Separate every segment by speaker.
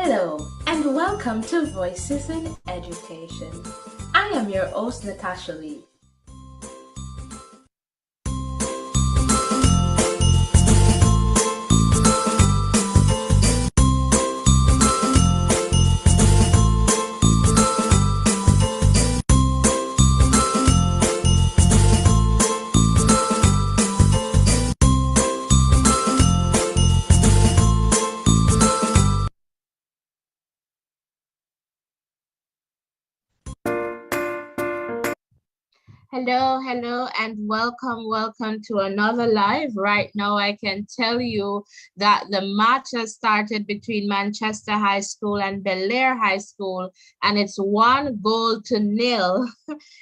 Speaker 1: Hello, and welcome to Voices in Education. I am your host, Natasha Lee. Hello, and welcome to another live. Right now, I can tell you that the match has started between Manchester High School and Belair High School, and it's 1-0.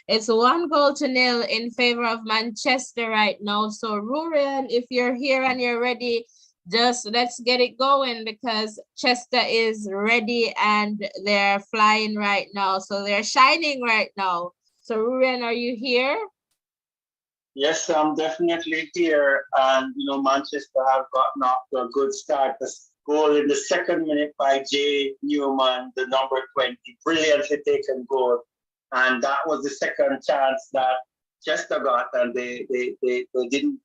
Speaker 1: It's 1-0 in favor of Manchester right now. So, Rurian, if you're here and you're ready, just let's get it going because Chester is ready and they're flying right now. So they're shining right now. So, Ruben, are you here?
Speaker 2: Yes, I'm definitely here. And, Manchester have gotten off to a good start. The goal in the second minute by Jay Newman, the number 20, brilliantly taken goal. And that was the second chance that Chester got. And they didn't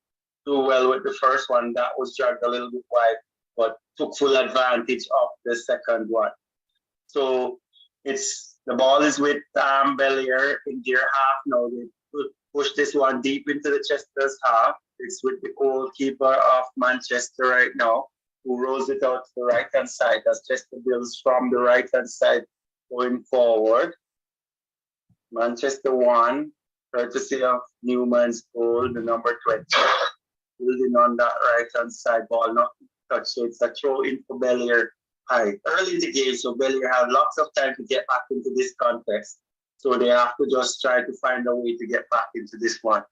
Speaker 2: do well with the first one. That was dragged a little bit wide, but took full advantage of the second one. So the ball is with Belair in their half now. They push this one deep into the Chester's half. It's with the goalkeeper of Manchester right now, who rolls it out to the right-hand side as Chester builds from the right-hand side going forward. Manchester won, courtesy of Newman's goal, the number 20. Building on that right-hand side, ball not touched. So it's a throw in for Belair. Early in the game, so Belair have lots of time to get back into this contest. So they have to just try to find a way to get back into this one.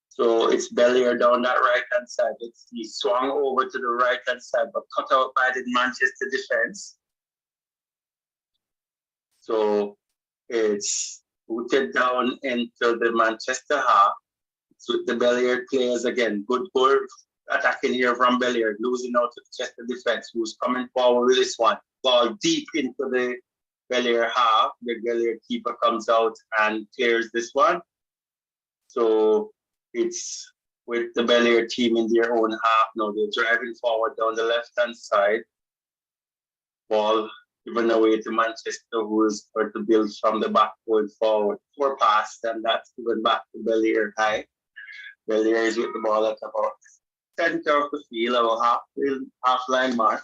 Speaker 2: So it's Belair down that right-hand side. He swung over to the right-hand side, but cut out by the Manchester defense. So it's rooted down into the Manchester half. It's with the Belair players again. Good goal attacking here from Belair, losing out to the Chester defense, who's coming forward with this one. Ball deep into the Belair half. The Belair keeper comes out and clears this one. So it's with the Belair team in their own half now. They're driving forward down the left-hand side. Ball given away to Manchester, who is going to build from the back going forward. 4 pass, and that's given back to Belair high. Belair is with the ball at about center of the field, our half line mark.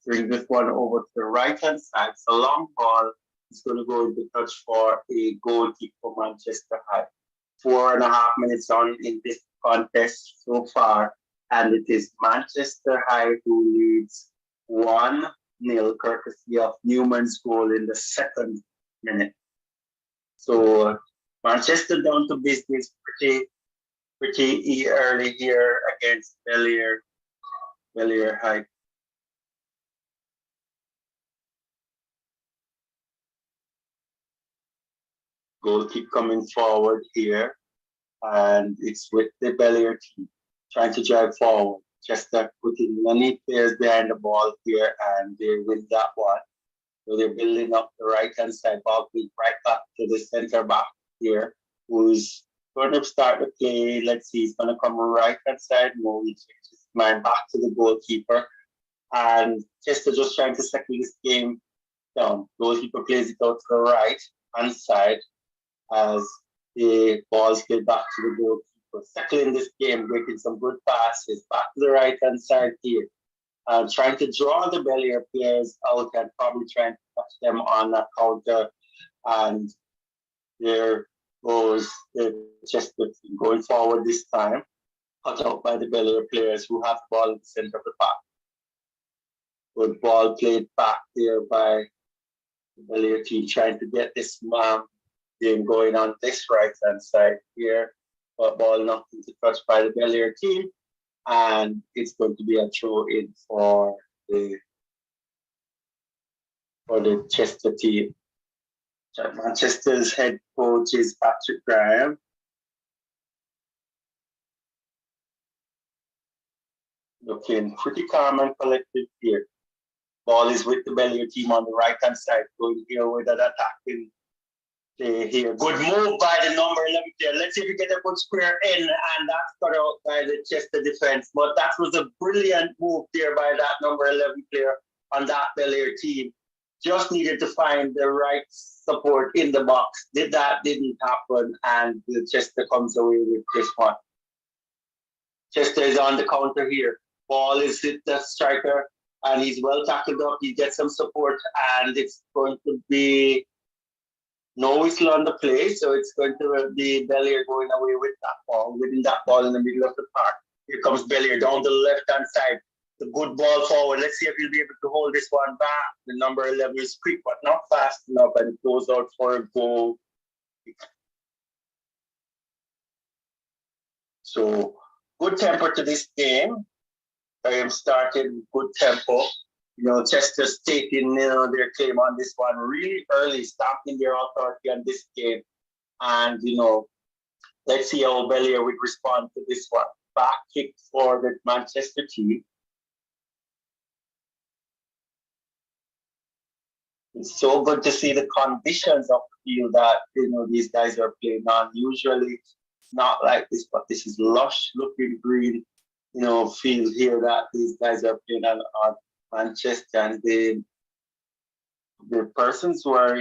Speaker 2: Bring this one over to the right hand side. It's a long ball. It's going to go into touch for a goal kick for Manchester High. 4.5 minutes on in this contest so far, and it is Manchester High who leads 1-0, courtesy of Newman's goal in the second minute. So Manchester down to business pretty early here against Belair High. Goal keep coming forward here, and it's with the Belair team trying to drive forward. Chester putting many players behind the ball here, and they win that one. So they're building up the right-hand side, ball right back to the center back here, who's going to start the play. Let's see, he's going to come right-hand side. No, he changes his mind back to the goalkeeper. And Chester just trying to settle this game down. Goalkeeper plays it out to the right-hand side as the ball's played back to the goalkeeper. Settling this game, making some good passes back to the right-hand side here. Trying to draw the Belair players out and probably trying to touch them on a counter. And there goes the Chester team going forward this time. Cut out by the Belair players who have the ball in the center of the park. Good ball played back there by the Belair team trying to get this game going on this right-hand side here. But ball knocked into touch by the Belair team. And it's going to be a throw-in for the Chester team. Manchester's head coach is Patrick Graham. looking pretty calm and collected here. Ball is with the Belair team on the right hand side, going here with an attacking play here. Good move by the number 11 player. Let's see if we get a good square in, and that's cut out by the Chester defense. But that was a brilliant move there by that number 11 player on that Belair team. Just needed to find the right support in the box. Didn't happen, and the Chester comes away with this one. Chester is on the counter here. Ball is with the striker, and he's well tackled up. He gets some support, and it's going to be no whistle on the play, so it's going to be Belair going away with that ball, winning that ball in the middle of the park. Here comes Belair down the left-hand side. The good ball forward. Let's see if he'll be able to hold this one back. The number 11 is quick, but not fast enough, and it goes out for a goal. So, good tempo to this game. I am starting good tempo. Chester's taking their claim on this one really early, stamping their authority on this game. And, let's see how Belair would respond to this one. Back kick for the Manchester team. It's so good to see the conditions of the field that, these guys are playing on. Usually it's not like this, but this is lush looking green, field here that these guys are playing on Manchester, and the persons who are,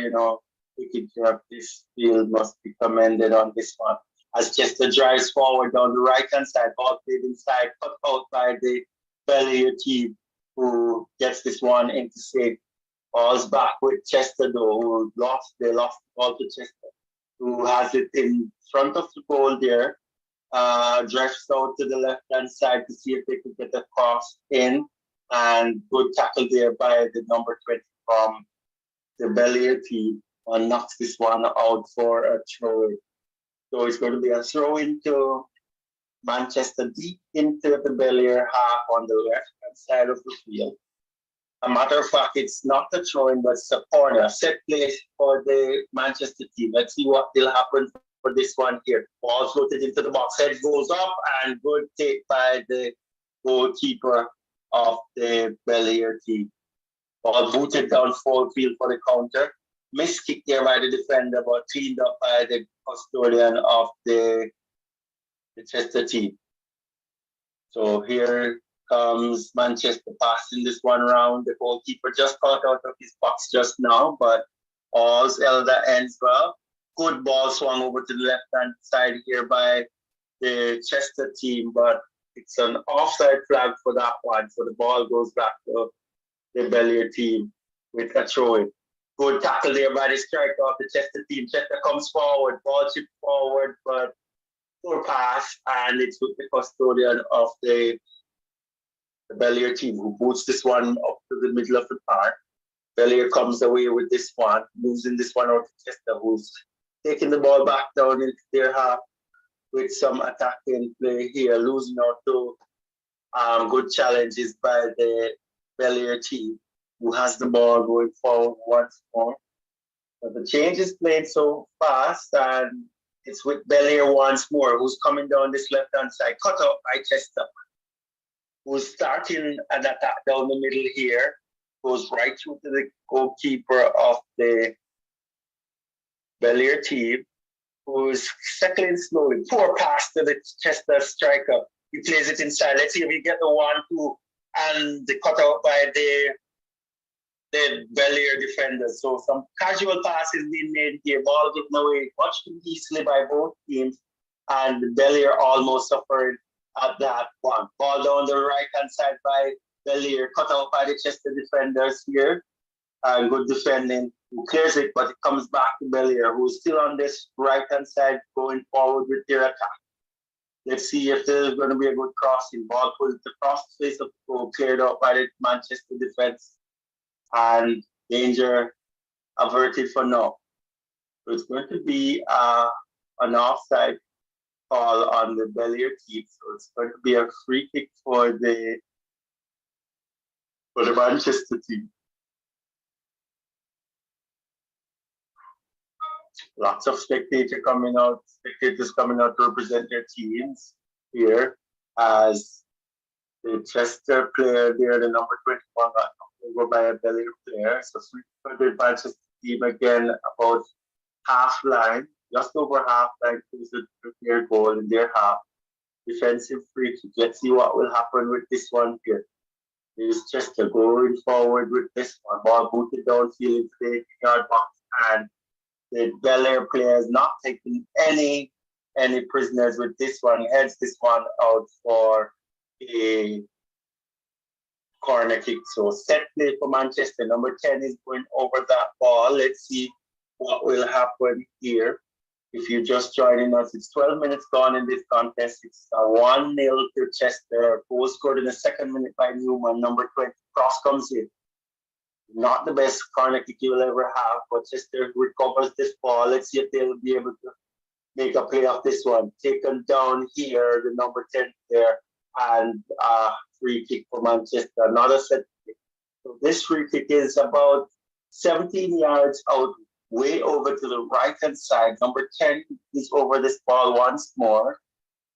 Speaker 2: taking care of this field must be commended on this one. As Chester drives forward down the right-hand side, ball played inside, cut out by the Belair team, who gets this one into safe. Ball's back with Chester, though, they lost the ball to Chester, who has it in front of the goal there. Drifts out to the left-hand side to see if they could get the cross in. And good tackle there by the number 20 from the Belair team, and knocks this one out for a throw. So it's going to be a throw into Manchester, deep into the Belair half on the left-hand side of the field. A matter of fact, it's not a throw-in, but it's a corner, set place for the Manchester team. Let's see what will happen for this one here. Ball floated into the box, head goes up, and good take by the goalkeeper of the Belair team. Ball booted down full field for the counter. Missed kick there by the defender, but cleaned up by the custodian of the Chester team. So here comes Manchester passing this one round. The goalkeeper just caught out of his box just now, but all's Elder ends well. Good ball swung over to the left-hand side here by the Chester team, but it's an offside flag for that one. So the ball goes back to the Belair team with a throw-in. Good tackle there by the striker of the Chester team. Chester comes forward, ball chipped forward, but poor pass, and it's with the custodian of the Belair team, who boots this one up to the middle of the park. Belair comes away with this one, losing this one out to Chester, who's taking the ball back down into their half with some attacking play here, losing out to good challenges by the Belair team, who has the ball going forward once more. So the change is played so fast, and it's with Belair once more, who's coming down this left-hand side, cut out by Chester, who's starting an attack down the middle here, goes right through to the goalkeeper of the Belair team, who's settling slowly. Poor pass to the Chester striker. He plays it inside. Let's see if we get the 1-2, and the cut out by the Belair defenders. So some casual passes being made here. Ball getting away much too easily by both teams, and Belair almost suffered at that one. Ball down the right-hand side by Belair, cut out by the Chester defenders here. Good defending, who clears it, but it comes back to Belair, who's still on this right-hand side going forward with their attack. Let's see if there's going to be a good crossing. Ball put across the face of the goal, cleared out by the Manchester defense, and danger averted for now. So it's going to be an offside call on the Belair team. So it's going to be a free kick for the Manchester team. Lots of spectators coming out to represent their teams here, as The Chester player there, the number 21, got knocked over by a Belair player. So sweep for the Manchester team again about half line, just over half line to their goal in their half. Defensive free kick. Let's see what will happen with this one here. There's Chester going forward with this one. Ball booted downfield into the 18-yard box, and the Belair players not taking any prisoners with this one. Heads this one out for a corner kick. So set play for Manchester. Number 10 is going over that ball. Let's see what will happen here. If you're just joining us, it's 12 minutes gone in this contest. It's a 1-0 to Chester. Goal scored in the second minute by Newman. Number 20, cross comes in. Not the best corner kick you will ever have, but Chester recovers this ball. Let's see if they'll be able to make a play of this one. Taken down here, the number 10 there, and free kick for Manchester. Another set kick. So this free kick is about 17 yards out, way over to the right-hand side. Number 10 is over this ball once more.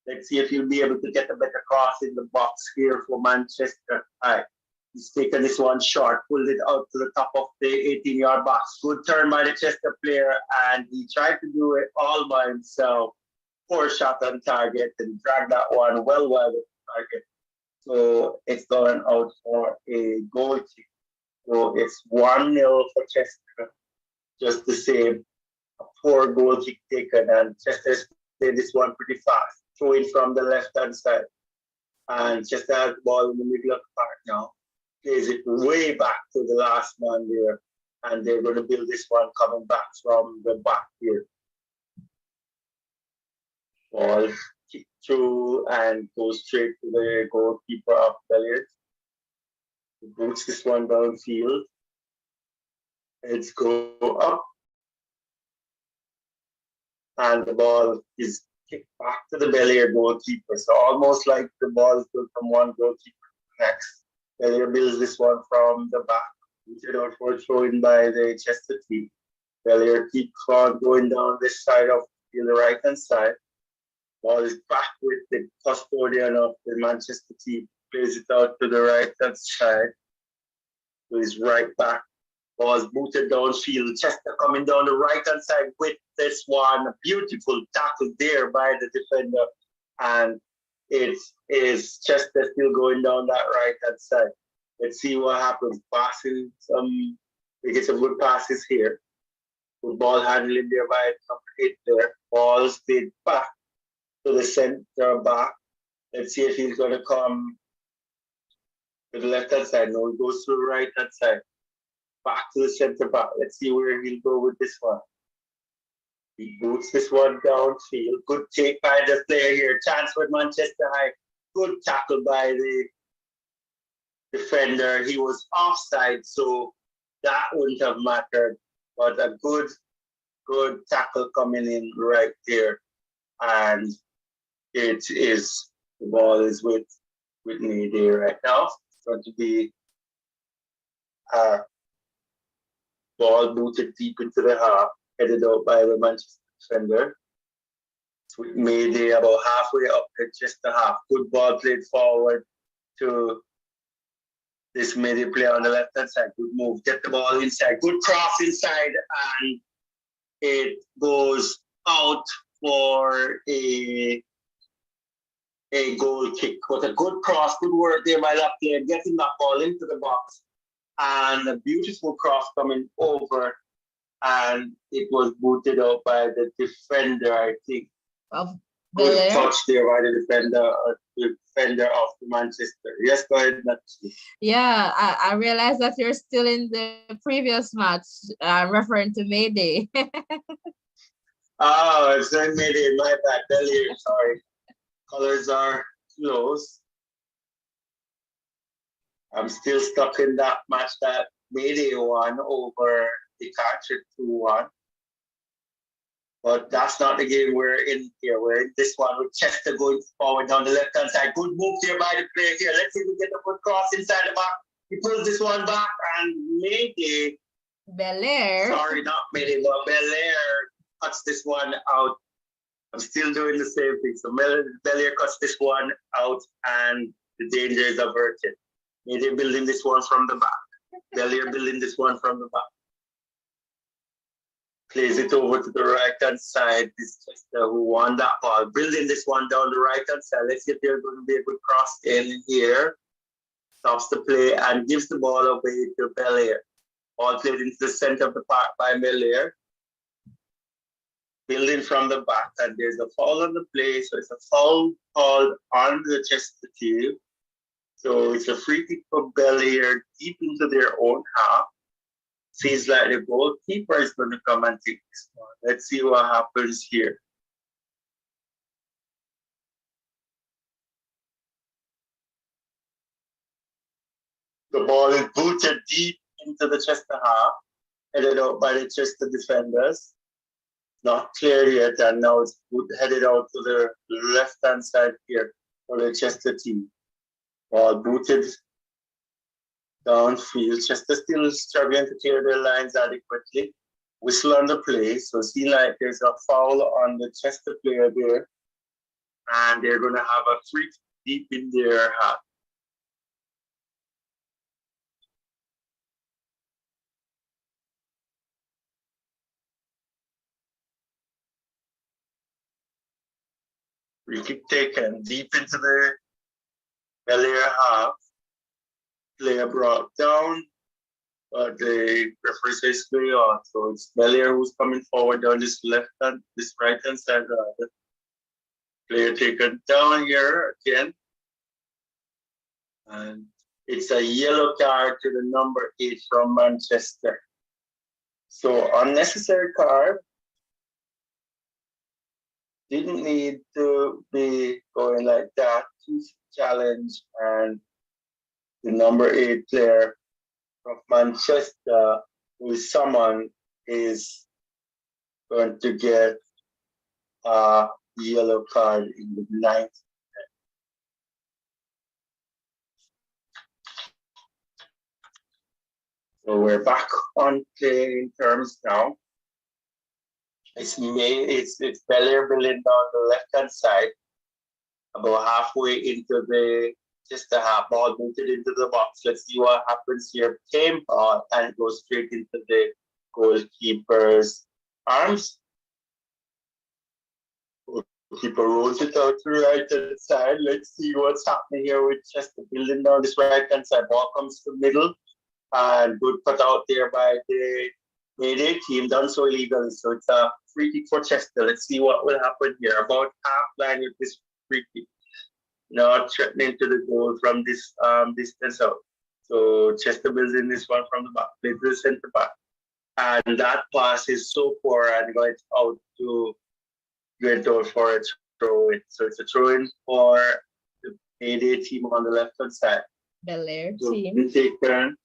Speaker 2: Let's see if he'll be able to get a better cross in the box here for Manchester. All right. He's taken this one short, pulled it out to the top of the 18-yard box. Good turn by the Chester player, and he tried to do it all by himself. Poor shot on target and dragged that one well wide of the target. So it's going out for a goal kick. So it's 1-0 for Chester. Just the same, a poor goal kick taken, and Chester's played this one pretty fast. Throwing from the left-hand side. And Chester has the ball in the middle of the park now. Plays it way back to the last man there, and they're going to build this one coming back from the back here. Ball kicked through and goes straight to the goalkeeper of Belair. He boots this one downfield. Let's go up, and the ball is kicked back to the Belair goalkeeper. So almost like the ball is built from one goalkeeper to the next. Belair builds this one from the back, booted out for throwing by the Chester team. Belair keeps on going down this side of the right hand side. Ball is back with the custodian of the Manchester team. Plays it out to the right hand side. So he's right back. Ball is booted downfield. Chester coming down the right hand side with this one. A beautiful tackle there by the defender. And it is Chester still going down that right hand side. Let's see what happens. Passing they get some good passes here. Good ball handling there by number 8 there. Ball stayed back to the center back. Let's see if he's going to come to the left hand side. No, he goes to the right hand side. Back to the center back. Let's see where he'll go with this one. He boots this one downfield. Good take by the player here. Chance for Manchester High. Good tackle by the defender. He was offside, so that wouldn't have mattered. But a good tackle coming in right there. And it is, the ball is with me there right now. It's going to be a ball booted deep into the half, headed out by the Manchester defender. It's with Mayday about halfway up to just the half. Good ball played forward to this Mayday player on the left-hand side. Good move. Get the ball inside. Good cross inside, and it goes out for a goal kick. But a good cross, good work there by that player, getting that ball into the box. And a beautiful cross coming over, and it was booted out by the defender, I think.
Speaker 1: Of
Speaker 2: Good
Speaker 1: Belair?
Speaker 2: touch there by the defender of the Manchester. Yes, go ahead, Nancy.
Speaker 1: Yeah, I realized that you're still in the previous match, referring to Mayday.
Speaker 2: Oh, it's not Mayday, my bad. Belair, sorry. Colors are close. I'm still stuck in that match that Mayday won over the country 2-1. But that's not the game we're in here. We're in this one with Chester going forward down the left-hand side. Good move here by the player here. Let's see if we get a good cross inside the back. He pulls this one back, and Mayday.
Speaker 1: Belair?
Speaker 2: Sorry, not Mayday, but Belair cuts this one out. I'm still doing the same thing. So Belair cuts this one out, and the danger is averted. Mayday building this one from the back. Belair building this one from the back. Plays it over to the right-hand side. This Chester who won that ball. Building this one down the right-hand side. Let's see if there's going to be a good cross in here. Stops the play and gives the ball away to Belair. Ball played into the center of the park by Belair. Building from the back, and there's a foul on the play. So it's a foul called on the Chester team. So it's a free kick for Belair deep into their own half. Seems like the goalkeeper is going to come and take this one. Let's see what happens here. The ball is booted deep into the Chester half, headed out by the Chester defenders. Not clear yet, and now it's headed out to the left-hand side here for the Chester team. Ball booted downfield. Chester still struggling to clear their lines adequately. Whistle on the play, so see like there's a foul on the Chester player there, and they're going to have a free deep in their half. Free kick taken deep into the Belair half. Player brought down, but the referee says play on. So it's Belair who's coming forward down this right hand side rather. Player taken down here again. And it's a yellow card to the number 8 from Manchester. So unnecessary card. Didn't need to be going like that. Challenge, and the number 8 player of Manchester, who is someone, is going to get a yellow card in the 9th. So we're back on playing terms now. It's Belair building down the left-hand side, about halfway into the Chester half. Ball booted into the box. Let's see what happens here. Tame ball and goes straight into the goalkeeper's arms. Goalkeeper rolls it out to the right-hand side. Let's see what's happening here with Chester building down this right-hand side. Ball comes to the middle, and good cut out there by the Mayday team, done so illegally. So it's a free kick for Chester. Let's see what will happen here. About half line with this free kick. Not threatening to the goal from this distance out. So Chester builds in this one from the back, plays to the center back. And that pass is so poor and going out for a throw in. So it's a throw in for the Mayday team on the left hand side.
Speaker 1: Belair
Speaker 2: so
Speaker 1: team.
Speaker 2: Taken.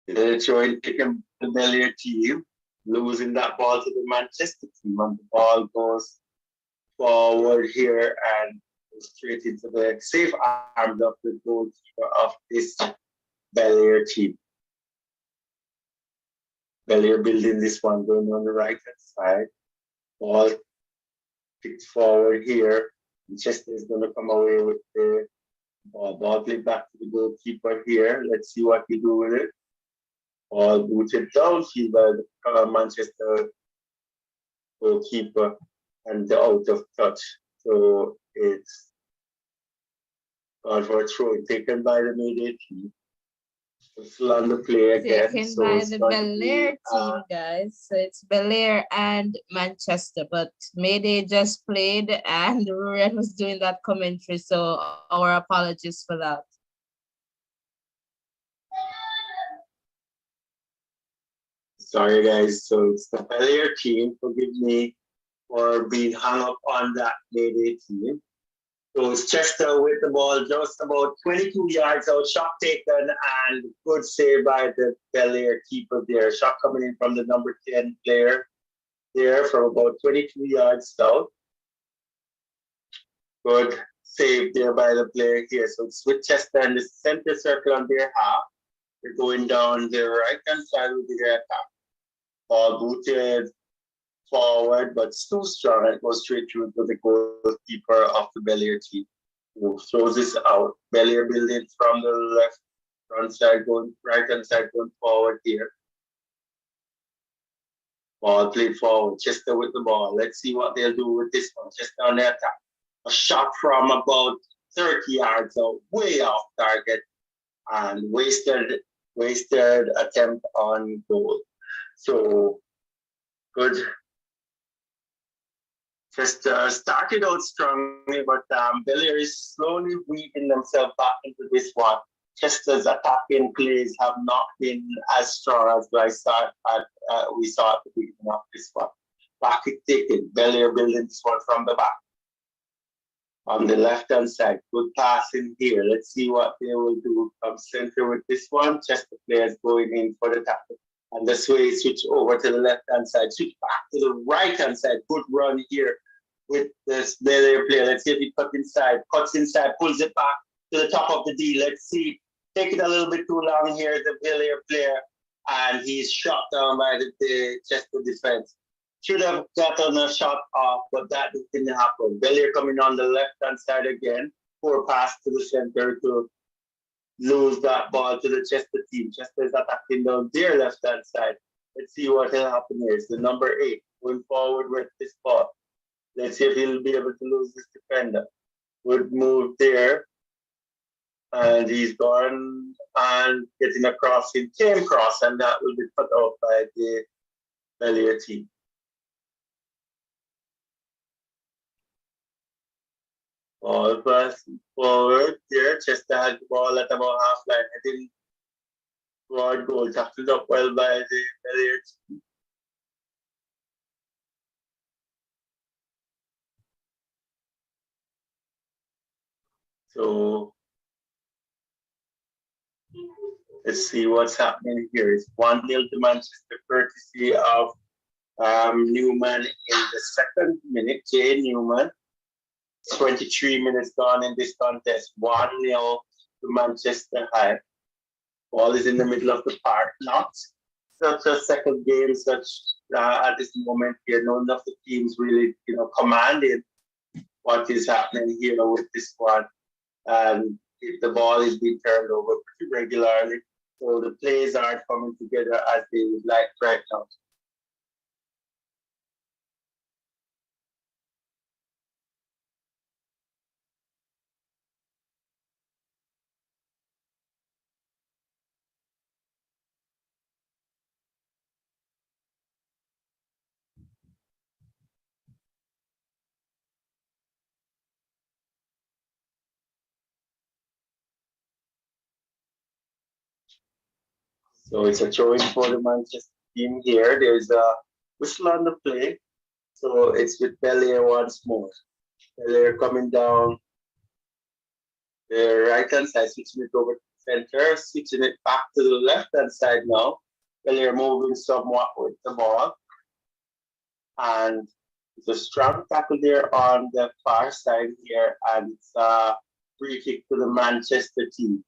Speaker 2: The throw in taken the Belair team, losing that ball to the Manchester team, and the ball goes forward here and straight into the safe arms of the goalkeeper of this Belair team. Belair building this one, going on the right hand side. Ball kicked forward here. Chester is going to come away with the ball. Ball played back to the goalkeeper here. Let's see what he do with it. Ball booted downfield by the Manchester goalkeeper and out of touch. So it's gone for a throw taken by the Mayday team. Still on the play again.
Speaker 1: Taken by the Belair team, guys. So it's Belair and Manchester, but Mayday just played and Ruren was doing that commentary. So our apologies for that.
Speaker 2: Sorry, guys. So it's the Belair team. Forgive me for being hung up on that Mayday team. So it's Chester with the ball just about 22 yards out, shot taken, and good save by the Belair keeper there. Shot coming in from the number 10 player there from about 22 yards out. Good save there by the player here. So it's with Chester in the center circle on their half. They're going down the right-hand side with the attack. Ball booted forward, but it's too strong. It goes straight through to the goalkeeper of the Belair team. who throws this out. Belair building from the left front side, going right hand side, going forward here. Ball played forward. Chester with the ball. Let's see what they'll do with this one. Chester on the attack. A shot from about 30 yards out, way off target, and wasted attempt on goal. So good. Just started out strongly, but Belair is slowly weaving themselves back into this one. Chester's attacking plays have not been as strong as we saw at the beginning of this one. Back it taken. Belair building this one from the back. On the left-hand side, good pass in here. Let's see what they will do from center with this one. Chester players going in for the tackle. And this way, switch over to the left-hand side. Switch back to the right-hand side. Good run here with this Belair player. Let's see if he cuts inside, pulls it back to the top of the D. Let's see. Take it a little bit too long here, the Belair player. And he's shot down by the Chester defense. Should have gotten a shot off, but that didn't happen. Belair coming on the left-hand side again. Poor pass to the center to lose that ball to the Chester team. Chester is attacking down their left-hand side. Let's see what will happen here. It's the number 8 going forward with this ball. Let's see if he'll be able to lose this defender. Good move there. And he's gone and getting across. He came across, and that will be cut off by the Belair team. Ball pass forward there. Chester had the ball at about half line, heading toward goal. Tackled up well by the Belair team. So let's see what's happening here. It's 1-0 to Manchester, courtesy of Newman in the second minute. Jay Newman. 23 minutes gone in this contest. 1-0 to Manchester High. Ball is in the middle of the park. Not such a second game, at this moment here. None of the teams really, commanding what is happening here with this one. And the ball is being turned over pretty regularly. So the plays aren't coming together as they would like right now. So it's a throwing for the Manchester team here. There's a whistle on the play. So it's with Belair once more. Belair coming down the right-hand side, switching it over to the center, switching it back to the left-hand side now. Belair moving somewhat with the ball. And it's a strong tackle there on the far side here, and it's a free kick to the Manchester team.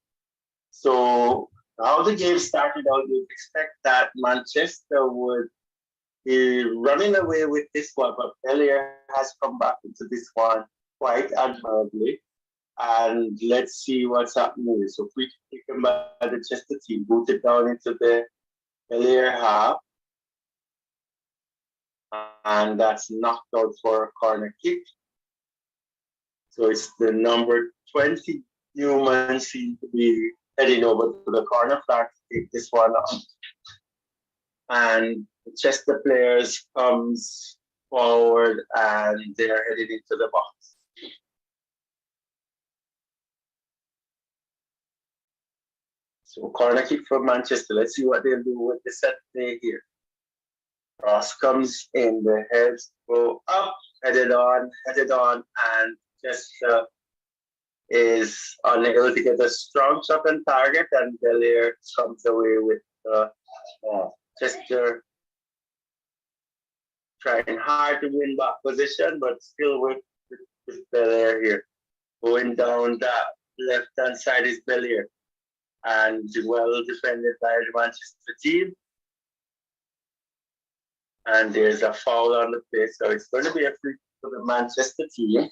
Speaker 2: So how the game started out, you'd expect that Manchester would be running away with this one, but Belair has come back into this one quite admirably. And let's see what's happening here. So free kick taken by the Chester team, booted down into the Belair half. And that's knocked out for a corner kick. So it's the number 20 Newman seem to be heading over to the corner flag to take this one off. And the Chester players comes forward and they're headed into the box. So corner kick for Manchester. Let's see what they'll do with the set play here. Cross comes in, the heads go up, headed on, and just is unable to get a strong shot on target, and Belair comes away with Chester trying hard to win back position, but still with Belair here. Going down that left-hand side is Belair, and well defended by the Manchester team. And there's a foul on the play, so it's going to be a free kick for the Manchester team.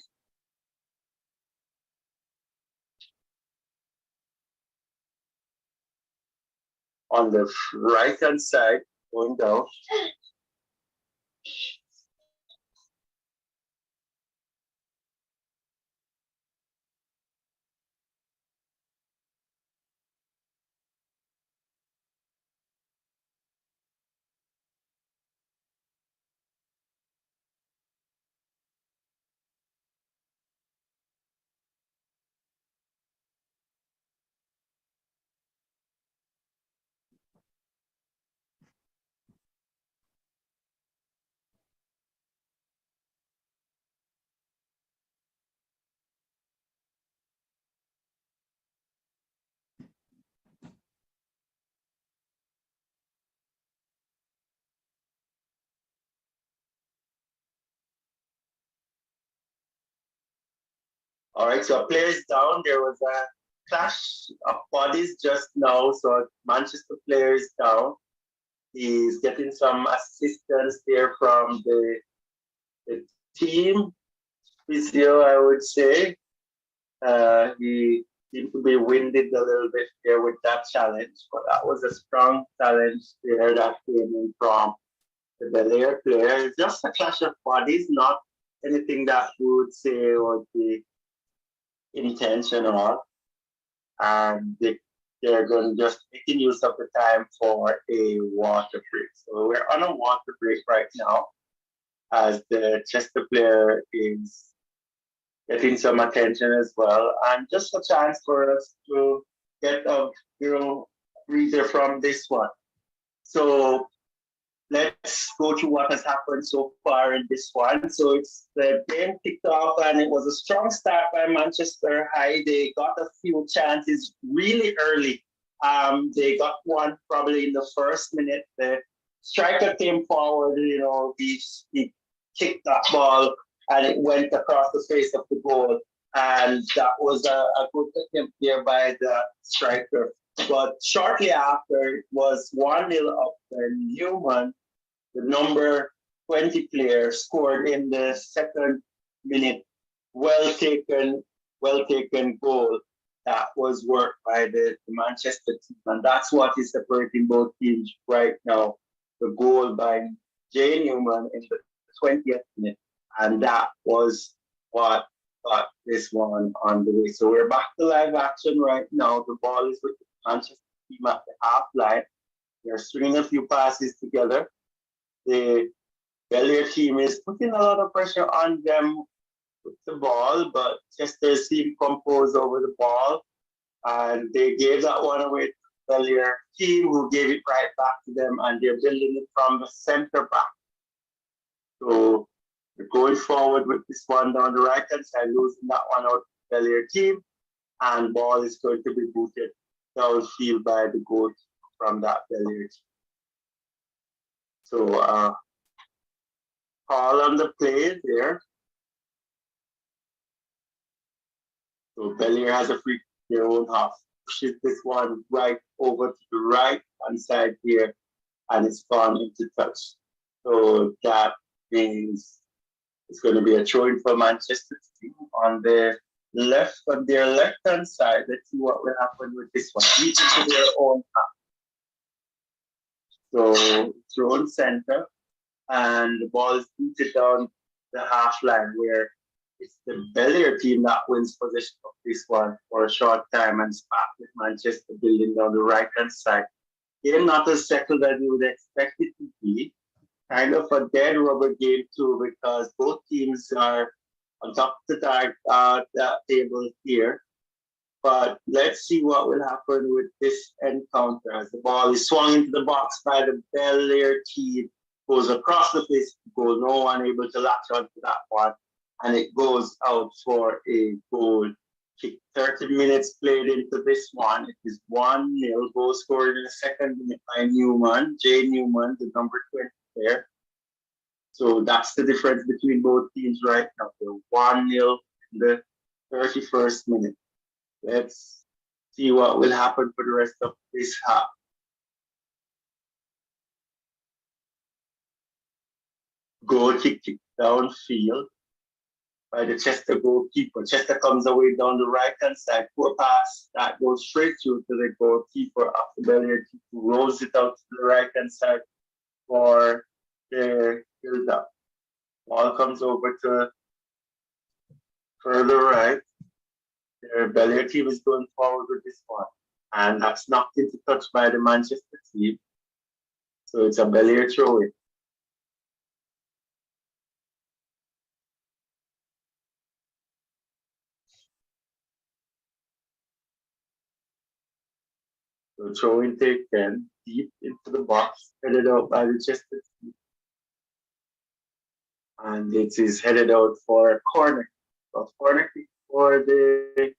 Speaker 2: on the right hand side, going down. All right, so players down. There was a clash of bodies just now. So Manchester players down. He's getting some assistance there from the team physio, I would say. He seemed to be winded a little bit there with that challenge, but that was a strong challenge there that came in from the Belair player. It's just a clash of bodies, not anything that we would say would be intentional. And they're going to just making use of the time for a water break. So we're on a water break right now as the Chester player is getting some attention as well. And just a chance for us to get a breather from this one. So let's go to what has happened so far in this one. So it's the game kicked off and it was a strong start by Manchester High. They got a few chances really early. They got one probably in the first minute. The striker came forward, he kicked that ball and it went across the face of the goal. And that was a good attempt there by the striker. But shortly after, it was 1-0 up when Newman, the number 20 player, scored in the second minute. Well taken goal that was worked by the Manchester team. And that's what is separating both teams right now. The goal by Jay Newman in the 20th minute. And that was what got this one on the way. So we're back to live action right now. The ball is with the Manchester team at the half line. They're stringing a few passes together. The Belair team is putting a lot of pressure on them with the ball, but Chester seemed composed over the ball. And they gave that one away to the Belair team, who gave it right back to them, and they're building it from the center back. So they're going forward with this one down the right hand side, losing that one out to the Belair team, and ball is going to be booted downfield by the goal from that Belair team. So call on the play there. So Belair has a free kick their own half. Pushes this one right over to the right hand side here, and it's gone into touch. So that means it's going to be a throw in for Manchester team on their left hand side. Let's see what will happen with this one. Each to their own half. So thrown center, and the ball is booted down the half line, where it's the Belair team that wins possession of this one for a short time, and it's back with Manchester building down the right hand side. Game not as settled as you would expect it to be. Kind of a dead rubber game too, because both teams are on top of the table here. But let's see what will happen with this encounter as the ball is swung into the box by the Belair team, goes across the face of the goal, no one able to latch onto that one, and it goes out for a goal kick. 30 minutes played into this one. It is 1-0, goal scored in the second minute by Newman, Jay Newman, the number 20 player. So that's the difference between both teams right now. They're 1-0 in the 31st minute. Let's see what will happen for the rest of this half. Goal kick downfield. by the Chester goalkeeper. Chester comes away down the right-hand side, poor pass that goes straight through to the goalkeeper of the Belair team, who rolls it out to the right-hand side for the build-up. Ball comes over to further right. The Belair team is going forward with this one, and that's knocked into touch by the Manchester team. So it's a Belair throw-in. So throw-in taken deep into the box, headed out by the Chester team. And it is headed out for a corner. A corner kick for the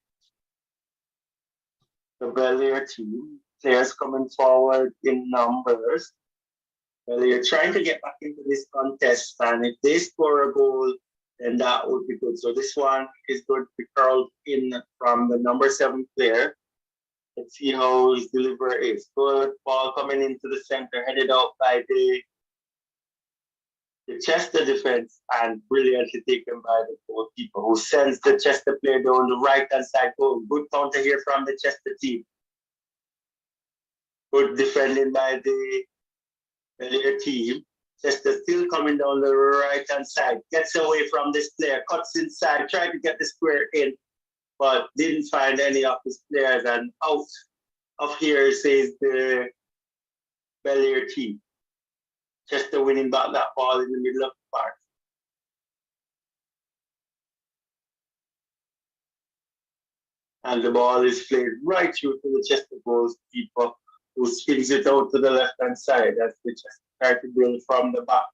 Speaker 2: Belair team. Players coming forward in numbers. Belair trying to get back into this contest, and if they score a goal, then that would be good. So this one is going to be curled in from the number 7 player. Let's see how his delivery is. Good ball coming into the center, headed out by the Chester defense, and brilliantly taken by the goalkeeper, who sends the Chester player down the right-hand side goal. Good counter here from the Chester team. Good defending by the Belair team. Chester still coming down the right-hand side. Gets away from this player, cuts inside, trying to get the square in, but didn't find any of his players, and out of here says the Belair team. Chester winning back that ball in the middle of the park. And the ball is played right through to the Chester goalkeeper, who spins it out to the left-hand side as the Chester try to build from the back.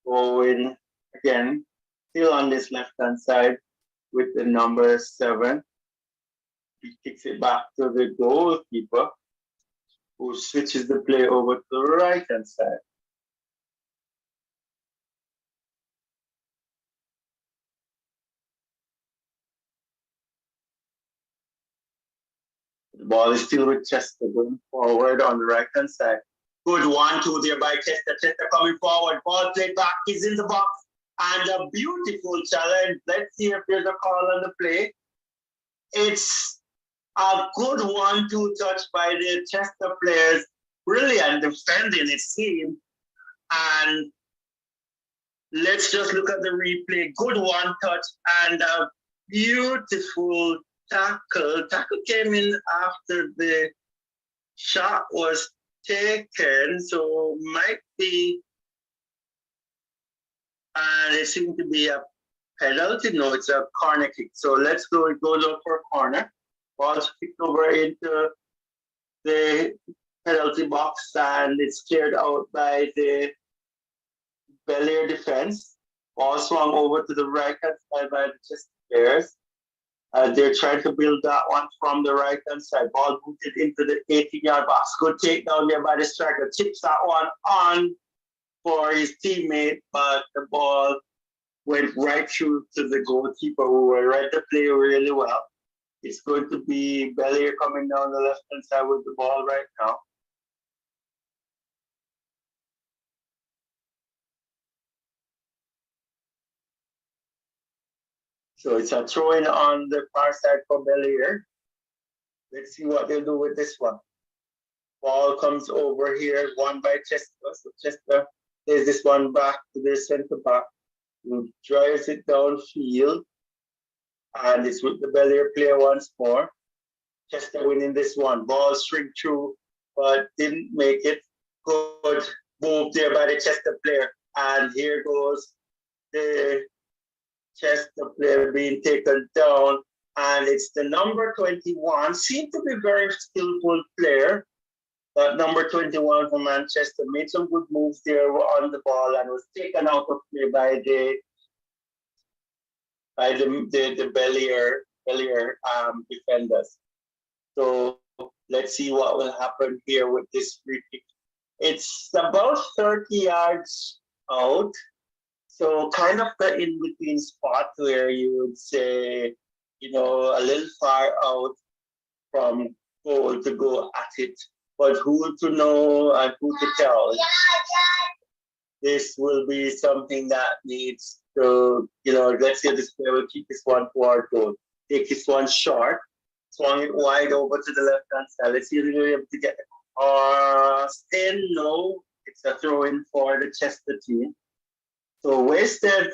Speaker 2: Going again, still on this left-hand side with the number 7. He kicks it back to the goalkeeper, who switches the play over to the right-hand side. The ball is still with Chester going forward on the right-hand side. Good 1-2 there by Chester. Chester coming forward. Ball played back. He's in the box. And a beautiful challenge. Let's see if there's a call on the play. It's a good 1-2 touch by the Chester players. Brilliant defending, it seemed. And let's just look at the replay. Good 1 touch and a beautiful tackle. Tackle came in after the shot was taken, so might be, and it seemed to be a penalty. No, it's a corner kick. So let's go. It goes up for a corner. Ball's kicked over into the penalty box, and it's cleared out by the Belair defense. Ball swung over to the right hand side by the Chester players. They're trying to build that one from the right-hand side. Ball booted into the 18-yard box. Good takedown there by the striker. Chips that one on for his teammate, but the ball went right through to the goalkeeper, who read the play really well. It's going to be Belair coming down the left-hand side with the ball right now. So it's a throw-in on the far side for Belair. Let's see what they'll do with this one. Ball comes over here, won by Chester. So Chester plays this one back to the center back, who drives it downfield. And it's with the Belair player once more. Chester winning this one. Ball string through, but didn't make it. Good move there by the Chester player. And here goes the Chester player being taken down, and it's the number 21. Seemed to be a very skillful player. That number 21 from Manchester made some good moves there on the ball and was taken out of play by the Belair defenders. So let's see what will happen here with this free kick. It's about 30 yards out. So kind of the in-between spot where you would say, a little far out from goal to go at it. But who to know and who to tell? This will be something that needs So, let's say this player will keep this one toward goal. Take this one short, swung it wide over to the left hand side. Let's see if you're able to get it. Still no, it's a throw in for the Chester team. So wasted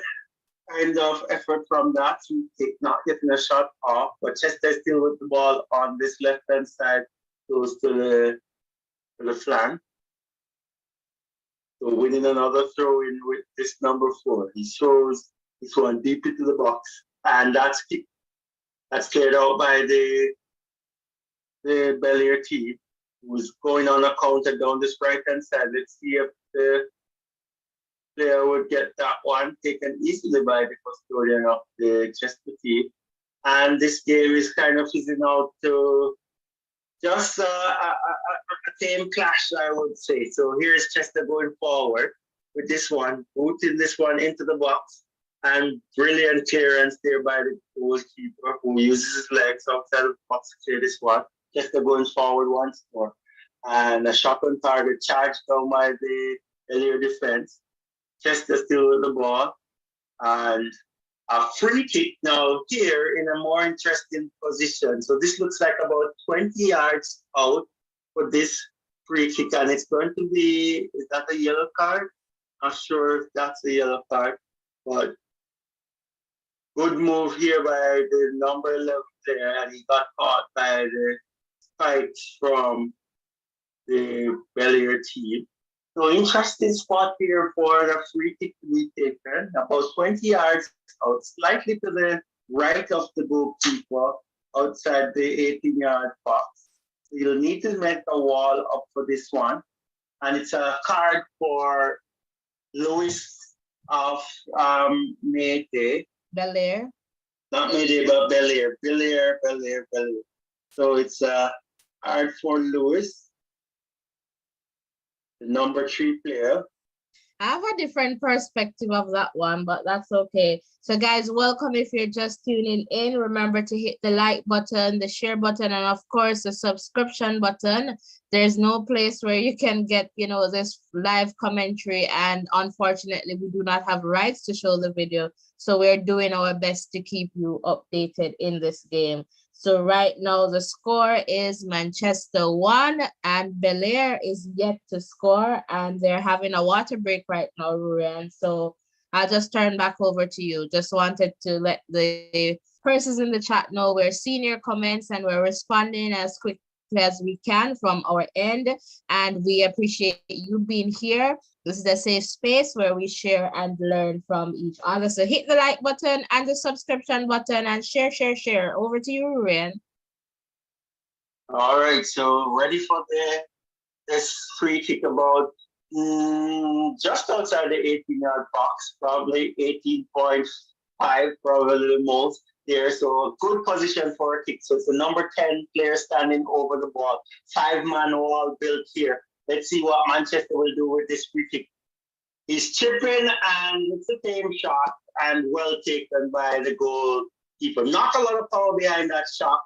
Speaker 2: kind of effort from that to not getting a shot off, but Chester still with the ball on this left hand side, close to the flank. So winning another throw in with this number 4. He throws this one deep into the box, and that's cleared out by the Belair team, who's going on a counter down this right hand side. Let's see if the player would get that one taken easily by the custodian of the Chester team. And this game is kind of fizzing out to just a tame clash, I would say. So here's Chester going forward with this one, booting this one into the box, and brilliant clearance there by the goalkeeper, who uses his legs outside of the box to clear this one. Chester going forward once more. And a shot on target charged down by the Belair defense. Chester still with the ball. And a free kick now here in a more interesting position. So this looks like about 20 yards out for this free kick. And it's going to be, is that a yellow card? Not sure if that's a yellow card. But good move here by the number 11 player. And he got caught by the spikes from the Belair team. So interesting spot here for the free kick to be taken, about 20 yards out, slightly to the right of the goalkeeper, outside the 18-yard box. So you'll need to make a wall up for this one. And it's a card for Louis of Mayday.
Speaker 1: Belair.
Speaker 2: Not Mayday, but Belair. Belair. So it's a card for Louis, the number 3 player.
Speaker 1: I have a different perspective of that one, but that's okay. So guys, welcome if you're just tuning in. Remember to hit the like button, the share button, and of course the subscription button. There's no place where you can get, this live commentary, and unfortunately we do not have rights to show the video. So we're doing our best to keep you updated in this game. So right now the score is Manchester 1 and Belair is yet to score, and they're having a water break right now, Rurian. So I'll just turn back over to you. Just wanted to let the persons in the chat know we're seeing your comments and we're responding as quickly as we can from our end, and we appreciate you being here. This is a safe space where we share and learn from each other. So hit the like button and the subscription button and share. Over to you, Rurian.
Speaker 2: All right, so ready for this free kick about just outside the 18-yard box, probably 18.5, probably the most there. So good position for a kick. So it's the number 10 player standing over the ball. 5-man wall built here. Let's see what Manchester will do with this free kick. He's chipping, and it's a tame shot and well taken by the goalkeeper. Not a lot of power behind that shot.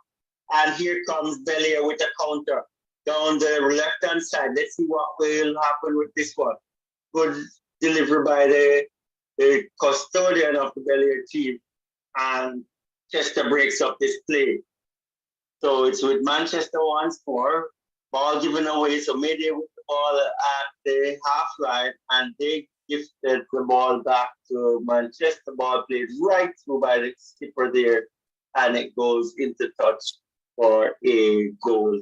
Speaker 2: And here comes Belair with a counter down the left-hand side. Let's see what will happen with this one. Good delivery by the custodian of the Belair team. And Chester breaks up this play. So it's with Manchester once more. Ball given away. So Mayday with the ball at the half line, and they gifted the ball back to Manchester. Ball played right through by the skipper there, and it goes into touch for a goal.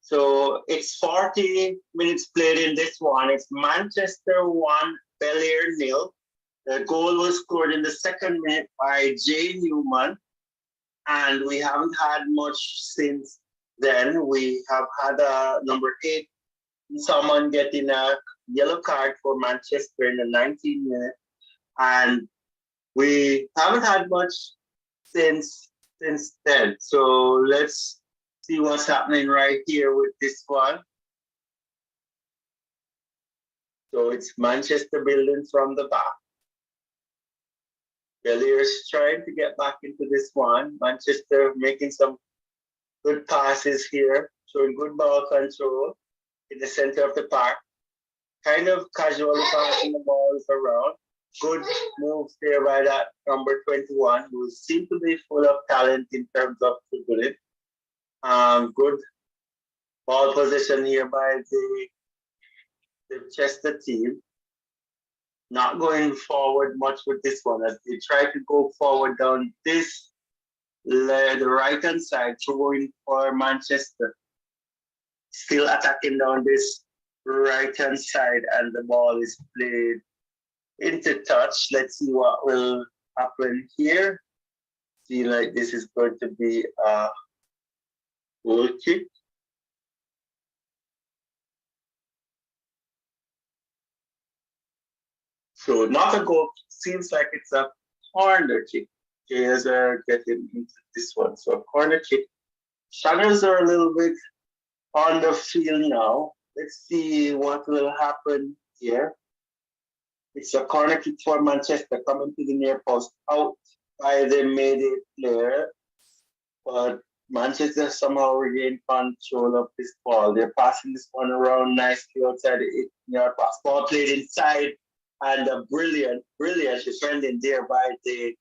Speaker 2: So it's 40 minutes played in this one. It's Manchester 1, Belair 0. The goal was scored in the 2nd minute by Jay Newman, and we haven't had much since then. We have had number 8, someone getting a yellow card for Manchester in the 19th minute, and we haven't had much since then. So let's see what's happening right here with this one. So it's Manchester building from the back. Belair is trying to get back into this one. Manchester making some good passes here, showing good ball control in the center of the park. Kind of casually passing the balls around. Good moves there by that number 21, who seemed to be full of talent in terms of dribbling. Good ball position here by the Chester team. Not going forward much with this one as they try to go forward down this the right hand side, going for Manchester. Still attacking down this right hand side, and the ball is played into touch. Let's see what will happen here. See, like this is going to be a goal kick. So not a goal, seems like it's a corner kick. Players are getting into this one. So a corner kick. Shadows are a little bit on the field now. Let's see what will happen here. It's a corner kick for Manchester coming to the near post, out by the Mayday player. But Manchester somehow regained control of this ball. They're passing this one around nicely outside the 8-yard pass. Ball played inside, and a brilliant defending there by the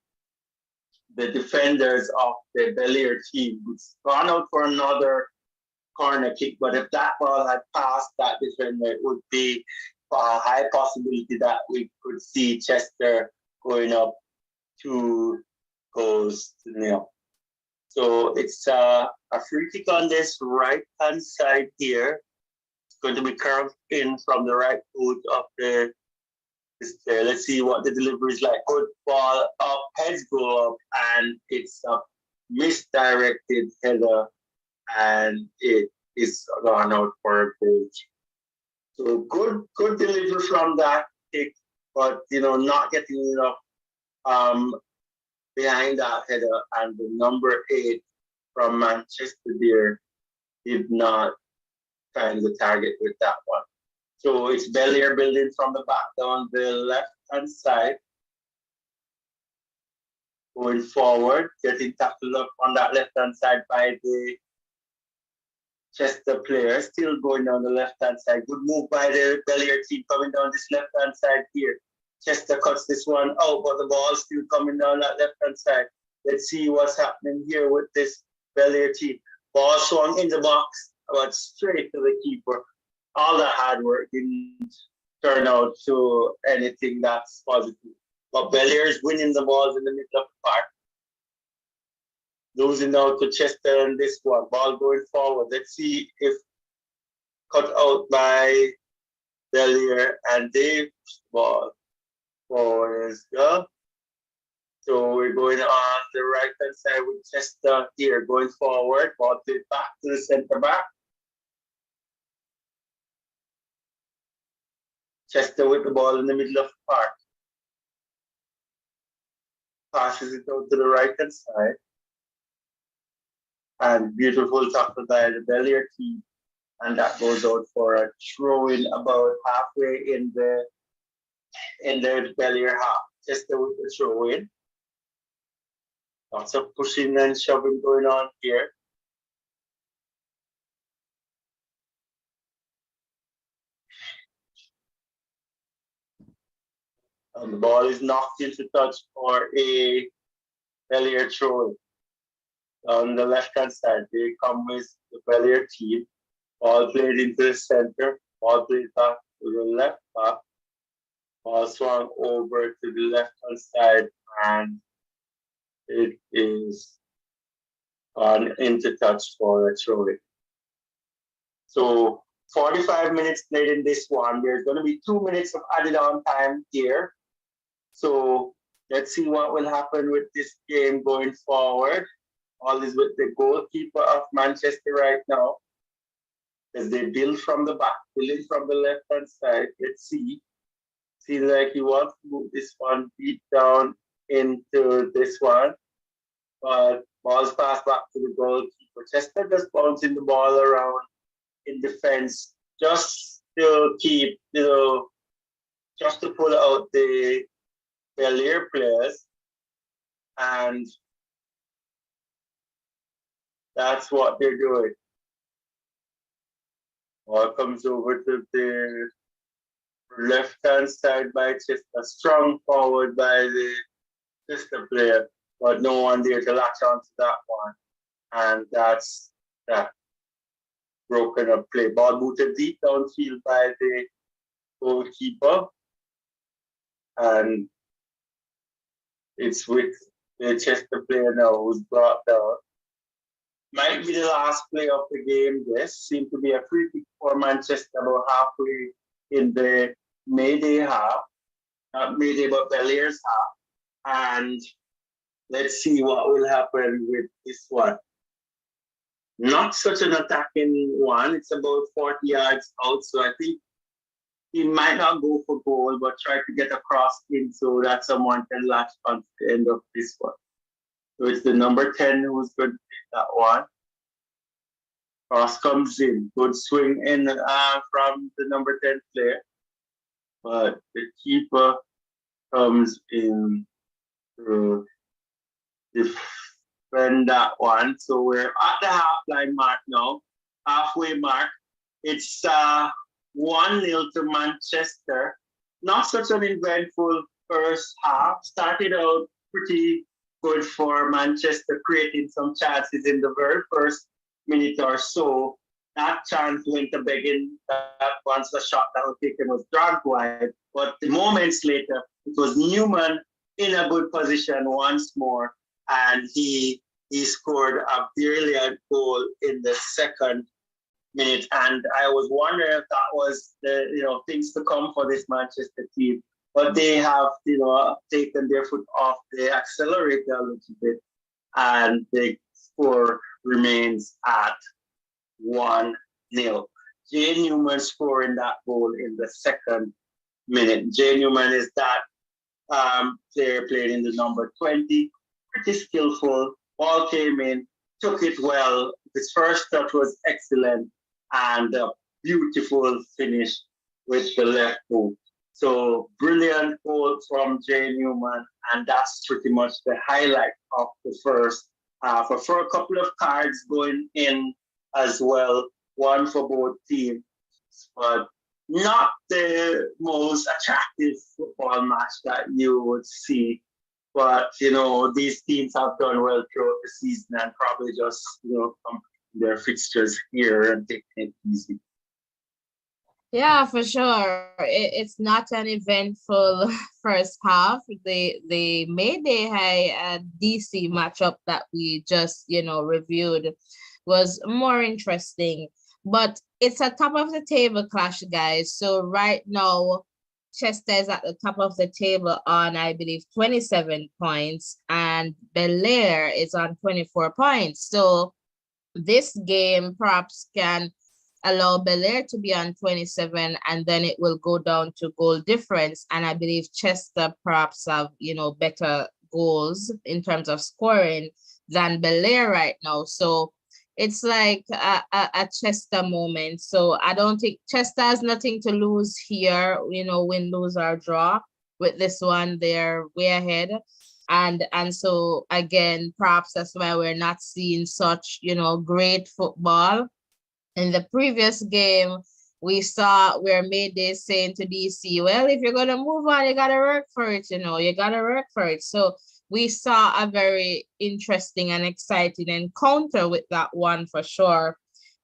Speaker 2: defenders of the Belair team. It's gone out for another corner kick, but if that ball had passed that defender, it would be a high possibility that we could see Chester going up 2-0. So it's a free kick on this right hand side here. It's going to be curved in from the right foot of the player. Let's see what the delivery is like. Good ball up, heads go up, and it's a misdirected header, and it is gone out for a goal. So good delivery from that kick, but not getting enough behind that header, and the number 8 from Manchester there did not find the target with that one. So it's Belair building from the back down the left-hand side, going forward, getting tackled up on that left-hand side by the Chester player, still going down the left-hand side. Good move by the Belair team coming down this left-hand side here. Chester cuts this one out, but the ball's still coming down that left-hand side. Let's see what's happening here with this Belair team. Ball swung in the box, but straight to the keeper. All that hard work didn't turn out to anything that's positive. But Belair is winning the balls in the middle of the park. Losing out to Chester on this one. Ball going forward. Let's see if cut out by Belair, and they ball forward as well. So we're going on the right hand side with Chester here going forward. Ball played back to the center back. Chester with the ball in the middle of the park. Passes it out to the right hand side. And beautiful tackle by the Belair team. And that goes out for a throw-in about halfway in the Belair half. Chester with the throw-in. Lots of pushing and shoving going on here. And the ball is knocked into touch for a Belair throw. On the left-hand side, they come with the Belair team. Ball played into the center. Ball played back to the left back. Ball swung over to the left-hand side, and it is gone into touch for a throw-in. So 45 minutes played in this one. There's going to be 2 minutes of added on time here. So let's see what will happen with this game going forward. All is with the goalkeeper of Manchester right now, as they build from the back, building from the left-hand side. Let's see. Seems like he wants to move this one, beat down into this one. But ball's passed back to the goalkeeper. Chester just bouncing the ball around in defense, just to keep, just to pull out the Belair players. And that's what they're doing. Ball comes over to the left hand side by Chester, strong forward by the Chester player, but no one there to latch onto that one. And that's that broken up play. Ball booted deep downfield by the goalkeeper. And it's with the Chester player now who's brought down. Might be the last play of the game. This seemed to be a free kick for Manchester about halfway in the Mayday half. Not Mayday, but Belair's half. And let's see what will happen with this one. Not such an attacking one. It's about 40 yards out. So I think he might not go for goal, but try to get across in so that someone can latch on to the end of this one. So it's the number 10 who's going to take that one. Cross comes in. Good swing in from the number 10 player. But the keeper comes in to defend that one. So we're at the half-line mark now. Halfway mark. It's 1-0 to Manchester. Not such an eventful first half. Started out pretty good for Manchester, creating some chances in the very first minute or so. That chance went to begging. That once the shot that was taken was dragged wide. But the moments later, it was Newman in a good position once more, and he scored a brilliant goal in the second minute. And I was wondering if that was the things to come for this Manchester team. But they have taken their foot off the accelerator a little bit, and the score remains at 1-0. Jay Newman scoring that goal in the second minute. Jay Newman is that player playing in the number 20, pretty skillful. Ball came in, took it well. His first touch was excellent, and a beautiful finish with the left boot. So brilliant goal from Jay Newman, and that's pretty much the highlight of the first half. For a couple of cards going in as well, one for both teams, but not the most attractive football match that you would see. But these teams have done well throughout the season and probably just complete their fixtures here and taking it easy.
Speaker 1: Yeah, for sure. It's not an eventful first half. The Mayday High and DC matchup that we just reviewed was more interesting. But it's a top of the table clash, guys. So right now, Chester is at the top of the table on, I believe, 27 points, and Belair is on 24 points. So this game perhaps can allow Belair to be on 27, and then it will go down to goal difference. And I believe Chester perhaps have, better goals in terms of scoring than Belair right now. So it's like a Chester moment. So I don't think Chester has nothing to lose here, win, lose, or draw. With this one, they're way ahead. And so, again, perhaps that's why we're not seeing such, great football. In the previous game, we saw where Mayday saying to DC, well, if you're going to move on, you got to work for it, you got to work for it. So we saw a very interesting and exciting encounter with that one for sure.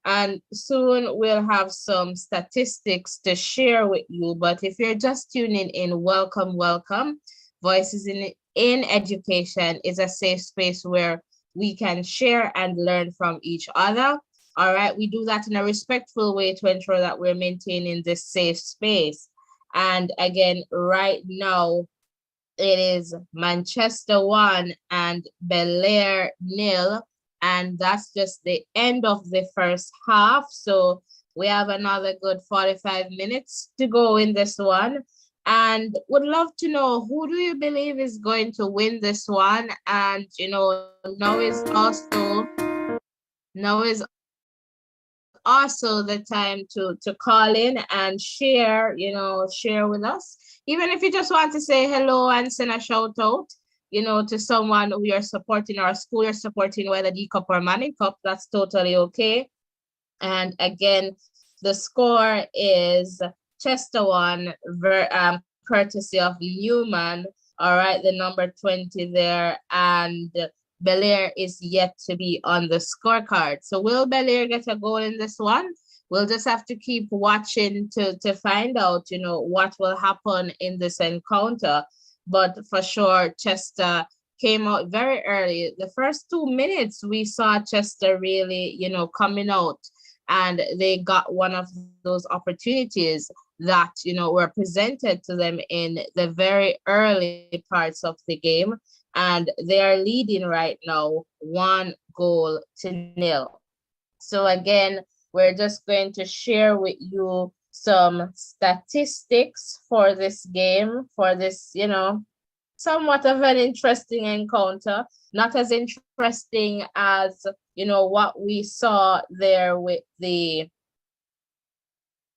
Speaker 1: And soon we'll have some statistics to share with you. But if you're just tuning in, welcome, welcome. Voices in Education is a safe space where we can share and learn from each other. All right, we do that in a respectful way to ensure that we're maintaining this safe space. And again, right now, it is Manchester 1 and Belair 0. And that's just the end of the first half. So we have another good 45 minutes to go in this one. And would love to know, who do you believe is going to win this one? And, now is also the time to call in and share with us, even if you just want to say hello and send a shout out to someone who you're supporting, or a school you're supporting, whether D Cup or Manning Cup. That's totally okay. And again, the score is Chester won, courtesy of Newman. All right, the number 20 there, and Belair is yet to be on the scorecard. So will Belair get a goal in this one? We'll just have to keep watching to find out, you know, what will happen in this encounter. But for sure, Chester came out very early. The first 2 minutes, we saw Chester really, you know, coming out, and they got one of those opportunities that, you know, were presented to them in the very early parts of the game. And they are leading right now 1-0. So again, we're just going to share with you some statistics for this game, for this, you know, somewhat of an interesting encounter. Not as interesting as, you know, what we saw there with the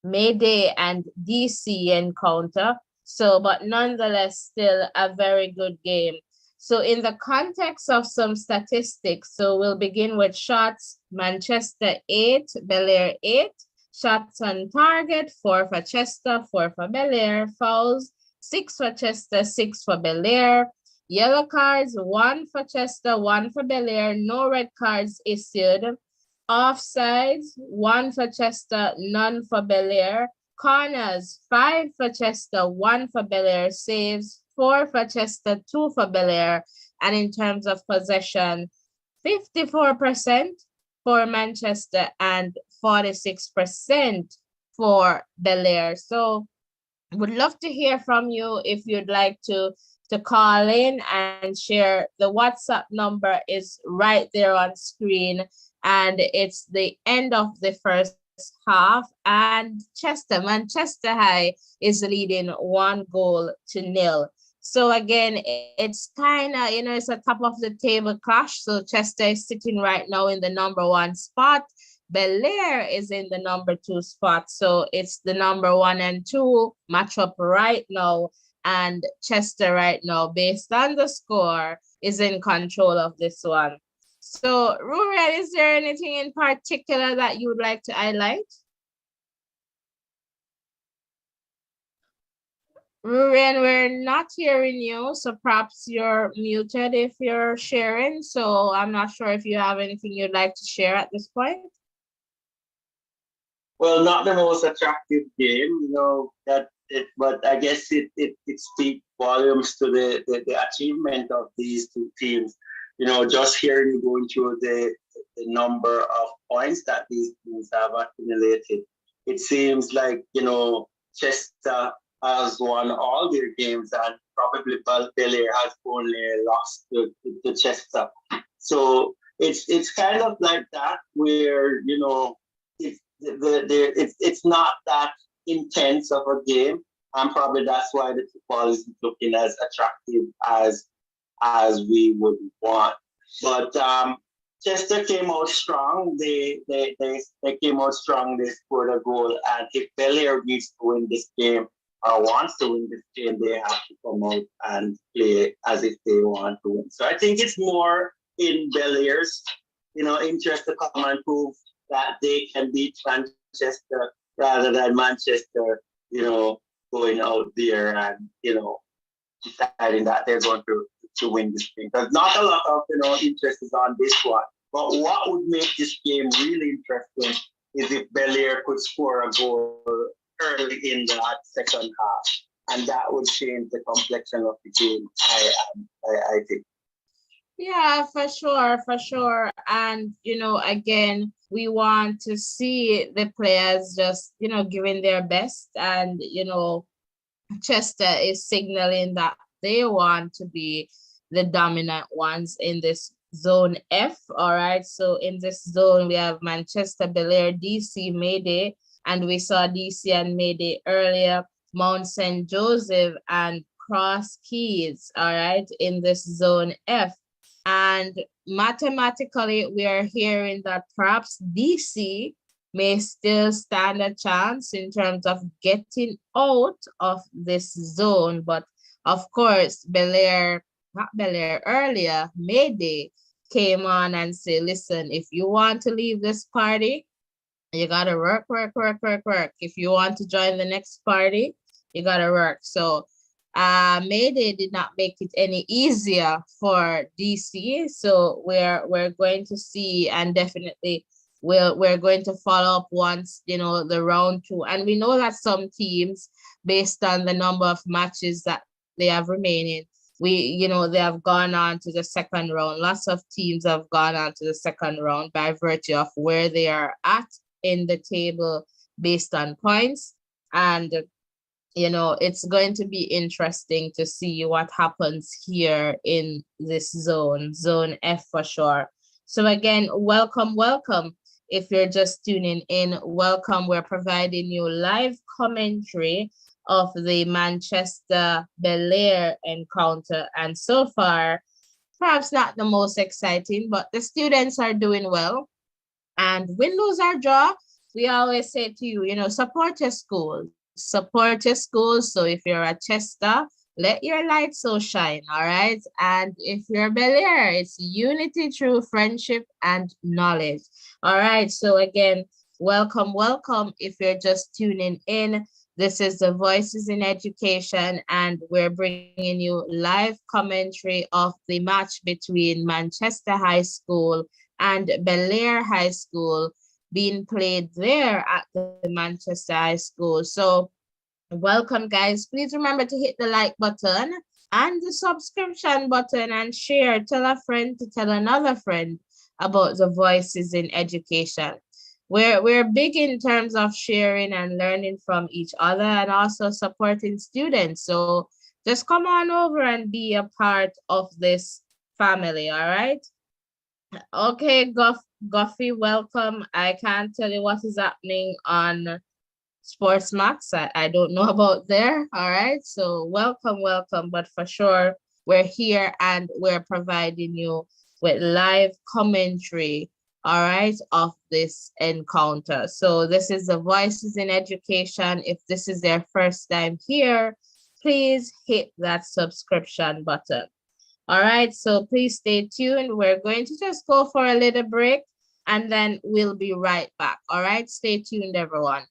Speaker 1: Mayday and DC encounter. So, but nonetheless, still a very good game. So in the context of some statistics, so we'll begin with shots. Manchester 8, Belair 8. Shots on target, 4 for Chester, 4 for Belair. Fouls, 6 for Chester, 6 for Belair. Yellow cards, 1 for Chester, 1 for Belair. No red cards issued. Offsides, 1 for Chester, none for Belair. Corners, 5 for Chester, 1 for Belair. Saves, 4 for Chester, 2 for Belair. And in terms of possession, 54% for Manchester and 46% for Belair. So would love to hear from you if you'd like to call in and share. The WhatsApp number is right there on screen, and it's the end of the first half, and Manchester High is leading 1-0. So again, it's kind of, you know, it's a top of the table clash. So Chester is sitting right now in the number 1 spot. Belair is in the number 2 spot. So it's the number 1 and 2 matchup right now. And Chester right now, based on the score, is in control of this one. So Rurian, is there anything in particular that you would like to highlight? Rurian, we're not hearing you, so perhaps you're muted if you're sharing. So I'm not sure if you have anything you'd like to share at this point.
Speaker 2: Well, not the most attractive game, you know, but I guess it speaks volumes to the achievement of these two teams. You know, just hearing you going through the number of points that these teams have accumulated, it seems like, you know, Chester has won all their games and probably Belair has only lost to Chester. So it's kind of like that where, you know, it's not that intense of a game, and probably that's why the football isn't looking as attractive as we would want. But Chester came out strong. They came out strong. They scored a goal, and if Belair needs to win this game or wants to win this game, they have to come out and play as if they want to win. So I think it's more in Belair's, you know, interest to come and prove that they can beat Manchester rather than Manchester, you know, going out there and, you know, deciding that they're going to win this game. Because not a lot of, you know, interest is on this one. But what would make this game really interesting is if Belair could score a goal early in that second half. And that would change the complexion of the game, I think.
Speaker 1: Yeah, for sure. And, you know, again, we want to see the players just, you know, giving their best. And, you know, Chester is signaling that they want to be the dominant ones in this zone F. All right. So in this zone, we have Manchester, Belair, DC, Mayday. And we saw DC and Mayday earlier, Mount St. Joseph and Cross Keys. All right. In this zone F. And mathematically, we are hearing that perhaps DC may still stand a chance in terms of getting out of this zone. But of course, earlier, Mayday came on and said, listen, if you want to leave this party, You gotta work, work, work, work, work. If you want to join the next party, you gotta work. So Mayday did not make it any easier for DC. So we're going to see, and definitely we're going to follow up once, the round two. And we know that some teams, based on the number of matches that they have remaining, they have gone on to the second round. Lots of teams have gone on to the second round by virtue of where they are at in the table based on points. And it's going to be interesting to see what happens here in this zone F for sure. So again, welcome, welcome. If you're just tuning in, welcome. We're providing you live commentary of the Manchester Belair encounter. And so far, perhaps not the most exciting, but the students are doing well. And win, lose, or draw, we always say to you, support your schools, support your schools. So if you're a Chester, let your light so shine, all right? And if you're Belair, it's unity through friendship and knowledge. All right. So again, welcome, welcome. If you're just tuning in, this is the Voices in Education, and we're bringing you live commentary of the match between Manchester High School and Belair High School being played there at the Manchester High School. So, welcome, guys. Please remember to hit the like button and the subscription button and share. Tell a friend to tell another friend about the Voices in Education. We're big in terms of sharing and learning from each other and also supporting students. So just come on over and be a part of this family, all right? Okay, Goffy, welcome. I can't tell you what is happening on Sports Max. I don't know about there. All right. So welcome, welcome. But for sure, we're here and we're providing you with live commentary, all right, of this encounter. So this is the Voices in Education. If this is their first time here, please hit that subscription button. All right, so please stay tuned. We're going to just go for a little break and then we'll be right back. All right, stay tuned, everyone.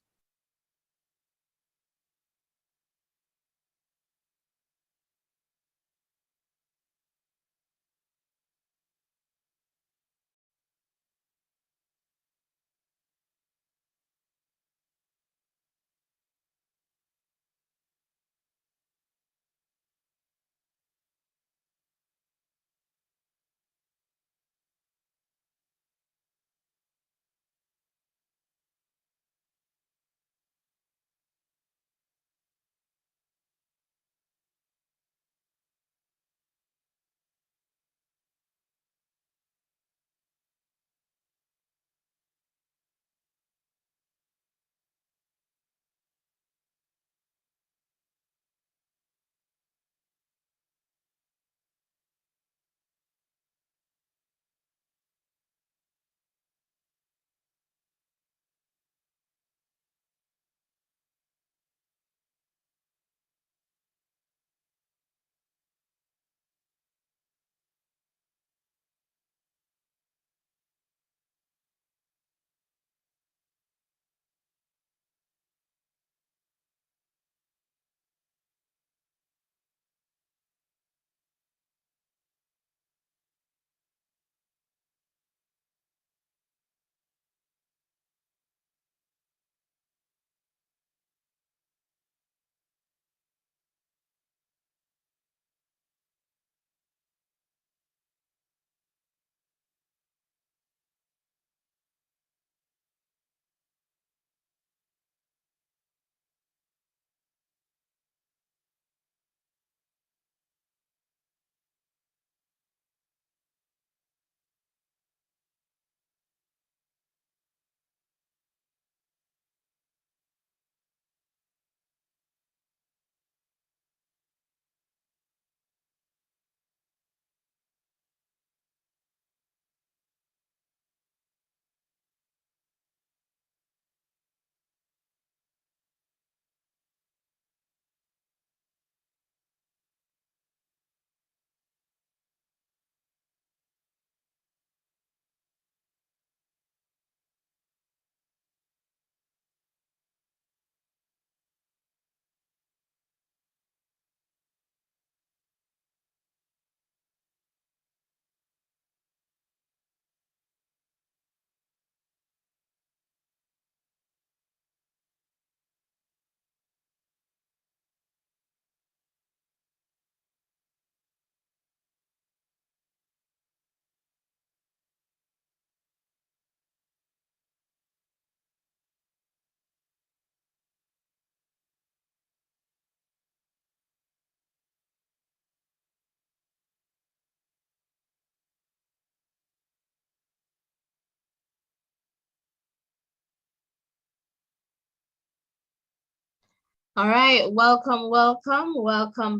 Speaker 1: All right, welcome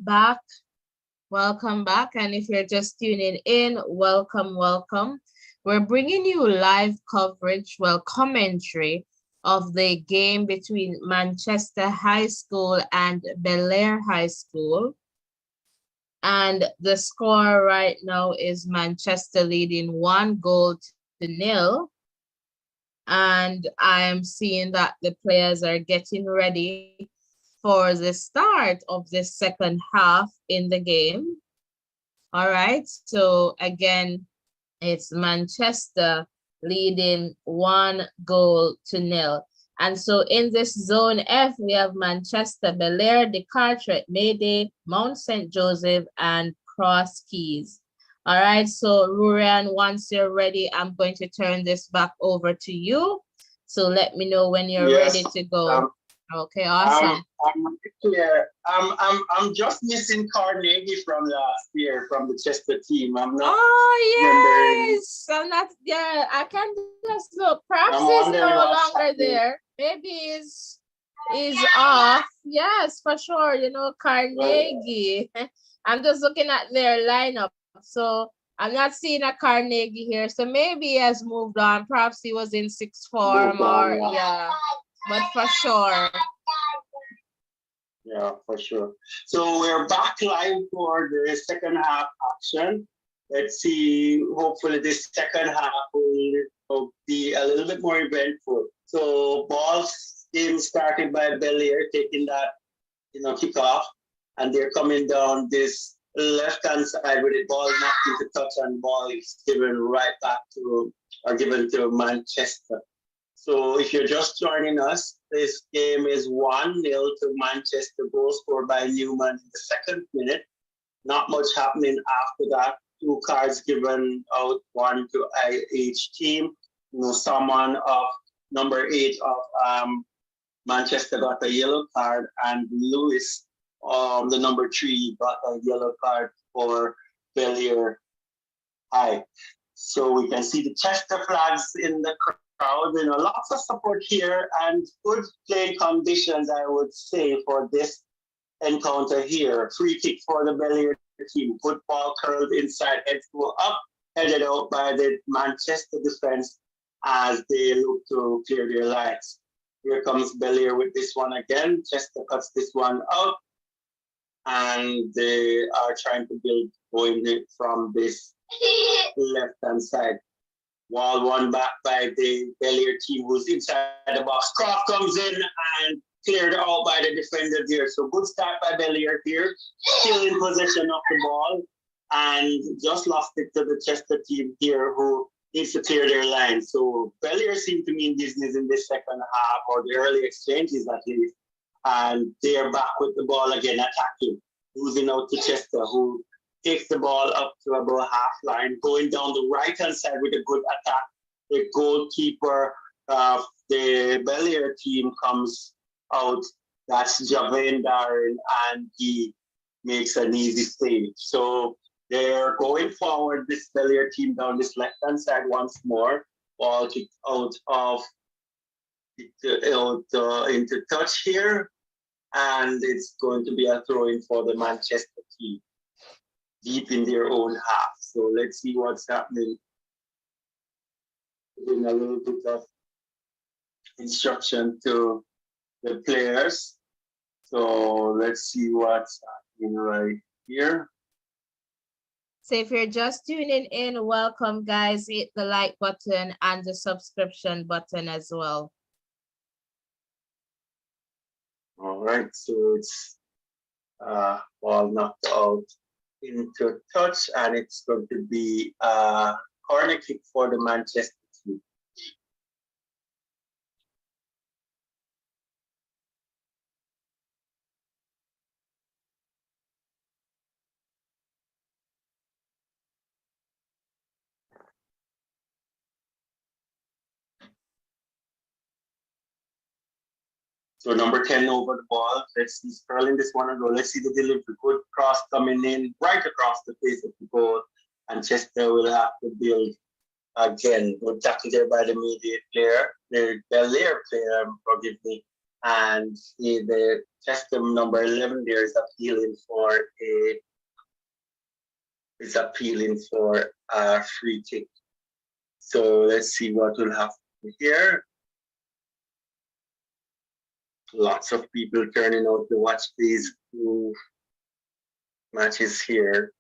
Speaker 1: back. Welcome back. And if you're just tuning in, welcome. We're bringing you live coverage, well, commentary of the game between Manchester High School and Belair High School. And the score right now is Manchester leading 1-0. And I am seeing that the players are getting ready for the start of the second half in the game. All right, so again, it's Manchester leading 1-0. And so in this zone F, we have Manchester, Belair, the Carteret, Mayday, Mount St. Joseph, and Cross Keys. All right, so Rurian, once you're ready, I'm going to turn this back over to you. So let me know when you're ready to go. Okay, awesome.
Speaker 2: I'm just missing Carnegie from last year from the Chester team. I'm not.
Speaker 1: Oh yes, I'm not. Yeah, I can just look. Perhaps he's no longer there. Maybe he's off. Yes, for sure. You know, Carnegie. I'm just looking at their lineup, so I'm not seeing a Carnegie here. So maybe he has moved on. Perhaps he was in sixth form or yeah, but for sure.
Speaker 2: Yeah, for sure. So we're back live for the second half action. Let's see, hopefully this second half will be a little bit more eventful. So ball game started by Belair taking that, kickoff, and they're coming down this left-hand side with the ball knocked into touch and ball is given right back given to Manchester. So if you're just joining us, this game is 1-0 to Manchester, goal scored by Newman in the second minute. Not much happening after that. 2 cards given out, 1 to each team. Someone of number 8 of Manchester got a yellow card, and Lewis, the number 3, got a yellow card for Belair High. So we can see the Chester flags in the crowd. Lots of support here and good playing conditions, I would say, for this encounter here. Free kick for the Belair team. Good ball curled inside, heads go up, headed out by the Manchester defense as they look to clear their lines. Here comes Belair with this one again. Chester cuts this one out, and they are trying to build going from this left-hand side. Wall won back by the Belair team who's inside the box. Croft comes in and cleared out by the defender there. So good start by Belair here. Still in possession of the ball and just lost it to the Chester team here who needs to clear their line. So Belair seemed to mean business in this second half, or the early exchanges at least. And they are back with the ball again, attacking, losing out to Chester, who takes the ball up to about half line, going down the right-hand side with a good attack. The goalkeeper of the Belair team comes out. That's Javane Darren, and he makes an easy save. So they're going forward, this Belair team down this left-hand side once more. Ball kicked out of into touch here, and it's going to be a throw-in for the Manchester team, deep in their own half. So let's see what's happening. Giving a little bit of instruction to the players. So let's see what's happening right here.
Speaker 1: So if you're just tuning in, welcome guys. Hit the like button and the subscription button as well.
Speaker 2: All right, so it's ball knocked out into touch, and it's going to be a corner kick for the Manchester team. So number 10 over the ball. Let's see Sterling this one and go. Let's see the delivery. Good cross coming in right across the face of the goal. And Chester will have to build again. Good tackle there by the immediate player, the Belair player, forgive me. And the Chester number 11 there is appealing for a free kick. So let's see what will happen here. Lots of people turning out to watch these two matches here.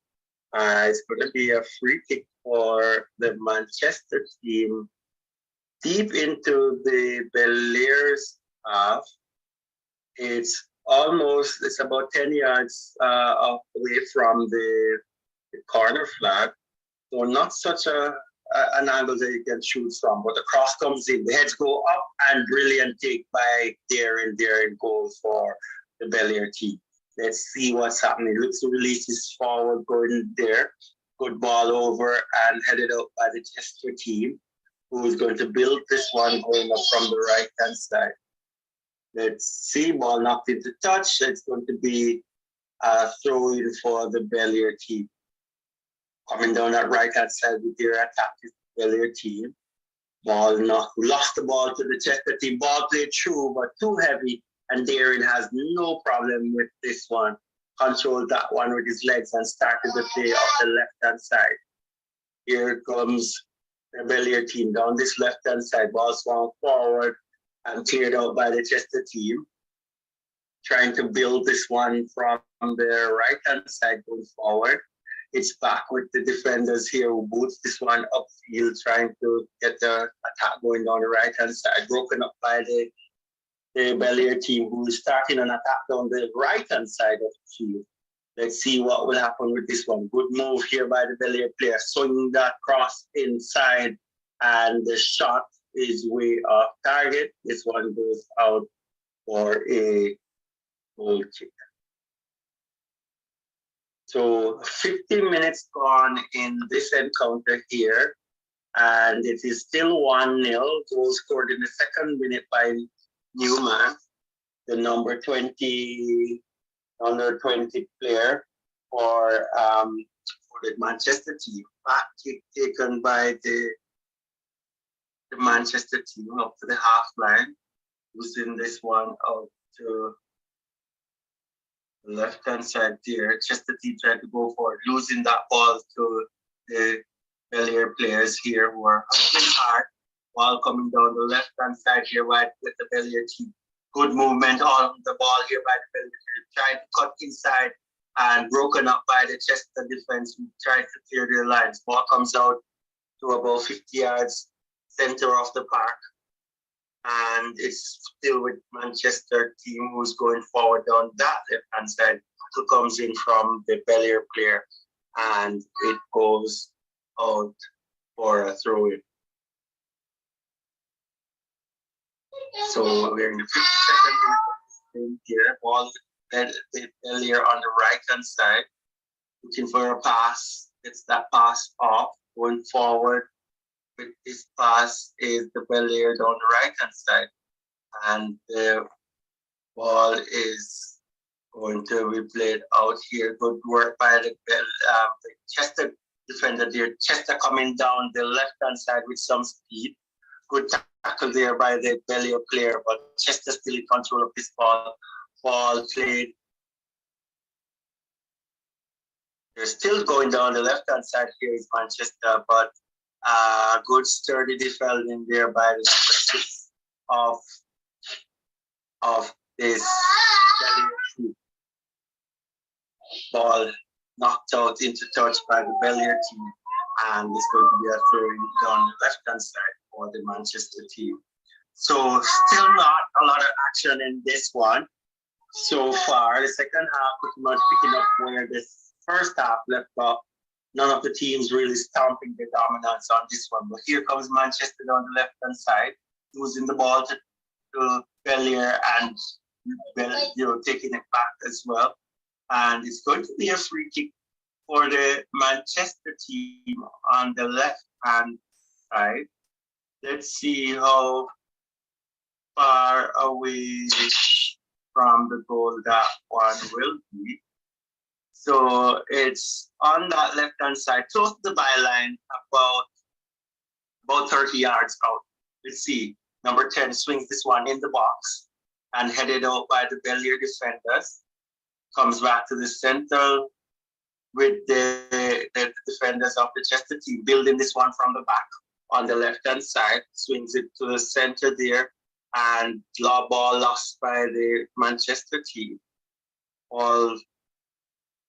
Speaker 2: It's going to be a free kick for the Manchester team deep into the Belair's half. It's about 10 yards away from the corner flag. So not such an angle that you can shoot from, but the cross comes in, the heads go up, and brilliant take by Darren goal for the Belair team. Let's see what's happening. Looks to release his forward going there. Good ball over and headed out by the Chester team, who is going to build this one going up from the right-hand side. Let's see, ball knocked into touch. It's going to be a throw-in for the Belair team. Coming down that right-hand side with their attack is the Belair team. Lost the ball to the Chester team. Ball played through, but too heavy. And Darren has no problem with this one. Controlled that one with his legs and started the play off the left-hand side. Here comes the Belair team down this left-hand side. Ball swung forward and cleared out by the Chester team. Trying to build this one from the right-hand side going forward. It's back with the defenders here who boots this one upfield, trying to get the attack going down the right-hand side. Broken up by the Belair team, who is starting an attack down the right-hand side of the field. Let's see what will happen with this one. Good move here by the Belair player, swinging that cross inside, and the shot is way off target. This one goes out for a goal kick. So 15 minutes gone in this encounter here, and it is still 1-0. Goal scored in the second minute by Newman, the number 20 player for the Manchester team. Back kick taken by the Manchester team up to the half line, losing this one out to the left-hand side there. Chester team tried to go for it, losing that ball to the Belair players here who are hustling hard. Ball coming down the left-hand side here with the Belair team. Good movement on the ball here by the Belair team, trying to cut inside and broken up by the Chester defense who tried to clear their lines. Ball comes out to about 50 yards center of the park. And it's still with Manchester team who's going forward down that left-hand side. Who comes in from the Belair player, and it goes out for a throw-in. So we're in the 52nd minute here. Ball the Belair on the right-hand side, looking for a pass. Gets that pass off, going forward. With this pass is the Belair down the right-hand side. And the ball is going to be played out here. Good work by the Chester defender there. Chester coming down the left-hand side with some speed. Good tackle there by the Belair player, but Chester still in control of this ball. Ball played. They're still going down the left-hand side here is Manchester, but good sturdy defending there by the number 6 of this Belair. Ball knocked out into touch by the Belair team, and it's going to be a throwing down the left-hand side for the Manchester team. So still not a lot of action in this one so far. The second half pretty much picking up where this first half left off. None of the teams really stomping the dominance on this one. But here comes Manchester on the left-hand side, losing the ball to Belair and taking it back as well. And it's going to be a free kick for the Manchester team on the left-hand side. Let's see how far away from the goal that one will be. So it's on that left-hand side, close to the byline, about 30 yards out. Let's see. Number 10 swings this one in the box. and headed out by the Belair defenders. Comes back to the center with the defenders of the Chester team, building this one from the back on the left-hand side, swings it to the center there, and ball lost by the Manchester team.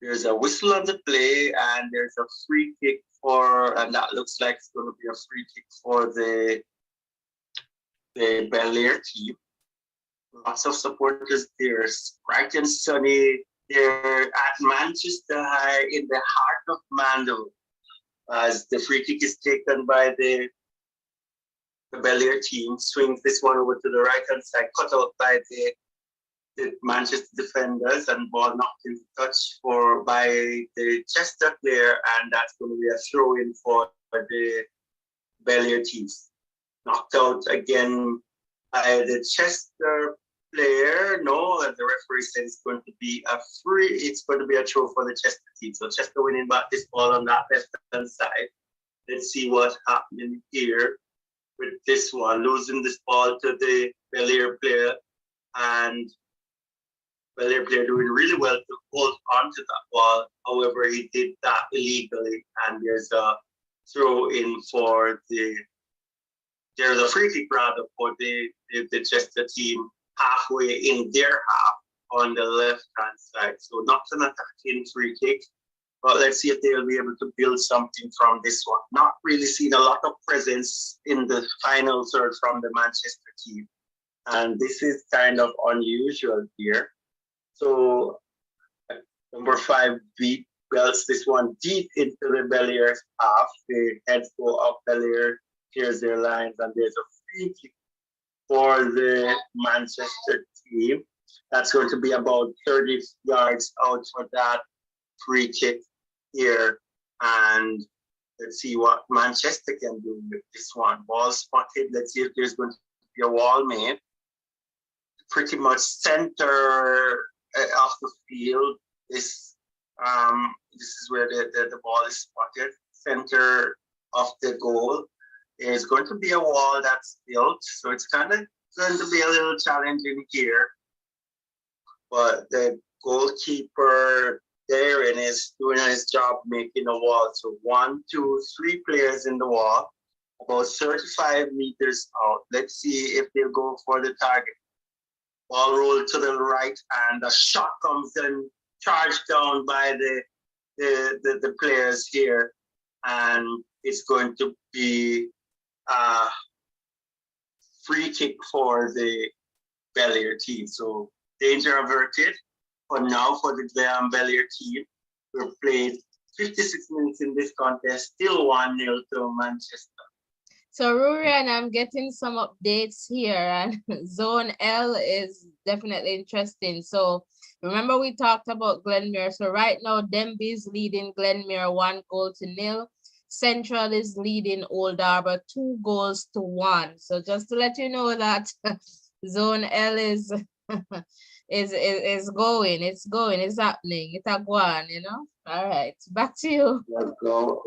Speaker 2: There's a whistle on the play, and there's a free kick and that looks like it's going to be a free kick for the Belair team. Lots of supporters there, bright and sunny. They're at Manchester High in the heart of Mandeville, as the free kick is taken by the Belair team, swings this one over to the right-hand side, cut out by the Manchester defenders, and ball knocked into touch by the Chester player, and that's going to be a throw-in for the Belair teams. Knocked out again by the Chester player. No, and the referee said it's going to be a throw for the Chester team. So Chester winning back this ball on that left-hand side. Let's see what's happening here with this one, losing this ball to the Belair player, and Belair player doing really well to hold on to that ball. However, he did that illegally, and there's a throw in there's a free kick rather for the Chester team halfway in their half on the left-hand side. So not an attacking free kick, but let's see if they'll be able to build something from this one. Not really seeing a lot of presence in the final third from the Manchester team. And this is kind of unusual here. So number 5 belts this one deep into the Belair's half. The heads go up, Belair clears their lines, and there's a free kick for the Manchester team. That's going to be about 30 yards out for that free kick here. And let's see what Manchester can do with this one. Ball spotted. Let's see if there's going to be a wall made. Pretty much center of the field. This is where the ball is spotted. Center of the goal. There's going to be a wall that's built, so it's kind of going to be a little challenging here. But the goalkeeper Darren is doing his job making a wall. So 1, 2, 3 players in the wall, about 35 meters out. Let's see if they'll go for the target. Ball rolled to the right, and a shot comes in, charged down by the players here, and it's going to be a free kick for the Belair team. So danger averted for now for the Belair team. We've played 56 minutes in this contest, still 1-0 to Manchester.
Speaker 1: So Rurian, I'm getting some updates here, and Zone L is definitely interesting. So remember we talked about Glenmere. So right now, Denby is leading Glenmere 1-0. Central is leading Old Harbour 2-1. So just to let you know that Zone L is going, it's happening, it's a going, you know. All right, back to you.
Speaker 2: Let's go.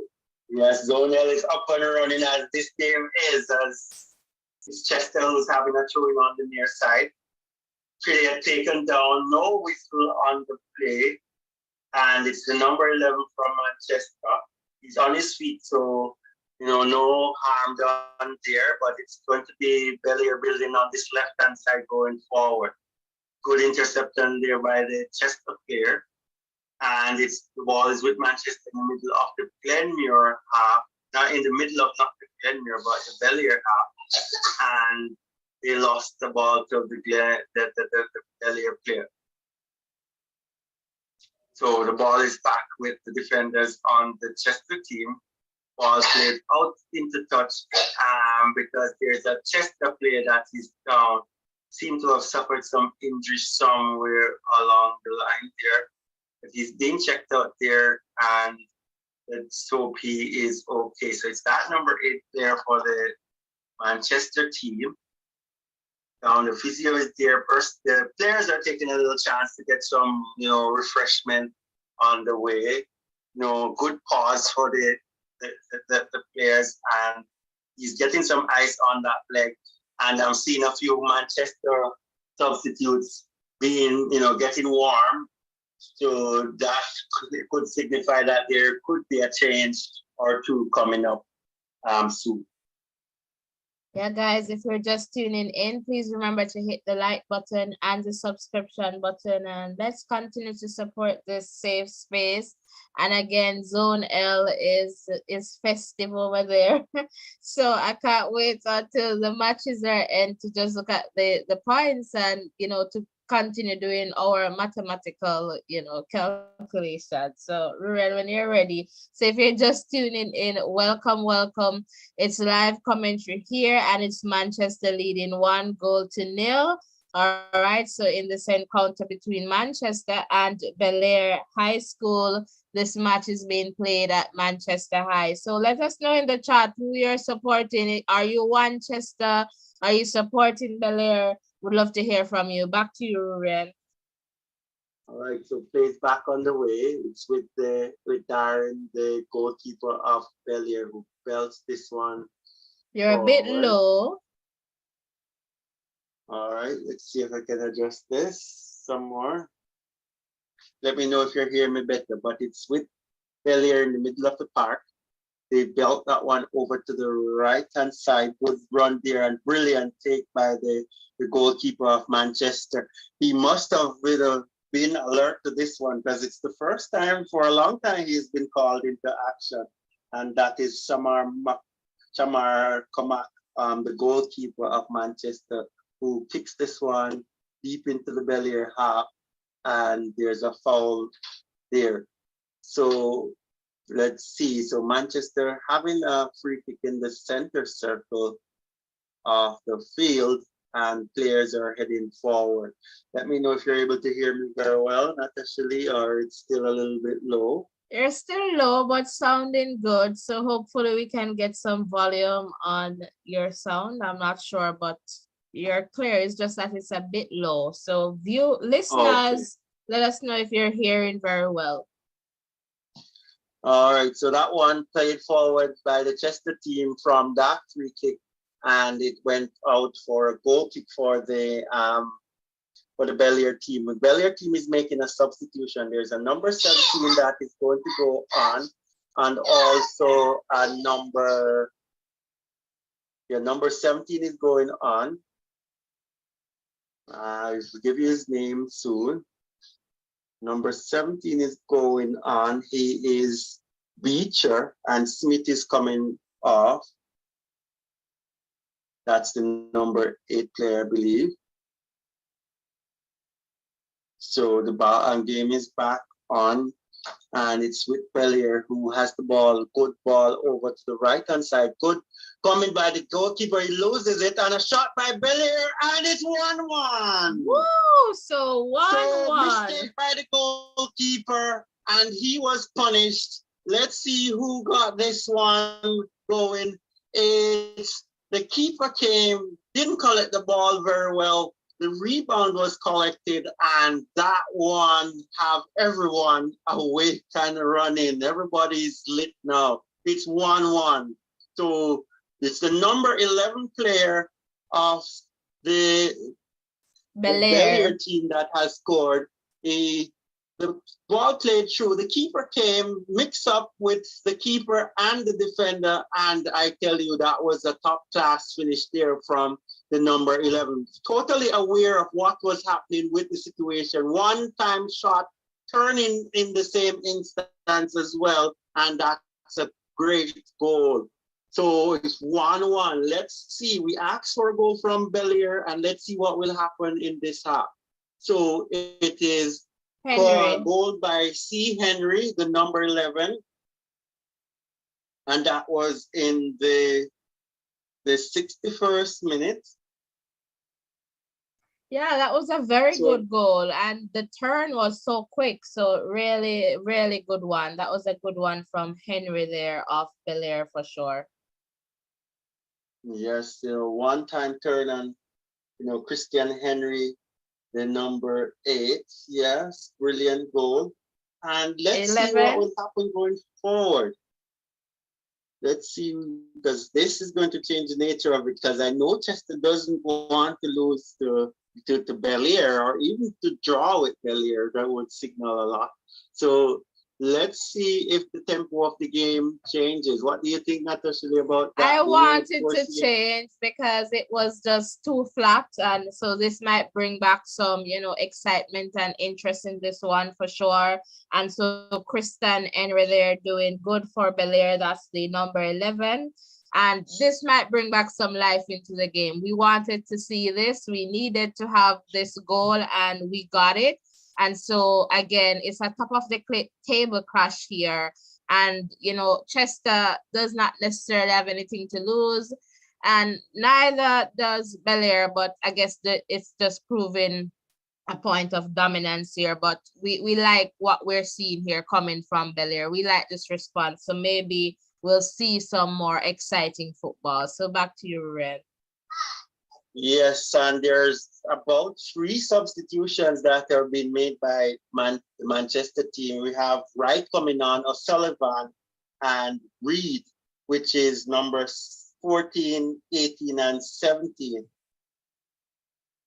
Speaker 2: Yes, Zone L is up and running as this game is, as Chester who's having a throw-in on the near side. Player taken down, no whistle on the play, and it's the number 11 from Manchester. He's on his feet, so no harm done there, but it's going to be Belair building on this left-hand side going forward. Good interception there by the Chester player. And the ball is with Manchester in the middle of the Glenmere half, not in the middle of not the Glenmere, but the Belair half. And they lost the ball to the Belair player. So the ball is back with the defenders on the Chester team. Ball played out into touch because there's a Chester player that is down. Seemed to have suffered some injury somewhere along the line there. But he's being checked out there, and let's hope he is okay. So it's that number 8 player for the Manchester team. Down the physio is there. First, the players are taking a little chance to get some, refreshment on the way. Good pause for the players, and he's getting some ice on that leg. And I'm seeing a few Manchester substitutes being, getting warm. So that could signify that there could be a change or two coming up soon.
Speaker 1: Yeah, guys, if you're just tuning in, please remember to hit the like button and the subscription button, and let's continue to support this safe space. And again, Zone L is festive over there. So I can't wait until the matches are end to just look at the points and to continue doing our mathematical calculations. So Ruren, when you're ready. So if you're just tuning in, welcome. It's live commentary here, and it's Manchester leading 1-0. All right, so in this encounter between Manchester and Belair High School, this match is being played at Manchester High. So let us know in the chat who you're supporting. Are you Manchester? Are you supporting Belair? Would love to hear from you. Back to you, Ruren.
Speaker 2: All right, so plays back on the way. It's with Darren, the goalkeeper of Belair, who belts this one.
Speaker 1: You're a bit low.
Speaker 2: All right, let's see if I can adjust this some more. Let me know if you're hearing me better, but it's with Belair in the middle of the park. They belt that one over to the right-hand side. Good run there and brilliant take by the goalkeeper of Manchester. He must have been alert to this one because it's the first time for a long time he's been called into action. And that is Chamar Kamak, the goalkeeper of Manchester, who kicks this one deep into the Belair half, and there's a foul there. So let's see. So Manchester having a free kick in the center circle of the field, and players are heading forward. Let me know if you're able to hear me very well, Natasha Lee, or it's still a little bit low.
Speaker 1: You're still low, but sounding good. So hopefully we can get some volume on your sound. I'm not sure, but you're clear. It's just that it's a bit low. So listeners, let us know if you're hearing very well.
Speaker 2: All right, so that one played forward by the Chester team from that free kick, and it went out for a goal kick for the Belair team. The Belair team is making a substitution. There's a number 17 that is going to go on, and also a number 17 is going on. I will give you his name soon. Number 17 is going on. He is Beecher, and Smith is coming off. That's the number 8 player, I believe. So the game is back on, and it's with Belair, who has the ball. Good ball over to the right-hand side. Good coming by the goalkeeper. He loses it, and a shot by Belair, and it's 1-1.
Speaker 1: Woo! So 1-1.
Speaker 2: So mistake by the goalkeeper, and he was punished. Let's see who got this one going. It's the keeper didn't collect the ball very well. The rebound was collected, and that one have everyone awake and running. Everybody's lit now. It's 1-1. So it's the number 11 player of the Belair team that has scored. The ball played through. The keeper came, mixed up with the keeper and the defender, and I tell you, that was a top-class finish there from the number 11. Totally aware of what was happening with the situation. One-time shot, turning in the same instance as well, and that's a great goal. So it's 1-1. Let's see. We asked for a goal from Belair, and let's see what will happen in this half. So it is goal by C. Henry, the number 11. And that was in the 61st minute.
Speaker 1: Yeah, that was a very good goal. And the turn was so quick. So really, really good one. That was a good one from Henry there off Belair for sure.
Speaker 2: Yes, one-time turn on, Christian Henry, the number 8. Yes, brilliant goal. And let's see what will happen going forward. let's see, because this is going to change the nature of it, because I know Chester doesn't want to lose to Belair, or even to draw with Belair. That would signal a lot. So let's see if the tempo of the game changes. What do you think, Natasha, about that?
Speaker 1: I wanted to change because it was just too flat. And so this might bring back some, excitement and interest in this one for sure. And so Krista and Henry, they're doing good for Belair. That's the number 11. And this might bring back some life into the game. We wanted to see this. We needed to have this goal and we got it. And so again, it's a top of the table crash here. And, Chester does not necessarily have anything to lose. And neither does Belair, but I guess it's just proving a point of dominance here. But we like what we're seeing here coming from Belair. We like this response. So maybe we'll see some more exciting football. So back to you, Ren.
Speaker 2: Yes, and there's about 3 substitutions that have been made by the Manchester team. We have Wright coming on, O'Sullivan, and Reed, which is numbers 14, 18, and 17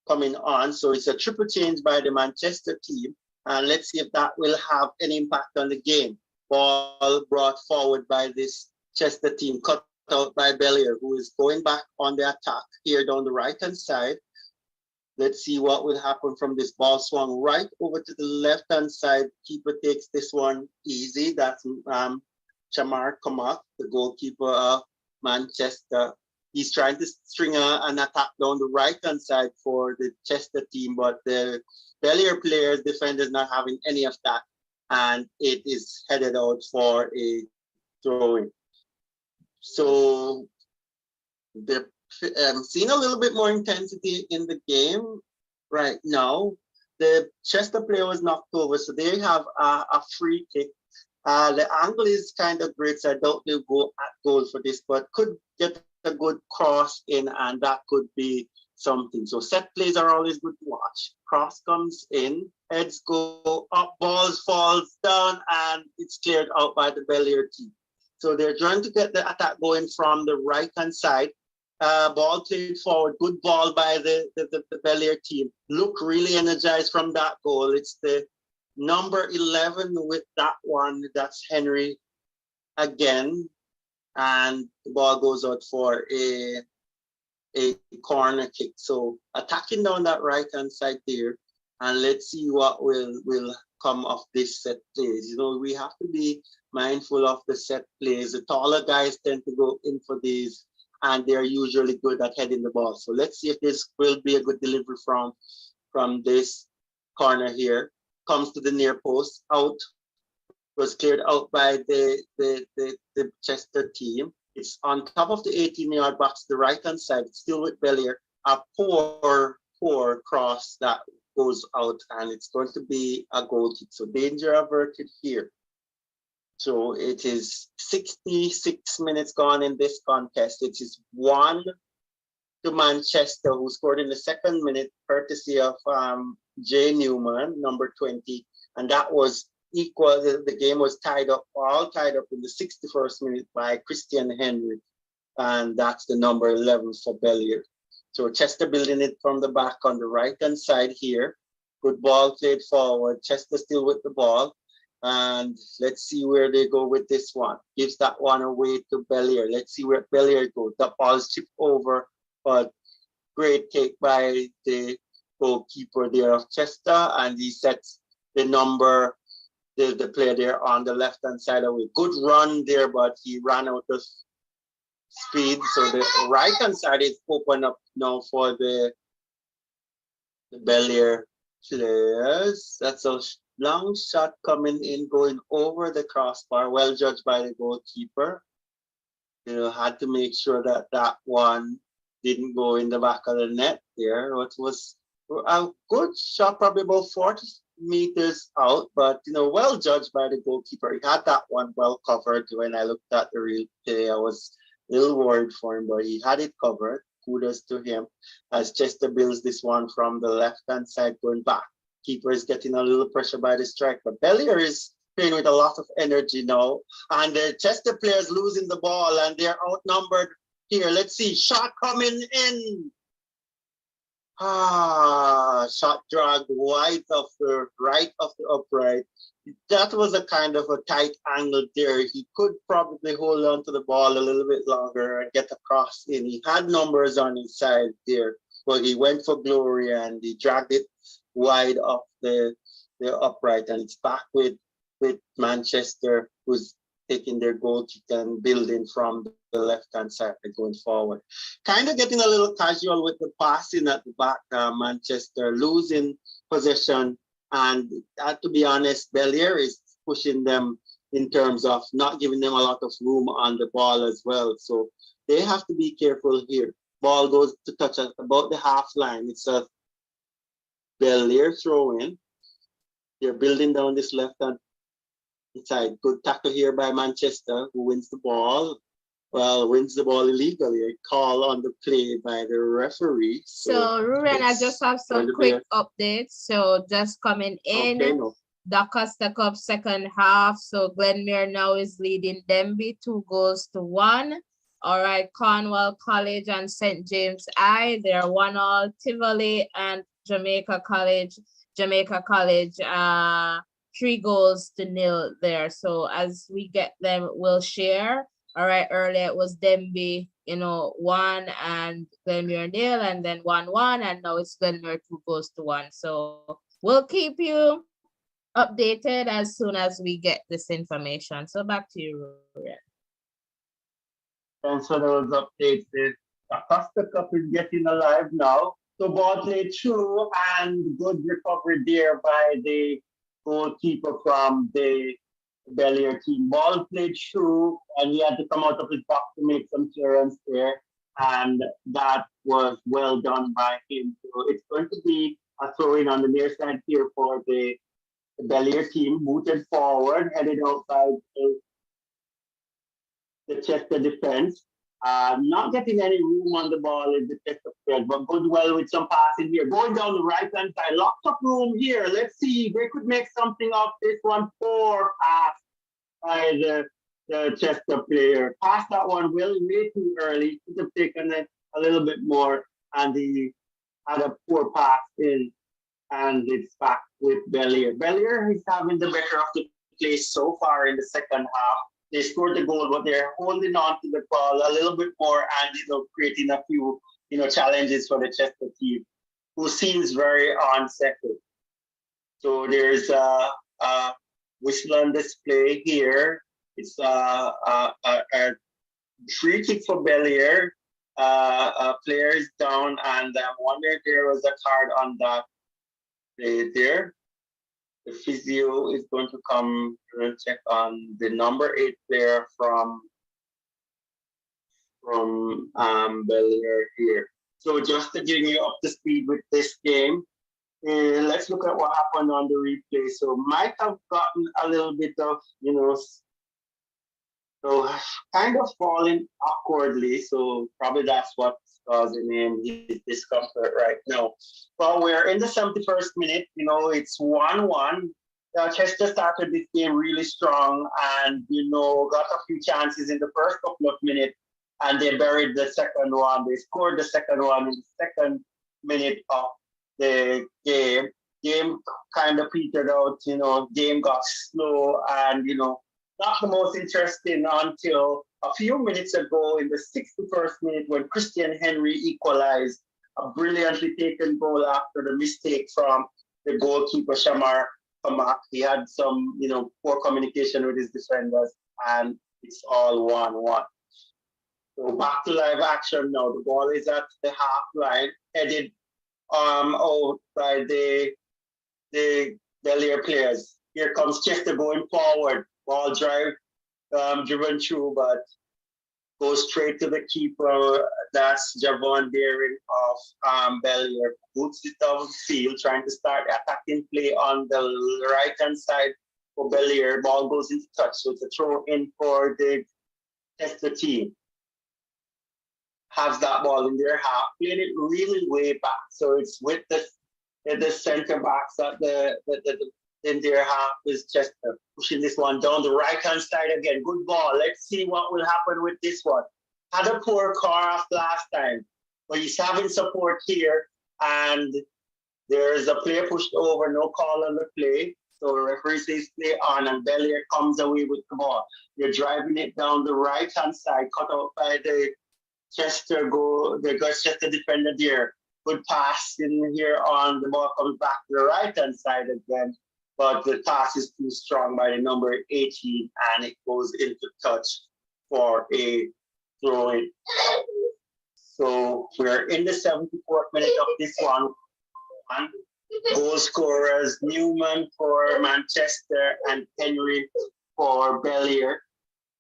Speaker 2: coming on. So it's a triple change by the Manchester team. And let's see if that will have any impact on the game. Ball brought forward by this Chester team, cut out by Belair, who is going back on the attack here down the right-hand side. Let's see what will happen from this ball swung right over to the left-hand side. Keeper takes this one easy. That's Chamar Kamak, the goalkeeper of Manchester. He's trying to string an attack down the right-hand side for the Chester team, but the Belair players, defenders, not having any of that. And it is headed out for a throw-in. So they're seeing a little bit more intensity in the game right now. The Chester player was knocked over, so they have a free kick. The angle is kind of great, so I doubt they'll go at goal for this, but could get a good cross in, and that could be something. So set plays are always good to watch. Cross comes in, heads go up, balls falls down, and it's cleared out by the Belair team. So they're trying to get the attack going from the right-hand side. Ball played forward, good ball by the Belair team. Look really energized from that goal. It's the number 11 with that one. That's Henry again. And the ball goes out for a corner kick. So attacking down that right-hand side there. And let's see what will come of this set plays. We have to be mindful of the set plays. The taller guys tend to go in for these, and they're usually good at heading the ball. So let's see if this will be a good delivery from this corner here. Comes to the near post, out, was cleared out by the Chester team. It's on top of the 18-yard box, the right-hand side, still with Belair. A poor cross that goes out, and it's going to be a goal kick. So danger averted here. So it is 66 minutes gone in this contest. It is 1 to Manchester, who scored in the 2nd minute, courtesy of Jay Newman, number 20. And that was equal. The game was all tied up in the 61st minute by Christian Henry. And that's the number 11 for Belair. So Chester building it from the back on the right-hand side here. Good ball played forward. Chester still with the ball. And let's see where they go with this one. Gives that one away to Belair. Let's see where Belair goes. The ball's chipped over, but great take by the goalkeeper there of Chester. And he sets the number, the player there on the left-hand side away. Good run there, but he ran out of speed. So the right-hand side is open up now for the Belair players. That's a long shot coming in, going over the crossbar. Well judged by the goalkeeper. Had to make sure that one didn't go in the back of the net there. It was a good shot, probably about 40 meters out, but well judged by the goalkeeper. He had that one well covered. When I looked at the real play, I was a little worried for him, but he had it covered. Kudos to him as Chester builds this one from the left-hand side going back. Keeper is getting a little pressure by the striker. Belair is playing with a lot of energy now. And the Chester players losing the ball and they're outnumbered here. Let's see, shot coming in. Shot dragged wide of the right of the upright. That was a kind of a tight angle there. He could probably hold on to the ball a little bit longer and get across in. He had numbers on his side there, but he went for glory and he dragged it wide off the upright, and it's back with Manchester, who's taking their goal kick and building from the left-hand side going forward. Kind of getting a little casual with the passing at the back, Manchester losing possession. And to be honest, Belair is pushing them in terms of not giving them a lot of room on the ball as well. So they have to be careful here. Ball goes to touch at about the half line. It's a Belair throw in. They're building down this left-hand side. Good tackle here by Manchester, who wins the ball. Well, wins the ball illegally. A call on the play by the referee.
Speaker 1: So Ruben, I just have some quick updates. So just coming in, okay, no. daCosta Cup second half. So Glenmere now is leading Denby 2-1. All right, Cornwall College and St. James I, they're 1-1. Tivoli and Jamaica College, 3-0 there. So as we get them, we'll share. All right, earlier it was Denby, 1 and Glenmere 0, and then 1-1, and now it's Glenmere 2-1. So we'll keep you updated as soon as we get this information. So back to you, Ryan.
Speaker 2: Thanks for those updates. The daCosta Cup is getting alive now. So ball played through and good recovery there by the goalkeeper from the Belair team. Ball played through and he had to come out of his box to make some clearance there. And that was well done by him. So it's going to be a throw-in on the near side here for the Belair team, mooted forward, headed outside the Chester defense. Not getting any room on the ball in the Chester defense, but good well with some passing here. Going down the right-hand side, lots of room here. Let's see, they could make something of this one. Poor pass by the Chester player. Passed that one way too early. Could have taken it a little bit more, and he had a poor pass in, and it's back with Belair. Belair is having the better of the play so far in the second half. They scored the goal, but they're holding on to the ball a little bit more and creating a few challenges for the Chester team, who seems very unsettled. So there's a whistle on display here. It's a free kick for Belair. A player is down, and I wonder if there was a card on that play there. The physio is going to come to check on the number 8 player from Belair here. So just to bring you up to speed with this game, let's look at what happened on the replay. So might have gotten a little bit of, so kind of falling awkwardly. So probably that's what's causing him his discomfort right now. But we're in the 71st minute. It's 1-1. Chester started this game really strong and, got a few chances in the first couple of minutes, and they buried the second one. They scored the second one in the second minute of the game. Game kind of petered out, game got slow and, not the most interesting until a few minutes ago in the 61st minute when Christian Henry equalized a brilliantly taken goal after the mistake from the goalkeeper, Shamar Kamak. He had some, poor communication with his defenders, and it's all 1-1. So back to live action now. The ball is at the half line, headed out by the Belair players. Here comes Chester going forward. Ball drive driven through, but goes straight to the keeper. That's Javon Daring of Belair. Boots it downfield, trying to start attacking play on the right-hand side for Belair. Ball goes into touch, so it's a throw in for the Chester team. Has that ball in their half, playing it really way back. So it's with the center backs at the in their half is Chester pushing this one down the right-hand side again. Good ball. Let's see what will happen with this one. Had a poor car off last time, but he's having support here, and there's a player pushed over, no call on the play. So the referee says play on, and Belair comes away with the ball. They're driving it down the right-hand side, cut out by the Chester defender there. Good pass in here on, the ball comes back to the right-hand side again, but the pass is too strong by the number 18, and it goes into touch for a throw-in. So we're in the 74th minute of this one. Goal scorers Newman for Manchester and Henry for Belair.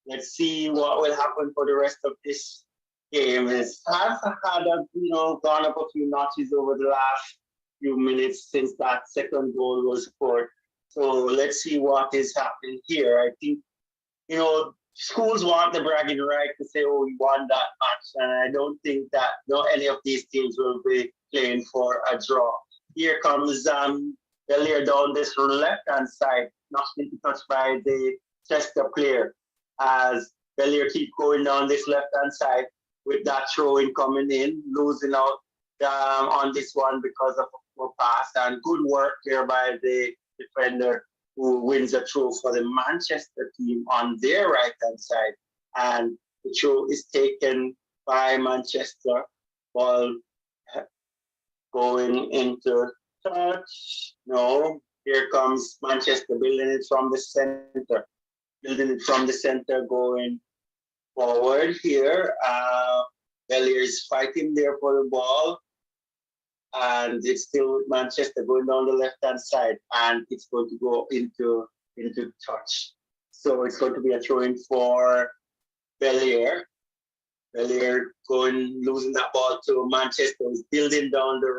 Speaker 2: Let's see what will happen for the rest of this game. It's had gone up a few notches over the last few minutes since that second goal was scored. So let's see what is happening here. I think, schools want the bragging right to say, oh, we won that match. And I don't think that any of these teams will be playing for a draw. Here comes Belair down this left-hand side, not into touch by the Chester player, as Belair keep going down this left-hand side with that throw-in coming in, losing out on this one because of a poor pass, and good work here by the defender who wins a throw for the Manchester team on their right-hand side. And the throw is taken by Manchester, ball going into touch. No, here comes Manchester building it from the center. Going forward here. Belair is fighting there for the ball. And it's still Manchester going down the left-hand side, and it's going to go into touch. So it's going to be a throw-in for Belair. Belair losing that ball to Manchester, is building down the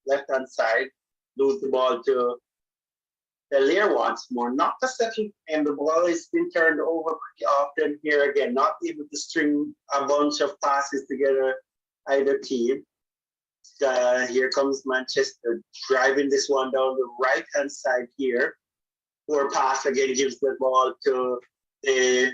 Speaker 2: left-hand side, lose the ball to Belair once more. Not the second time, the ball has been turned over pretty often here again, not able to string a bunch of passes together either team. Here comes Manchester driving this one down the right-hand side here. Poor pass again gives the ball to the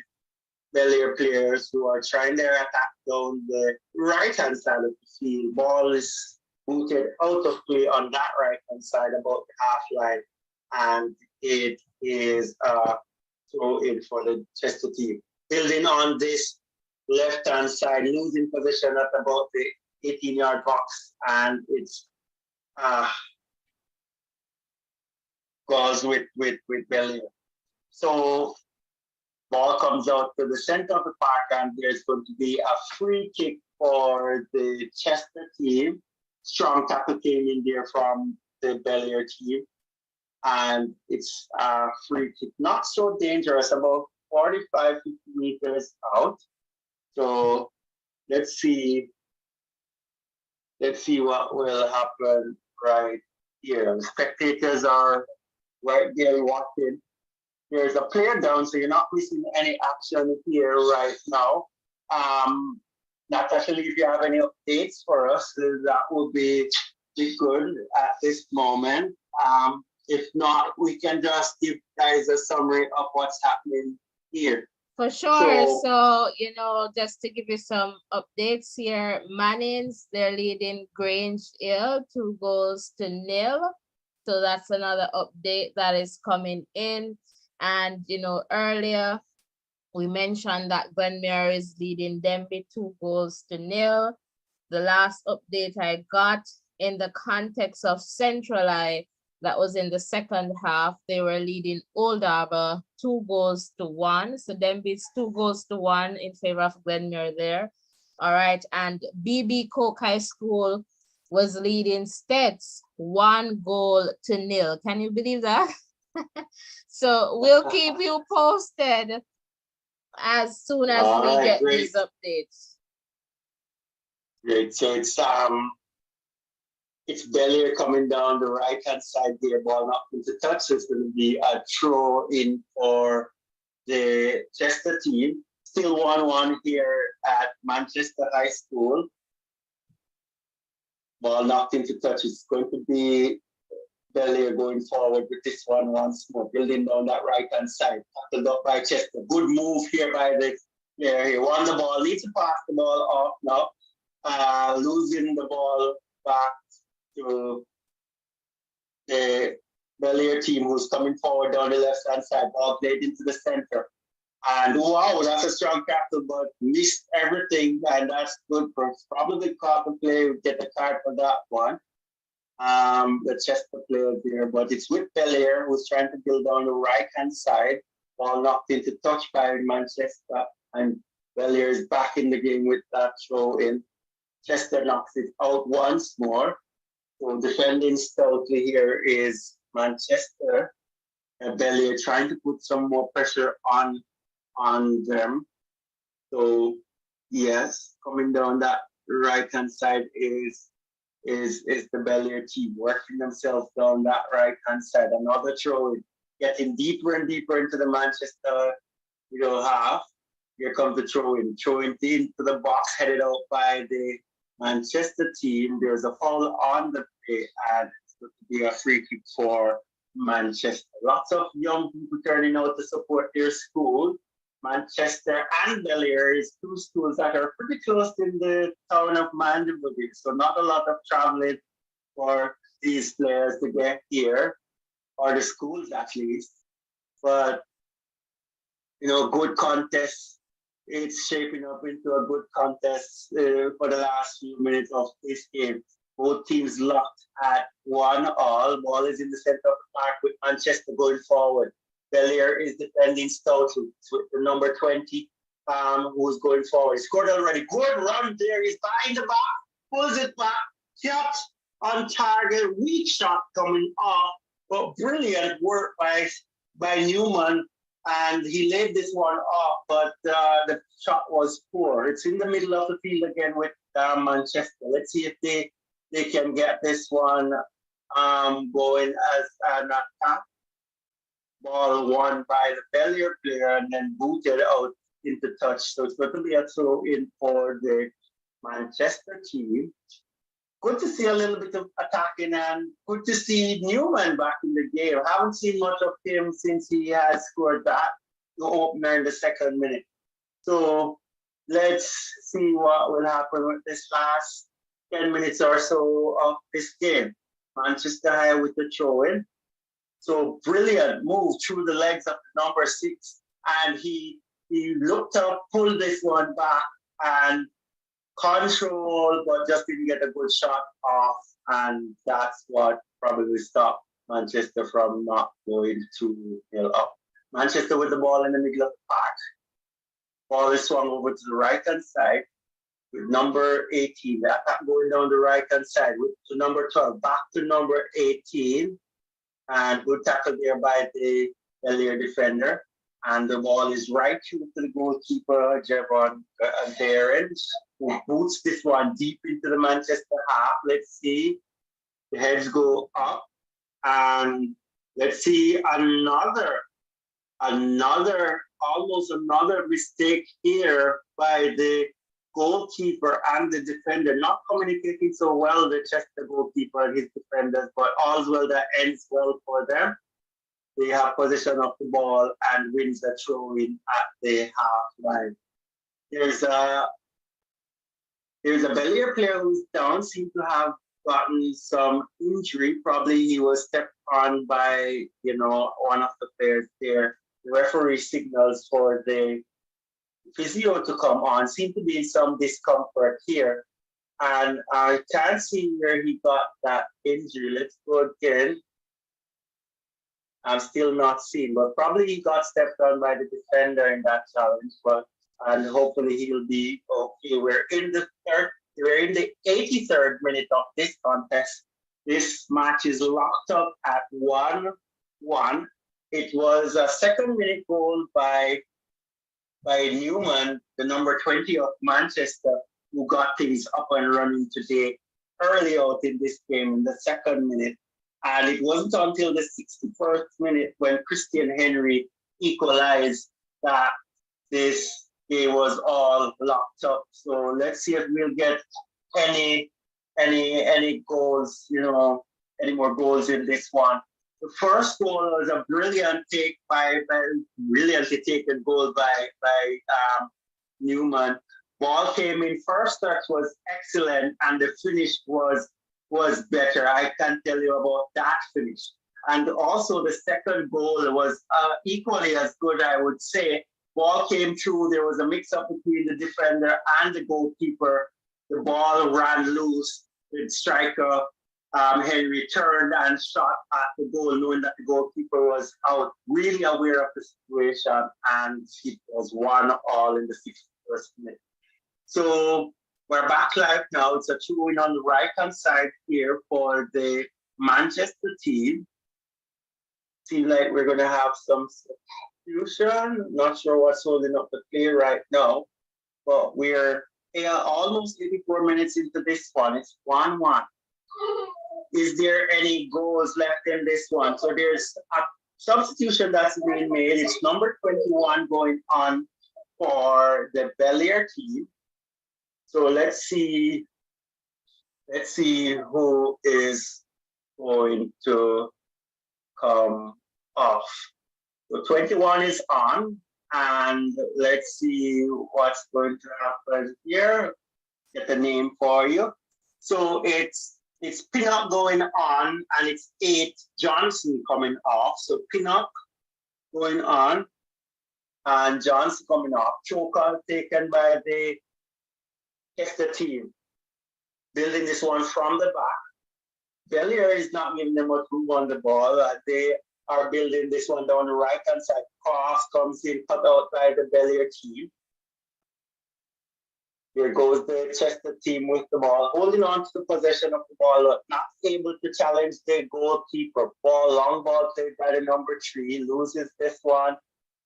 Speaker 2: Belair players who are trying their attack down the right-hand side of the field. Ball is booted out of play on that right-hand side about the half line, and it is a throw-in for the Chester team. Building on this left-hand side, losing position at about the 18-yard box, and it's goes with Belair. So ball comes out to the center of the park, and there's going to be a free kick for the Chester team. Strong tackle came in there from the Belair team, and it's a free kick, not so dangerous, about 45, 50 meters out. So let's see what will happen right here. The spectators are right there watching. There's a player down, so you're not missing any action here right now. Natasha, if you have any updates for us, that would be good at this moment. If not, we can just give guys a summary of what's happening here.
Speaker 1: For sure. So, just to give you some updates here, Mannings, they're leading Grange Hill 2-0. So that's another update that is coming in. And, earlier we mentioned that Glenmere is leading Denby 2-0. The last update I got in the context of Central Eye, that was in the second half, they were leading Old Harbour 2-1. So Denby's 2-1 in favor of Glenmere there. All right. And BB Coke High School was leading Stets 1-0. Can you believe that? So we'll keep you posted as soon as we get these updates.
Speaker 2: Great. So it's Belair coming down the right-hand side there, ball not into touch. So it's going to be a throw in for the Chester team. Still 1-1 here at Manchester High School. Ball knocked into touch. It's going to be Belair going forward with this one once more, building down that right-hand side. Tackled up by Chester. Good move here by the player. He won the ball, needs to pass the ball off now. Losing the ball back to the Belair team who's coming forward down the left-hand side. Ball played into the center. And wow, that's a strong tackle, but missed everything, and that's good for us. Probably caught the play, get the card for that one. The Chester player there, but it's with Belair who's trying to build on the right-hand side. Ball knocked into touch by Manchester, and Belair is back in the game with that throw in. Chester knocks it out once more. So defending stoutly here is Manchester. Belair trying to put some more pressure on them. So yes, coming down that right-hand side is the Belair team working themselves down that right-hand side. Another throw, getting deeper and deeper into the Manchester half. Here comes the throw-in into the box, headed out by the Manchester team. There's a foul on the play, and it's going to be a free kick for Manchester. Lots of young people turning out to support their school. Manchester and Belair is two schools that are pretty close in the town of Mandeville, so not a lot of traveling for these players to get here, or the schools at least. But good contest. It's shaping up into a good contest for the last few minutes of this game. Both teams locked at 1-1. Ball is in the center of the park with Manchester going forward. Belair is defending stoutly with the number 20, who's going forward. He scored already. Good run there. He's behind the back, pulls it back, shot on target, weak shot coming off, but brilliant work by Newman. And he laid this one off, but the shot was poor. It's in the middle of the field again with Manchester. Let's see if they can get this one going as an attack. Ball won by the Belair player and then booted out into touch. So it's going to be a throw in for the Manchester team. Good to see a little bit of attacking, and good to see Newman back in the game. I haven't seen much of him since he has scored that opener in the second minute. So let's see what will happen with this last 10 minutes or so of this game. Manchester High with the throw-in. So brilliant move through the legs of the number 6. And he looked up, pulled this one back, and control, but just didn't get a good shot off. And that's what probably stopped Manchester from not going 2-0 up. Manchester with the ball in the middle of the park. Ball is swung over to the right-hand side with number 18. The attack going down the right-hand side to number 12. Back to number 18. And good tackle there by the Belair defender. And the ball is right through to the goalkeeper, Javon Terrence, who boots this one deep into the Manchester half. Let's see. The heads go up. And let's see almost another mistake here by the goalkeeper and the defender, not communicating so well, the Chester goalkeeper and his defenders, but all's well that ends well for them. They have possession of the ball and wins the throw-in at the half line. There's a Belair player who's down, seems to have gotten some injury. Probably he was stepped on by one of the players there. The referee signals for the physio to come on. Seemed to be in some discomfort here. And I can't see where he got that injury. Let's go again. I'm still not seeing, but probably he got stepped on by the defender in that challenge. And hopefully he'll be okay. We're in the 83rd minute of this contest. This match is locked up at 1-1. It was a second minute goal by Newman, the number 20 of Manchester, who got things up and running today, early out in this game in the second minute. And it wasn't until the 61st minute when Christian Henry equalized that this game was all locked up. So let's see if we'll get any goals, any more goals in this one. The first goal was a brilliant take brilliantly taken goal by Newman. Ball came in, first touch was excellent, and the finish was better. I can tell you about that finish. And also the second goal was equally as good, I would say. Ball came through, there was a mix-up between the defender and the goalkeeper. The ball ran loose. The striker, Henry, turned and shot at the goal, knowing that the goalkeeper was out, really aware of the situation, and it was 1-1 in the 61st minute. So we're back live now. It's a throw-in on the right-hand side here for the Manchester team. Seems like we're going to have some substitution. Not sure what's holding up the play right now, but we're almost 84 minutes into this one. It's 1-1. Is there any goals left in this one? So there's a substitution that's being made. It's number 21 going on for the Belair team. So let's see who is going to come off. So 21 is on, and let's see what's going to happen here. Get a name for you. So it's Pinnock going on, and it's 8 Johnson coming off. So Pinnock going on, and Johnson coming off. Choker taken by the Kester team. Building this one from the back. Belair is not giving them much room on the ball. They are building this one down the right-hand side. Cross comes in, cut out by the Belair team. Here goes the Chester team with the ball, holding on to the possession of the ball, not able to challenge the goalkeeper. Long ball played by the number 3, loses this one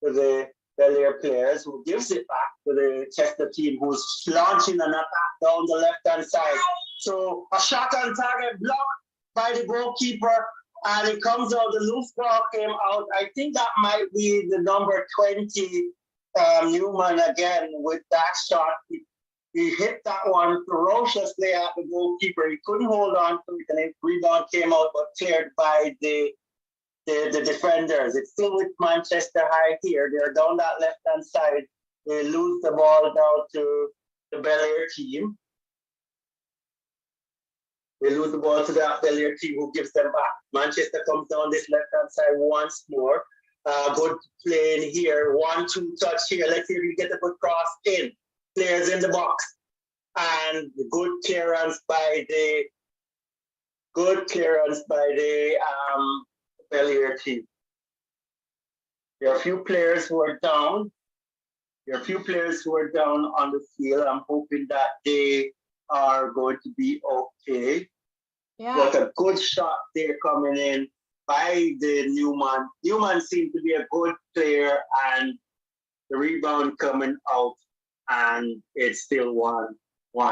Speaker 2: to the Belair players, who gives it back to the Chester team, who's launching an attack down the left-hand side. So a shot on target blocked by the goalkeeper, and it comes out, the loose ball came out. I think that might be the number 20, Newman again, with that shot. He hit that one ferociously at the goalkeeper. He couldn't hold on to it, and the rebound came out, but cleared by the defenders. It's still with Manchester High here. They're down that left-hand side. They lose the ball now to the Belair team. They lose the ball to that Belair team, who gives them back. Manchester comes down this left-hand side once more. Good play in here. 1-2 touch here. Let's see if we get a good cross in. Players in the box. And good clearance by the Belair team. There are a few players who are down. On the field. I'm hoping that they are going to be okay. Yeah. But a good shot there coming in by the Newman. Newman seemed to be a good player, and the rebound coming out, and it's still 1-1.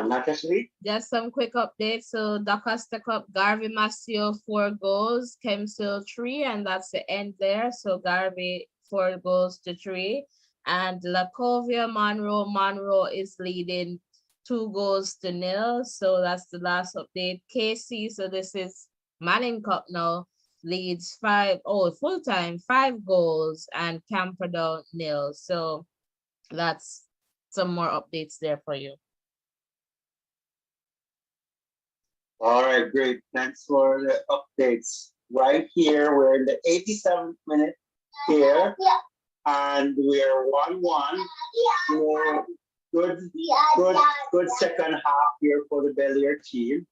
Speaker 2: Not actually.
Speaker 1: Just some quick updates. So daCosta Cup, Garvey Massio 4 goals, Kemsil 3, and that's the end there. So Garvey 4 goals to 3. And Lacovia Monroe is leading 2-0. So that's the last update. KC, so this is Manning Cup now, leads 5 goals, and Camperdown 0. So that's some more updates there for you.
Speaker 2: All right, great. Thanks for the updates. Right here, we're in the 87th minute here, and we're 1-1. Good second half here for the Belair team.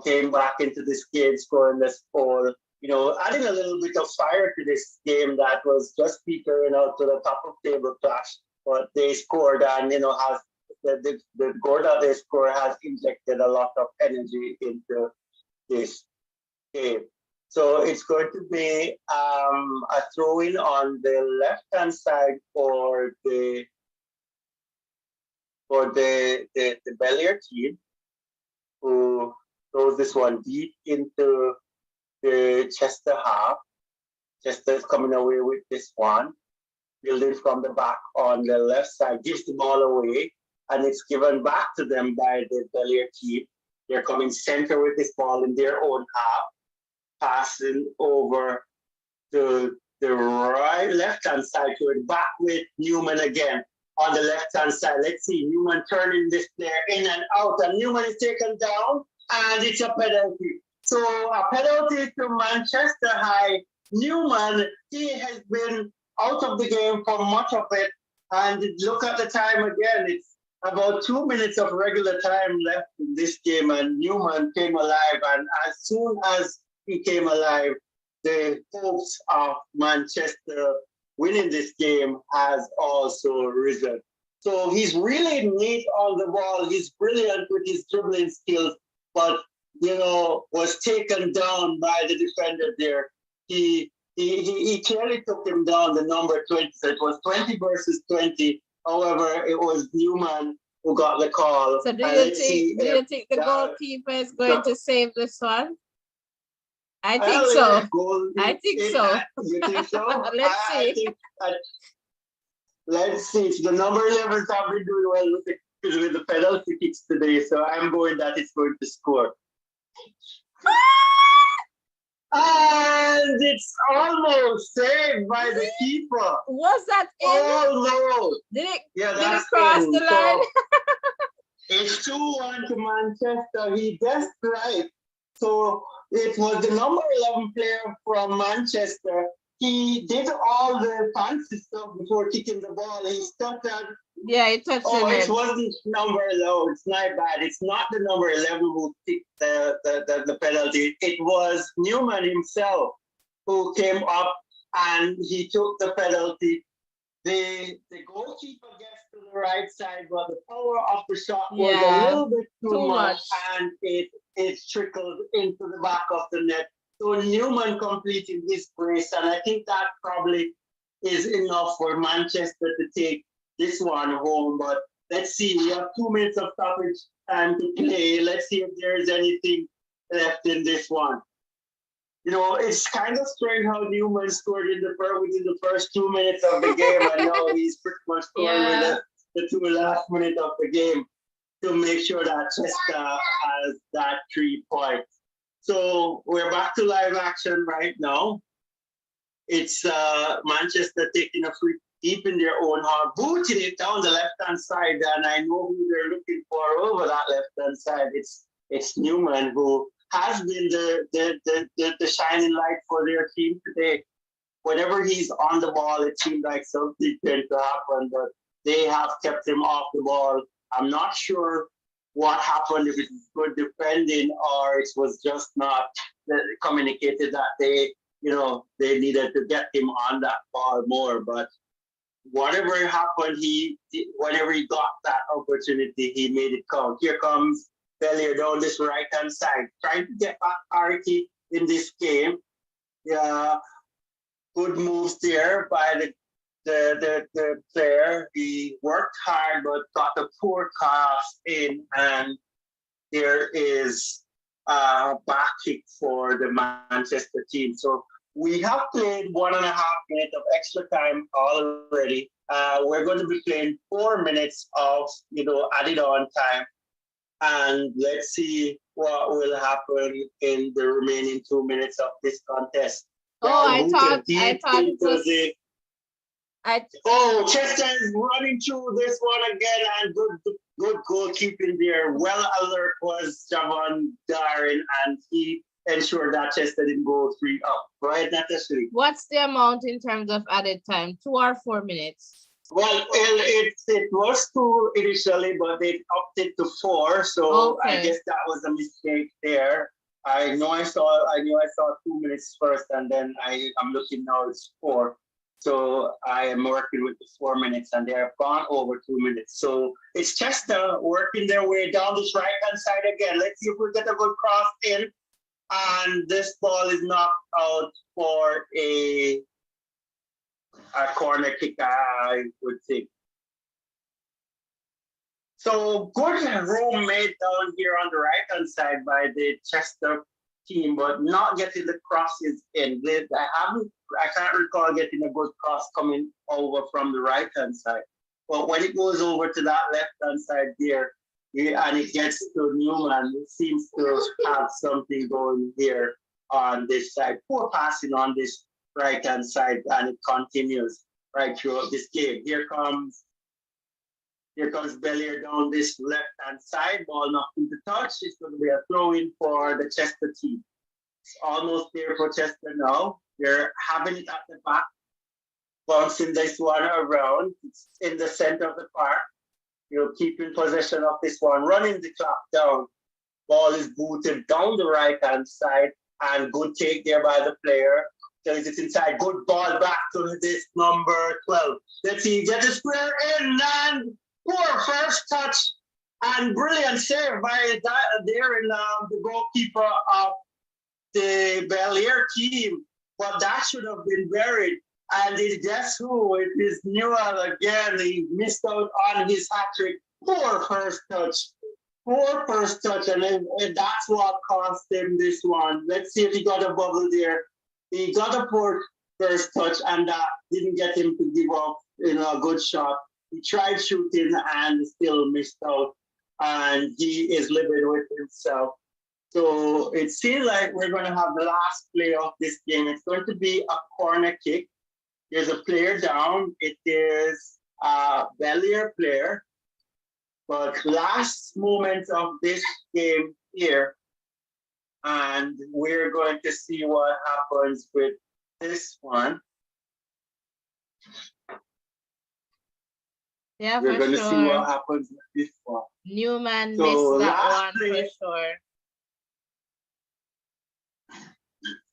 Speaker 2: Came back into this game, scoring this goal. Adding a little bit of fire to this game that was just petering out to the top of table clash. But they scored, and has the goal that they scored has injected a lot of energy into this game. So it's going to be a throw-in on the left-hand side for the Belair team, who throws this one deep into the Chester half. Chester is coming away with this one. Building from the back on the left side, gives the ball away, and it's given back to them by the Belair team. They're coming center with this ball in their own half. passing over to the right left-hand side to it, back with Newman again on the left-hand side. Let's see, Newman turning this player in and out, and Newman is taken down, and it's a penalty. So a penalty to Manchester High. Newman, he has been out of the game for much of it, and look at the time again. It's about 2 minutes of regular time left in this game, and Newman came alive, and as soon as he came alive, the hopes of Manchester winning this game has also risen. So he's really neat on the ball. He's brilliant with his dribbling skills, but was taken down by the defender there. He clearly took him down, the number 20. So it was 20 versus 20. However, it was Newman who got the call.
Speaker 1: So do you think the goalkeeper is going to save this one? I think so. I think so.
Speaker 2: You think so?
Speaker 1: Let's see.
Speaker 2: Let's see. So the number 11s have been doing well with the penalty kicks today. So I'm going that it's going to score. And it's almost saved by the keeper.
Speaker 1: Was that in?
Speaker 2: Almost.
Speaker 1: Did it cross the line?
Speaker 2: It's 2-1 to Manchester. He guessed right. So it was the number 11 player from Manchester. He did all the fancy stuff before kicking the ball. He stepped out.
Speaker 1: Yeah, it touched him.
Speaker 2: It wasn't number 11. It's not bad. It's not the number 11 who kicked the penalty. It was Newman himself who came up and he took the penalty. The goalkeeper gets to the right side, but the power of the shot was a little bit too much, and it trickled into the back of the net. So Newman completed his brace, and I think that probably is enough for Manchester to take this one home. But let's see, we have 2 minutes of stoppage time to play. Let's see if there is anything left in this one. It's kind of strange how Newman scored within the first 2 minutes of the game, and now he's pretty much scoring with the 2 last minutes of the game to make sure that Chester has that 3 points. So we're back to live action right now. It's Manchester taking a free deep in their own half, booting it down the left-hand side, and I know who they're looking for over that left-hand side. It's Newman, who has been the shining light for their team today. Whenever he's on the ball, it seems like something tends to happen, but they have kept him off the ball. I'm not sure what happened, if it was good defending or it was just not communicated that they needed to get him on that ball more. But whatever happened, whenever he got that opportunity, he made it count. Here comes Belair down this right-hand side, trying to get back parity in this game. Yeah, good moves there by the player. He worked hard but got a poor cross in, and there is a back kick for the Manchester team. So we have played 1.5 minutes of extra time already. We're going to be playing 4 minutes of added on time, and let's see what will happen in the remaining 2 minutes of this contest.
Speaker 1: I thought it was.
Speaker 2: Chester is running through this one again, and good goalkeeping there. Well alert was Javon Darin, and he ensured that Chester didn't go 3 up. Right, Natasha?
Speaker 1: What's the amount in terms of added time? 2 or 4 minutes?
Speaker 2: Well, it was 2 initially, but they upped it to 4. So I guess that was a mistake there. I know I saw 2 minutes first, and then I'm looking now, it's 4. So I am working with the 4 minutes, and they have gone over 2 minutes. So it's Chester working their way down this right-hand side again. Let's see if we get a good cross in. And this ball is knocked out for a corner kick, I would think. So good room made down here on the right-hand side by the Chester team, but not getting the crosses in. I can't recall getting a good cross coming over from the right-hand side. But when it goes over to that left-hand side there, and it gets to Newman, it seems to have something going here on this side, poor passing on this right hand side, and it continues right throughout this game. Here comes Belair down this left hand side, ball knocked into touch. It's going to be a throw in for the Chester team. It's almost there for Chester now. They're having it at the back, bouncing this one around. It's in the center of the park. You'll keep in possession of this one, running the clock down. Ball is booted down the right-hand side, and good take there by the player. Tells it inside. Good ball back to this number 12. Let's see, get the square in, and poor first touch, and brilliant save by there in the goalkeeper of the Belair team. But that should have been buried. And guess who? It is Newell again. He missed out on his hat trick. Poor first touch. Poor first touch. And that's what cost him this one. Let's see if he got a bubble there. He got a poor first touch, and that didn't get him to give up a good shot. He tried shooting and still missed out. And he is living with himself. So it seems like we're going to have the last play of this game. It's going to be a corner kick. There's a player down. It is a Belair player. But last moments of this game here, and we're going to see what happens with this one.
Speaker 1: Yeah,
Speaker 2: we're going to
Speaker 1: sure.
Speaker 2: see what happens with this one.
Speaker 1: Newman missed that one for sure.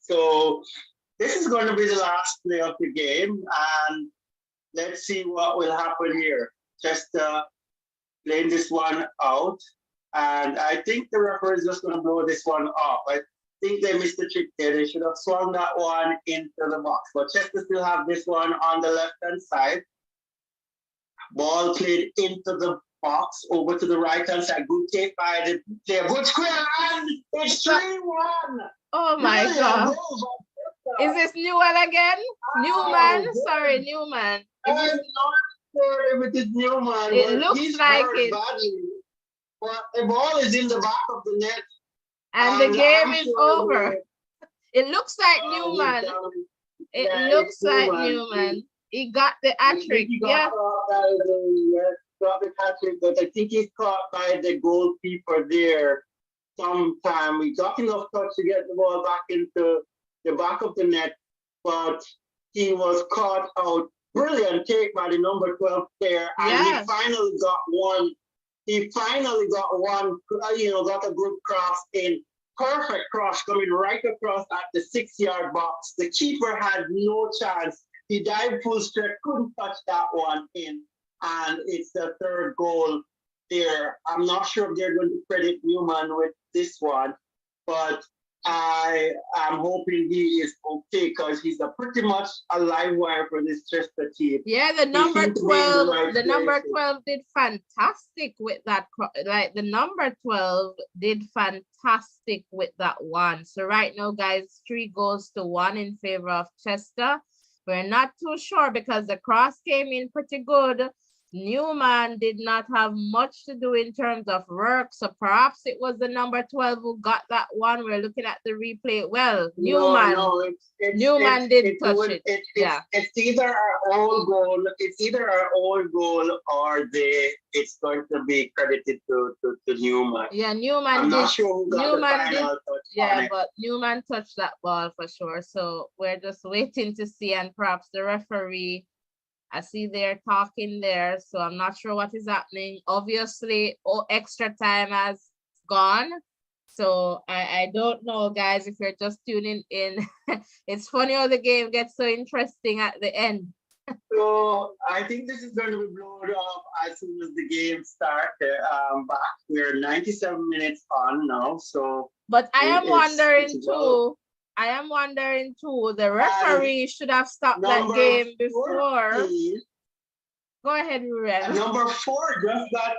Speaker 2: So this is going to be the last play of the game, and let's see what will happen here. Just playing this one out, and I think the referee is just going to blow this one off. I think they missed the trick there. They should have swung that one into the box, but Chester still have this one on the left-hand side. Ball played into the box, over to the right-hand side. Good take by the player. Good square, and it's 3-1.
Speaker 1: Oh my God. Is this Newell again? Newman? Sorry, Newman.
Speaker 2: I'm not sure if it is Newman.
Speaker 1: It looks like it.
Speaker 2: Badly. But the ball is in the back of the net.
Speaker 1: And the game is over. It looks like Newman. It looks like Newman. He got the hat trick. Yeah.
Speaker 2: Got the hat trick, but I think he's caught by the goalkeeper there sometime. We got enough touch to get the ball back into the back of the net, but he was caught out. Brilliant take by the number 12 player, and he finally got one. He finally got one, got a good cross in. Perfect cross coming right across at the 6-yard box. The keeper had no chance. He dived full stretch, couldn't touch that one in, and it's the third goal there. I'm not sure if they're going to credit Newman with this one, but I am hoping he is okay, because he's pretty much a live wire for this Chester team.
Speaker 1: Yeah, the number 12, the number 12 did fantastic with that. Like the number 12 did fantastic with that one. So right now, guys, 3-1 in favor of Chester. We're not too sure because the cross came in pretty good. Newman did not have much to do in terms of work, so perhaps it was the number 12 who got that one. We're looking at the replay. Well, Newman, Newman did touch it.
Speaker 2: It's either our own goal. It's either our own goal, or it's going to be credited to Newman.
Speaker 1: Yeah, Newman.
Speaker 2: I'm not sure who got the final touch.
Speaker 1: Yeah, but Newman touched that ball for sure. So we're just waiting to see, and perhaps the referee. I see they're talking there, so I'm not sure what is happening. Obviously, extra time has gone. So I don't know, guys, if you're just tuning in. It's funny how the game gets so interesting at the end.
Speaker 2: So I think this is going to be blown off as soon as the game starts. But we're 97 minutes on now. So,
Speaker 1: but I am wondering too, the referee should have stopped that game before. 14, go ahead, Ruben.
Speaker 2: Number 4 just got.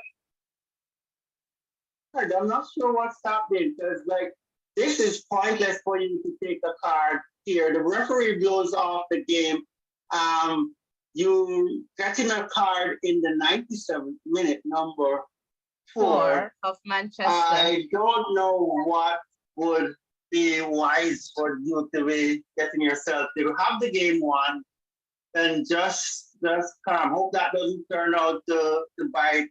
Speaker 2: I'm not sure what's happening, because this is pointless for you to take a card here. The referee blows off the game. You getting a card in the 97th minute, number 4
Speaker 1: of Manchester.
Speaker 2: I don't know what would be wise for you to be getting yourself to have the game won and just calm. Hope that doesn't turn out to bite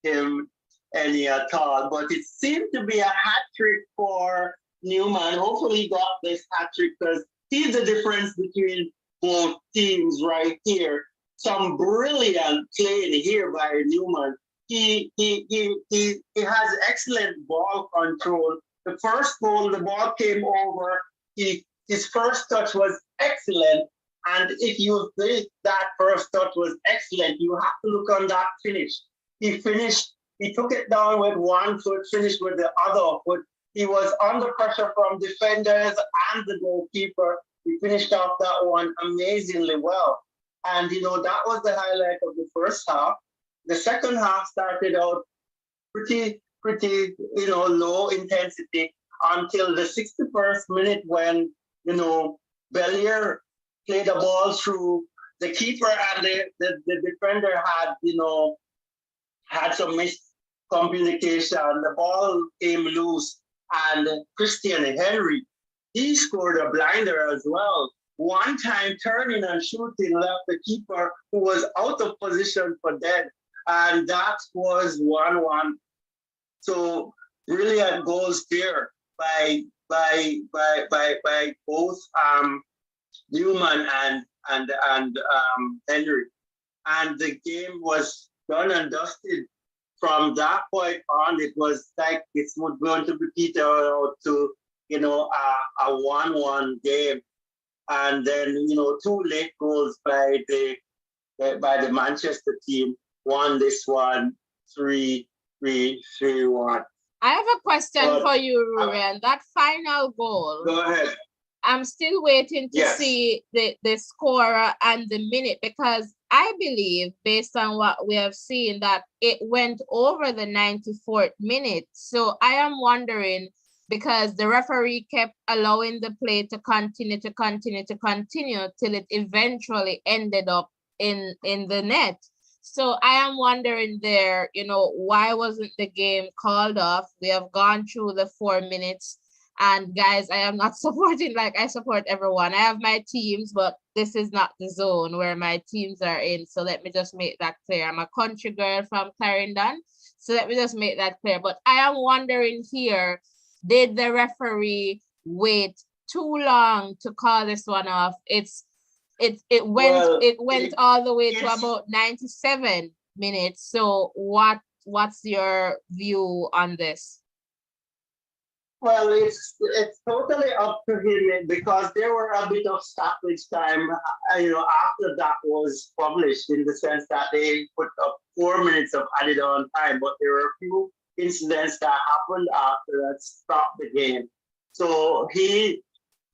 Speaker 2: him any at all. But it seemed to be a hat trick for Newman. Hopefully he got this hat trick because he's the difference between both teams right here. Some brilliant playing here by Newman. He has excellent ball control. The first goal, the ball came over. His first touch was excellent. And if you think that first touch was excellent, you have to look on that finish. He finished, he took it down with one foot, finished with the other foot. He was under pressure from defenders and the goalkeeper. He finished off that one amazingly well. And, that was the highlight of the first half. The second half started out pretty, low intensity until the 61st minute when, Belair played the ball through the keeper and the defender had some miscommunication. The ball came loose and Christian Henry, he scored a blinder as well. One time turning and shooting left the keeper who was out of position for dead. And that was 1-1. So brilliant goals there by both Newman and Henry. And the game was done and dusted. From that point on, it was like it's going to be petered out to a 1-1 game. And then, two late goals by the Manchester team won this one 3-1.
Speaker 1: I have a question for you, Ruben. That final goal.
Speaker 2: Go ahead.
Speaker 1: I'm still waiting to see the scorer and the minute, because I believe, based on what we have seen, that it went over the 94th minute. So I am wondering, because the referee kept allowing the play to continue till it eventually ended up in the net. So I am wondering there, why wasn't the game called off? We have gone through the 4 minutes. And guys, I am not supporting, like I support everyone. I have my teams, but this is not the zone where my teams are in. So let me just make that clear. I'm a country girl from Clarendon. So let me just make that clear. But I am wondering here, did the referee wait too long to call this one off? It went all the way to about 97 minutes. So what's your view on this?
Speaker 2: Well, it's totally up to him because there were a bit of stoppage time, after that was published, in the sense that they put up 4 minutes of added on time, but there were a few incidents that happened after that stopped the game. So he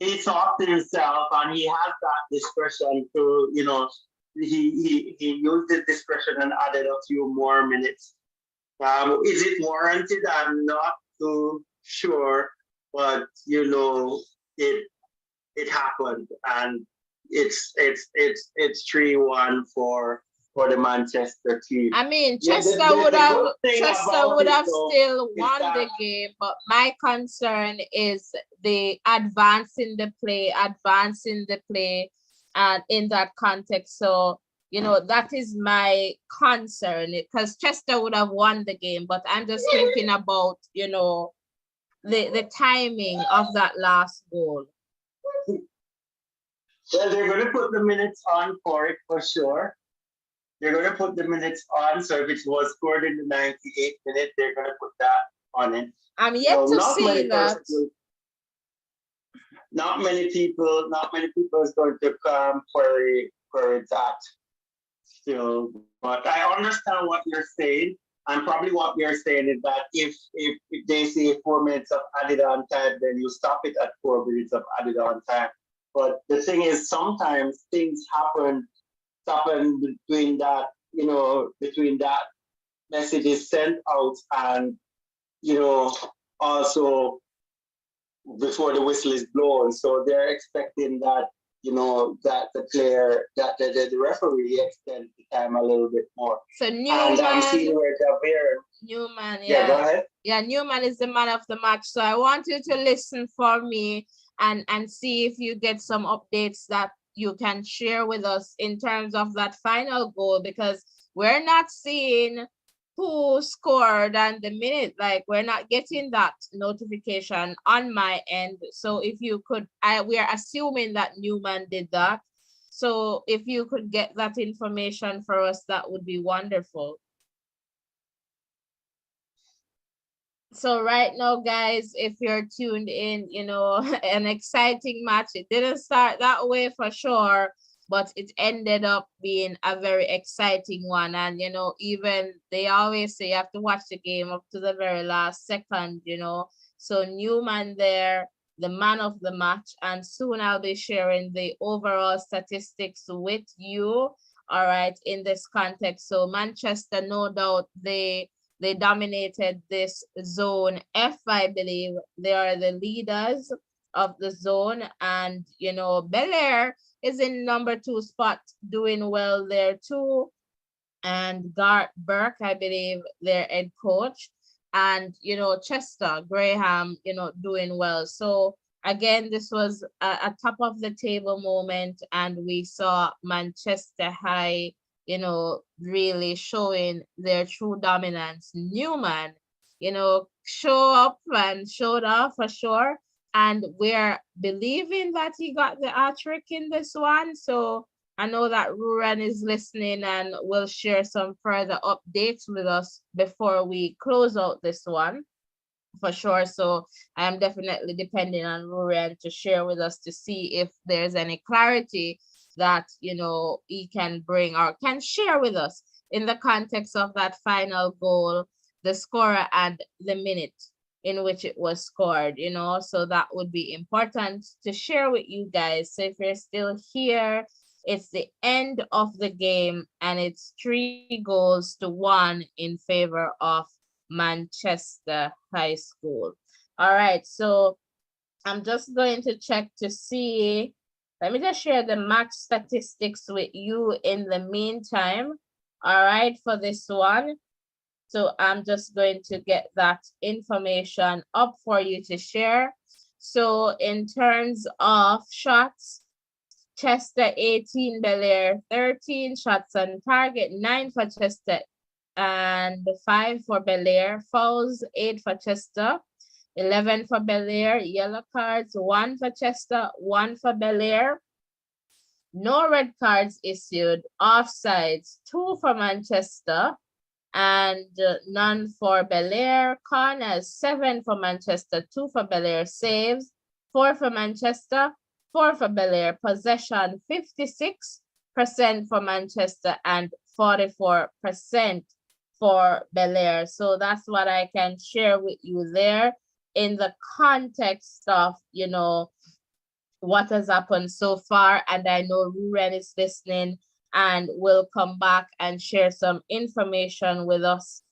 Speaker 2: thought to himself, and he has that discretion to, he used his discretion and added a few more minutes. Is it warranted? I'm not too sure, but it happened, and it's 3-1 for the Manchester team.
Speaker 1: I mean, Chester would have still won the game, but my concern is the advancing the play, and in that context. So, that is my concern, because Chester would have won the game, but I'm just thinking about, the timing of that last goal.
Speaker 2: Well, they're going to put the minutes on for it for sure. They're going to put the minutes on. So if it was scored in the 98th minute, they're going to put that on it.
Speaker 1: I'm yet to see that.
Speaker 2: Not many people is going to come for that still. But I understand what you're saying. And probably what you're saying is that if they say 4 minutes of added on time, then you stop it at 4 minutes of added on time. But the thing is, sometimes things happen between that message is sent out and, also before the whistle is blown. So they're expecting that that the player, that the referee extends the time a little bit more.
Speaker 1: So
Speaker 2: And I'm seeing where
Speaker 1: Newman,
Speaker 2: yeah, go ahead.
Speaker 1: Yeah, Newman is the man of the match. So I want you to listen for me and see if you get some updates that you can share with us in terms of that final goal, because we're not seeing who scored and the minute, like we're not getting that notification on my end. So if you could, we are assuming that Newman did that. So if you could get that information for us, that would be wonderful. So right now, guys, if you're tuned in, an exciting match. It didn't start that way for sure, but it ended up being a very exciting one. And, even they always say you have to watch the game up to the very last second, So Newman there, the man of the match, and soon I'll be sharing the overall statistics with you. All right, in this context. So Manchester, no doubt, they dominated this zone F, I believe. They are the leaders of the zone. And, Belair is in number 2 spot, doing well there too. And Garth Burke, I believe, their head coach. And, Chester Graham, doing well. So again, this was a top of the table moment. And we saw Manchester High, really showing their true dominance. Newman, show up and showed off for sure. And we're believing that he got the hat-trick in this one. So I know that Ruran is listening and will share some further updates with us before we close out this one for sure. So I am definitely depending on Ruran to share with us to see if there's any clarity that, he can bring or can share with us in the context of that final goal, the scorer and the minute in which it was scored, so that would be important to share with you guys. So if you're still here, it's the end of the game and it's 3-1 in favor of Manchester High School. All right, so I'm just going to check to see. Let me just share the match statistics with you in the meantime. All right, for this one. So I'm just going to get that information up for you to share. So in terms of shots, Chester 18, Belair 13, shots on target 9 for Chester and 5 for Belair, fouls 8 for Chester, 11 for Belair, yellow cards 1 for Chester, 1 for Belair, no red cards issued, offsides 2 for Manchester, and none for Belair. Corners 7 for Manchester, 2 for Belair. Saves 4 for Manchester, 4 for Belair. Possession 56% for Manchester and 44% for Belair. So that's what I can share with you there in the context of, what has happened so far. And I know Ruren is listening and will come back and share some information with us,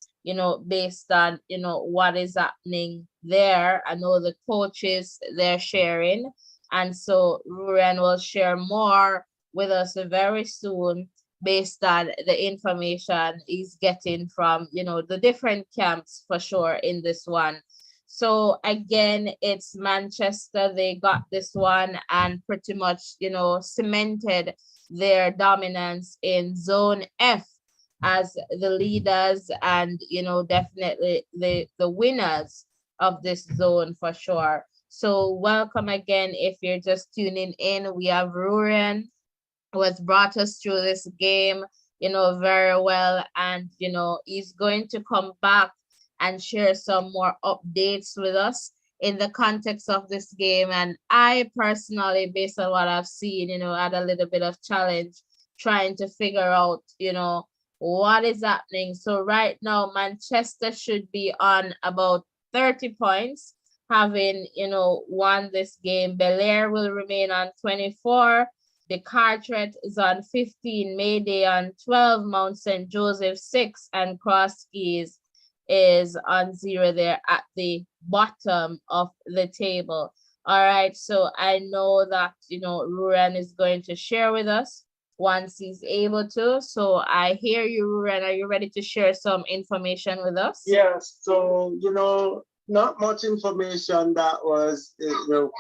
Speaker 1: based on, what is happening there. I know the coaches, they're sharing. And so Ruren will share more with us very soon based on the information he's getting from, the different camps for sure in this one. So again, it's Manchester. They got this one and pretty much, cemented their dominance in Zone F as the leaders and, definitely the winners of this zone for sure. So welcome again. If you're just tuning in, we have Ruren, who has brought us through this game, very well. And, he's going to come back and share some more updates with us in the context of this game. And I personally, based on what I've seen, had a little bit of challenge trying to figure out, what is happening. So right now, Manchester should be on about 30 points, having, won this game. Belair will remain on 24. The Carteret is on 15, Mayday on 12, Mount St. Joseph 6, and Cross Keys is on 0 there at the bottom of the table. All right, so I know that, Ruran is going to share with us once he's able to. So I hear you, Ruran. Are you ready to share some information with us?
Speaker 2: Yes, so not much information that was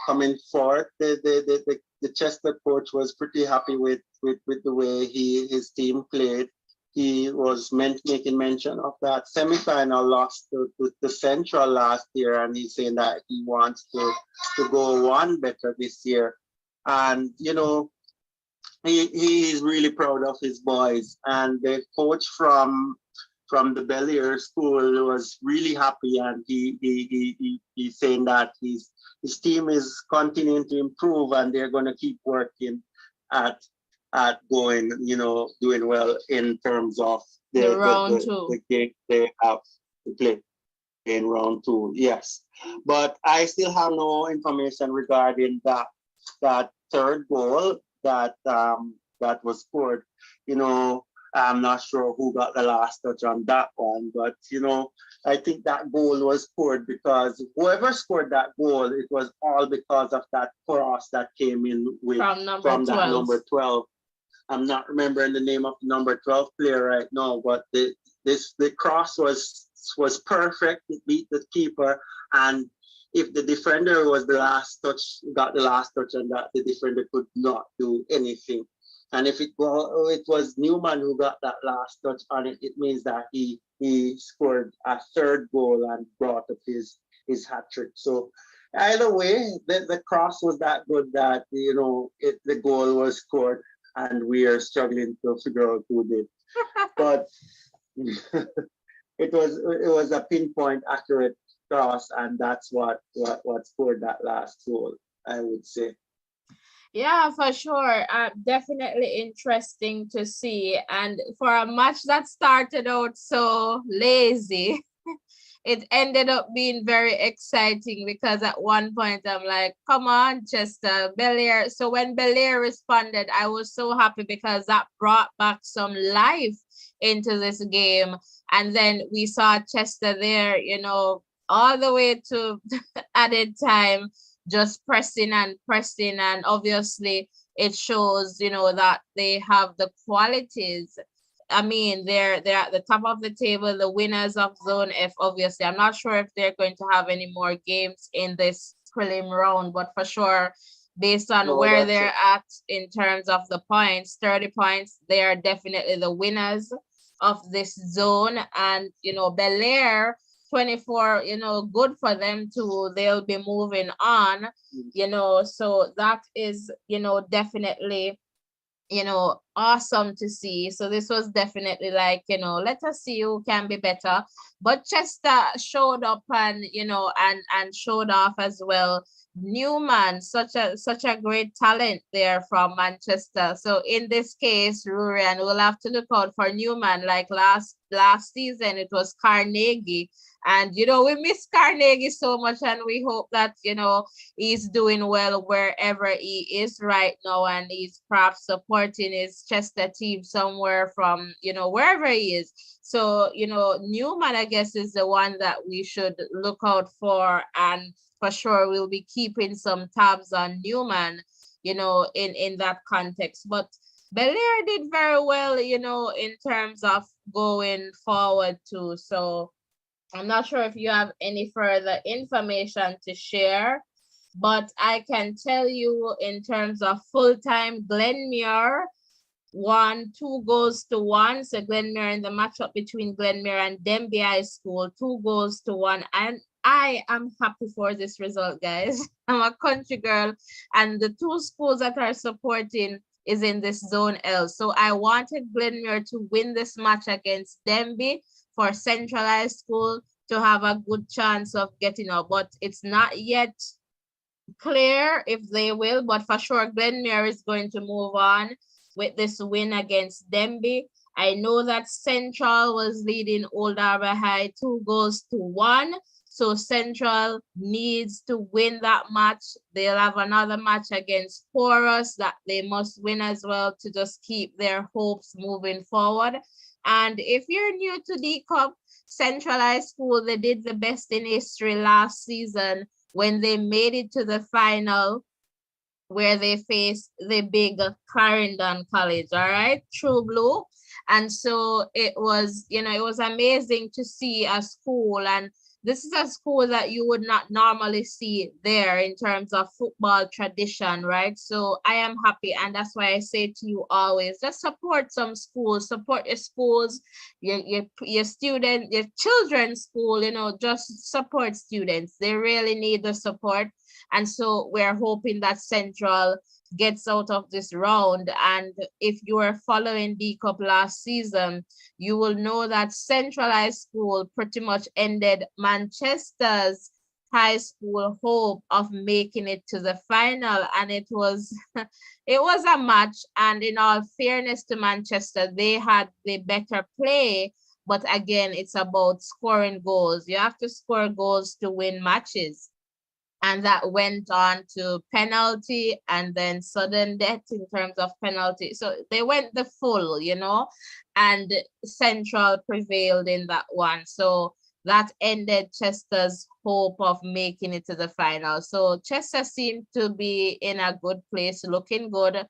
Speaker 2: coming forth. The Chester coach was pretty happy with the way his team played. He was making mention of that semifinal loss to Central last year, and he's saying that he wants to go one better this year. And he is really proud of his boys, and the coach from the Belair school was really happy, and he's saying that his team is continuing to improve, and they're going to keep working at going, doing well in terms of
Speaker 1: the round two.
Speaker 2: the game they have to play in round two. Yes, but I still have no information regarding that third goal that was scored. I'm not sure who got the last touch on that one, but I think that goal was scored because whoever scored that goal, it was all because of that cross that came in from that number 12. I'm not remembering the name of the number 12 player right now, but the cross was perfect. It beat the keeper, and if the defender was got the last touch on that, the defender could not do anything. And if it was Newman who got that last touch on it, it means that he scored a third goal and brought up his hat trick. So either way, the cross was that good that the goal was scored, and we are struggling to figure out who did. But it was a pinpoint accurate cross, and that's what scored that last goal, I would say.
Speaker 1: Yeah, for sure. Definitely interesting to see. And for a match that started out so lazy, it ended up being very exciting because at one point I'm like, come on, Chester, Belair. So when Belair responded, I was so happy because that brought back some life into this game. And then we saw Chester there, all the way to added time, just pressing and pressing, and obviously it shows that they have the qualities. I mean, they're at the top of the table, the winners of Zone F. Obviously, I'm not sure if they're going to have any more games in this prelim round, but for sure, based on where they're at in terms of the points, 30 points, they are definitely the winners of this zone. And Belair, 24, good for them too. They'll be moving on, so that is, definitely, awesome to see. So this was definitely like, let us see who can be better. But Chester showed up and, and showed off as well. Newman, such a great talent there from Manchester. So in this case, Rurian will have to look out for Newman. Like last season, it was Carnegie. And, we miss Carnegie so much, and we hope that, he's doing well wherever he is right now, and he's perhaps supporting his Chester team somewhere from, wherever he is. So, Newman, I guess, is the one that we should look out for, and for sure we'll be keeping some tabs on Newman, in that context. But Belair did very well, in terms of going forward too. So I'm not sure if you have any further information to share, but I can tell you in terms of full-time, Glenmuir won 2-1. So Glenmuir in the matchup between Glenmuir and Denby High School, 2-1. And I am happy for this result, guys. I'm a country girl, and the two schools that are supporting is in this zone L. So I wanted Glenmuir to win this match against Denby for Central High School to have a good chance of getting up, but it's not yet clear if they will, but for sure Glenmuir is going to move on with this win against Denby. I know that Central was leading Old Harbor High 2-1. So Central needs to win that match. They'll have another match against Porus that they must win as well to just keep their hopes moving forward. And if you're new to D Cup, Central High School, they did the best in history last season, when they made it to the final where they faced the big Clarendon College, all right, True Blue. And so it was, it was amazing to see a school, and this is a school that you would not normally see there in terms of football tradition, right? So I am happy, and that's why I say to you always, just support some schools, support your schools, your student, your children's school, just support students. They really need the support. And so we're hoping that Central gets out of this round. And if you were following D Cup last season, you will know that Central High School pretty much ended Manchester's high school hope of making it to the final. And it was it was a match. And in all fairness to Manchester, they had the better play. But again, it's about scoring goals. You have to score goals to win matches. And that went on to penalty and then sudden death in terms of penalty. So they went the full, and Central prevailed in that one. So that ended Chester's hope of making it to the final. So Chester seemed to be in a good place, looking good.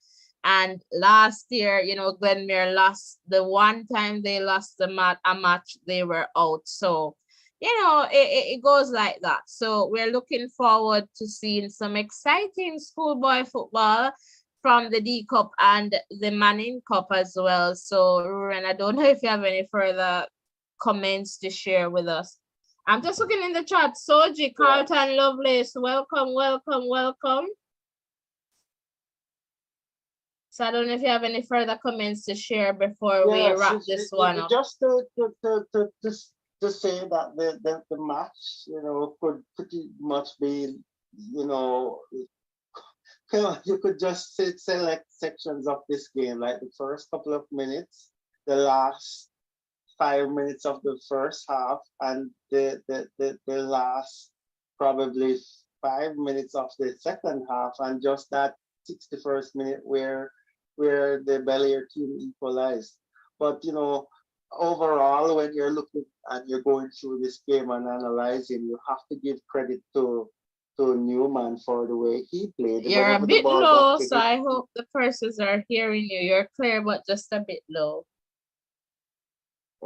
Speaker 1: And last year, Glenmere lost the one time they lost a match, they were out. So it goes like that. So we're looking forward to seeing some exciting schoolboy football from the D Cup and the Manning Cup as well. So, Ruren, I don't know if you have any further comments to share with us. I'm just looking in the chat. Soji, Carlton, Lovelace, welcome, welcome, welcome. So I don't know if you have any further comments to share before we wrap this one up.
Speaker 3: Just to say that the match, could pretty much be, you could just select sections of this game, like the first couple of minutes, the last 5 minutes of the first half, and the last probably 5 minutes of the second half, and just that 61st minute where the Belair team equalized. But overall, when you're looking and you're going through this game and analyzing, you have to give credit to Newman for the way he played.
Speaker 1: You're a bit low, so I hope the persons are hearing you. You're clear, but just a bit low.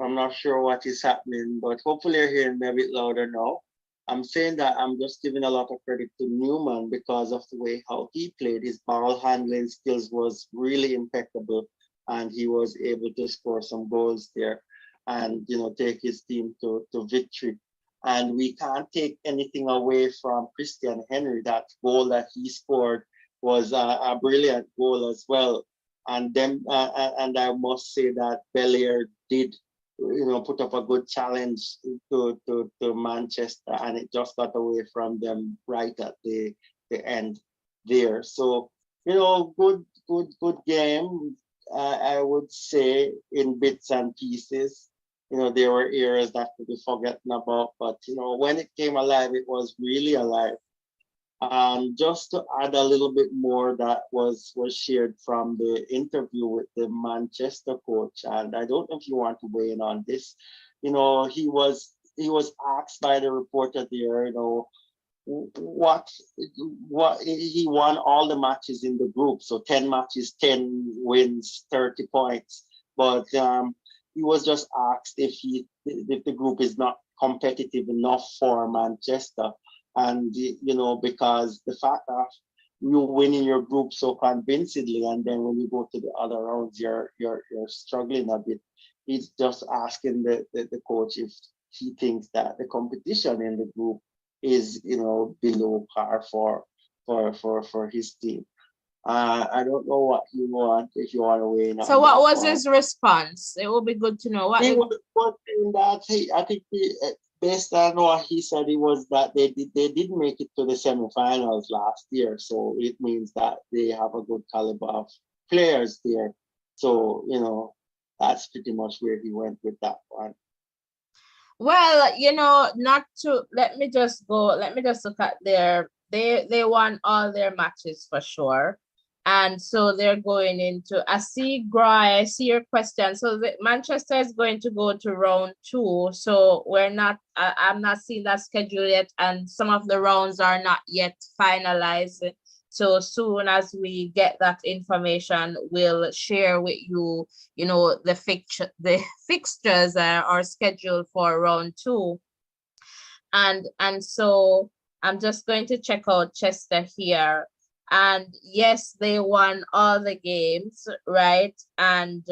Speaker 3: I'm not sure what is happening, but hopefully you're hearing me a bit louder now. I'm saying that I'm just giving a lot of credit to Newman because of the way how he played. His ball handling skills was really impeccable, and he was able to score some goals there and take his team to victory. And we can't take anything away from Christian Henry. That goal that he scored was a brilliant goal as well. And then and I must say that Belair did put up a good challenge to Manchester, and it just got away from them right at the end there. So good game. I would say in bits and pieces. There were areas that could be forgotten about, but when it came alive, it was really alive. Just to add a little bit more that was shared from the interview with the Manchester coach, and I don't know if you want to weigh in on this. He was asked by the reporter there, what he won all the matches in the group, so 10 matches, 10 wins, 30 points, but he was just asked if the group is not competitive enough for Manchester. And because the fact that you winning your group so convincingly, and then when you go to the other rounds, you're struggling a bit. He's just asking the coach if he thinks that the competition in the group is below par for his team. I don't know what you want, if you want to weigh in.
Speaker 1: So what was his response? It would be good to know. What
Speaker 3: he was that I think based on what he said, it was that they did make it to the semifinals last year. So it means that they have a good caliber of players there. So, that's pretty much where he went with that one.
Speaker 1: Well, let me just look at they won all their matches for sure. And so they're going into, I see your question. So Manchester is going to go to round 2. So I'm not seeing that schedule yet. And some of the rounds are not yet finalized. So soon as we get that information, we'll share with you, the fixtures are scheduled for round 2. And so I'm just going to check out Chester here. And yes, they won all the games, right? And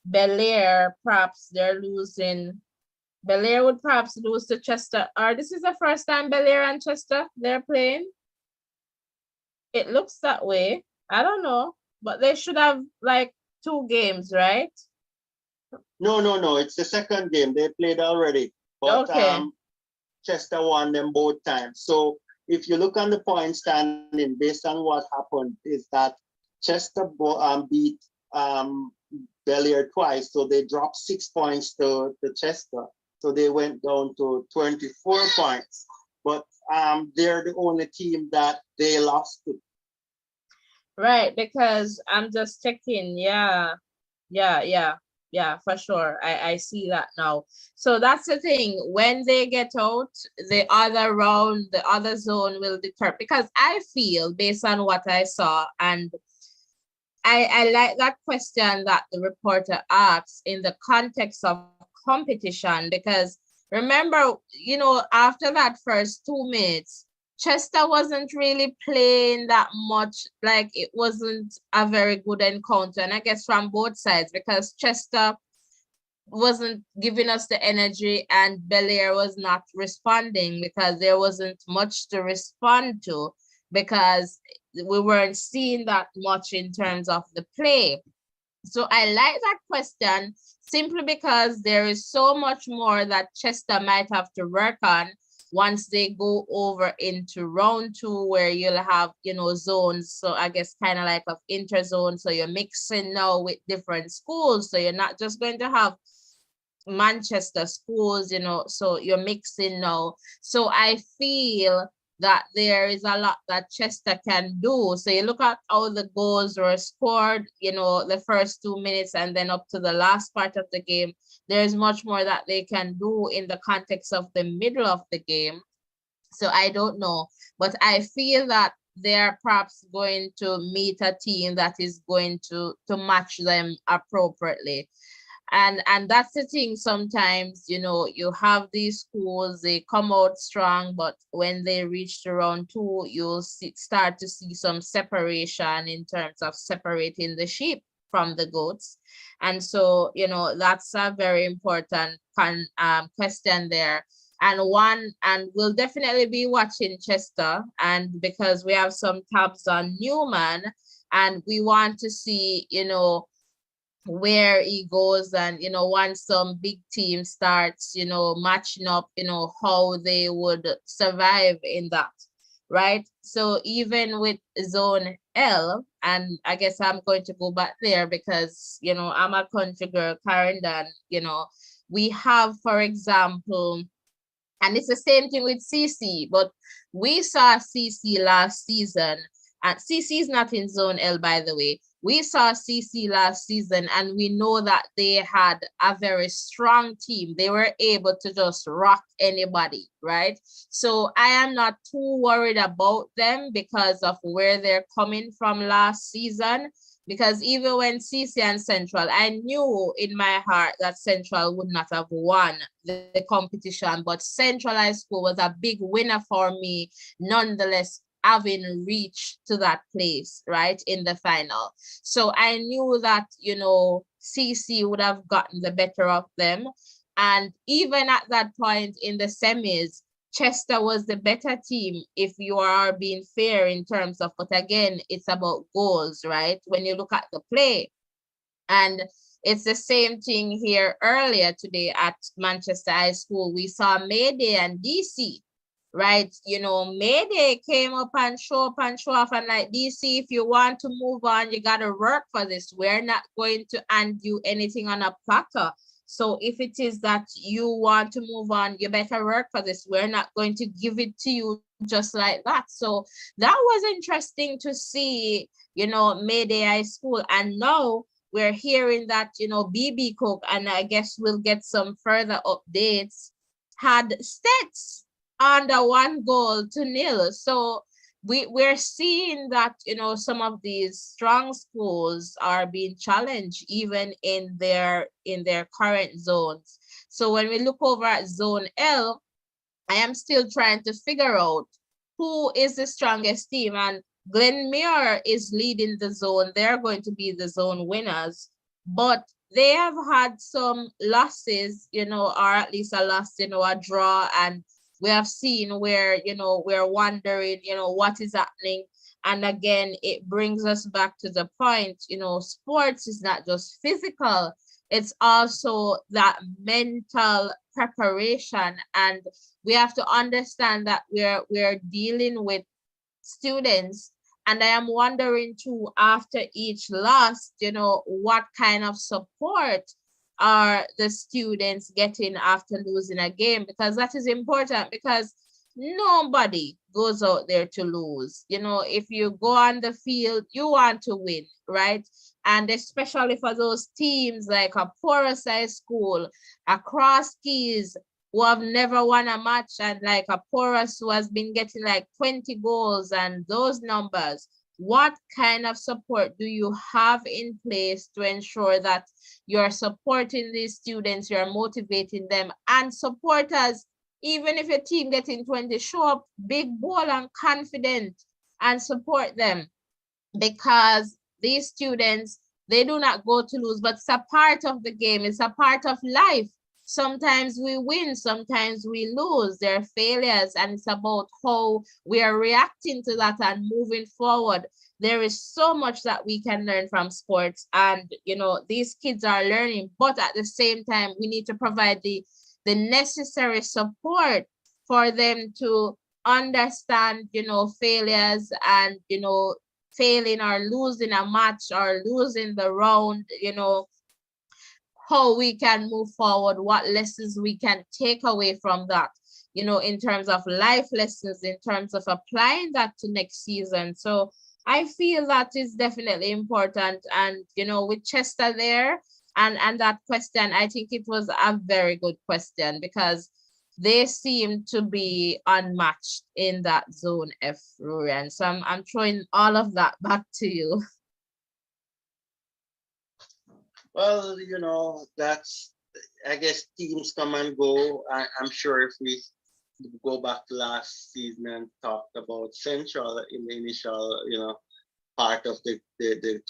Speaker 1: Belair, perhaps they're losing. Belair would perhaps lose to Chester. Or this is the first time Belair and Chester they're playing. It looks that way. I don't know, but they should have like 2 games, right?
Speaker 3: No. It's the second game. They played already. But
Speaker 1: Okay.
Speaker 3: Chester won them both times. So if you look on the point standing, based on what happened, is that Chester beat Belair twice. So they dropped 6 points to Chester. So they went down to 24 points. But they're the only team that they lost to.
Speaker 1: Right, because I'm just checking. Yeah, for sure. I see that now. So that's the thing. When they get out, the other round, the other zone will determine. Because I feel, based on what I saw, and I like that question that the reporter asks in the context of competition, because remember, after that first 2 minutes, Chester wasn't really playing that much. Like, it wasn't a very good encounter. And I guess from both sides, because Chester wasn't giving us the energy and Belair was not responding because there wasn't much to respond to, because we weren't seeing that much in terms of the play. So I like that question simply because there is so much more that Chester might have to work on once they go over into round 2, where you'll have, zones. So I guess kind of like of interzone. So you're mixing now with different schools. So you're not just going to have Manchester schools, so you're mixing now. So I feel that there is a lot that Chester can do. So you look at how the goals were scored, the first 2 minutes and then up to the last part of the game. There's much more that they can do in the context of the middle of the game. So I don't know, but I feel that they're perhaps going to meet a team that is going to match them appropriately. And that's the thing. Sometimes, you have these schools, they come out strong, but when they reach the round 2, you'll start to see some separation in terms of separating the sheep from the goats. And so, that's a very important question there. And we'll definitely be watching Chester, and because we have some tabs on Newman, and we want to see, where he goes, and once some big team starts matching up, how they would survive in that, right? So even with zone L, and I guess I'm going to go back there because I'm a country girl, Clarendon. We have, for example, and it's the same thing with CC, but we saw CC last season, and CC is not in zone L, by the way. We saw CC last season, and we know that they had a very strong team. They were able to just rock anybody, right? So I am not too worried about them because of where they're coming from last season. Because even when CC and Central, I knew in my heart that Central would not have won the competition, but Central High School was a big winner for me, nonetheless, having reached to that place, right, in the final. So I knew that, CC would have gotten the better of them. And even at that point in the semis, Chester was the better team, if you are being fair in terms of, but again, it's about goals, right? When you look at the play. And it's the same thing here earlier today at Manchester High School. We saw Mayday and DC, right? Mayday came up and show off, and like, DC, if you want to move on, you got to work for this. We're not going to hand you anything on a platter. So if it is that you want to move on, you better work for this. We're not going to give it to you just like that. So that was interesting to see, Mayday High School. And now we're hearing that, BB Cook, and I guess we'll get some further updates, had Stets under 1-0. So we're seeing that, some of these strong schools are being challenged even in their current zones. So when we look over at Zone L, I am still trying to figure out who is the strongest team. And Glenmuir is leading the zone. They're going to be the zone winners. But they have had some losses, or at least a loss, a draw. And we have seen where, we're wondering, what is happening. And again, it brings us back to the point, sports is not just physical, it's also that mental preparation. And we have to understand that we're dealing with students. And I am wondering too, after each loss, what kind of support are the students getting after losing a game? Because that is important, because nobody goes out there to lose. If you go on the field, you want to win, right? And especially for those teams like a Porous High School, a Cross Keys, who have never won a match, and like a Porous who has been getting like 20 goals and those numbers. What kind of support do you have in place to ensure that you're supporting these students, you're motivating them, and supporters, even if your team getting 20, show up big, bold, and confident and support them? Because these students, they do not go to lose, but it's a part of the game. It's a part of life. Sometimes we win, sometimes we lose. There are failures, and it's about how we are reacting to that and moving forward. There is so much that we can learn from sports, and these kids are learning, but at the same time, we need to provide the necessary support for them to understand, failures, and, failing or losing a match or losing the round, how we can move forward, what lessons we can take away from that, in terms of life lessons, in terms of applying that to next season. So I feel that is definitely important. And, with Chester there and that question, I think it was a very good question, because they seem to be unmatched in that Zone F, Rurian. So I'm throwing all of that back to you.
Speaker 3: Well, that's, I guess teams come and go. I'm sure if we go back to last season and talked about Central in the initial, part of the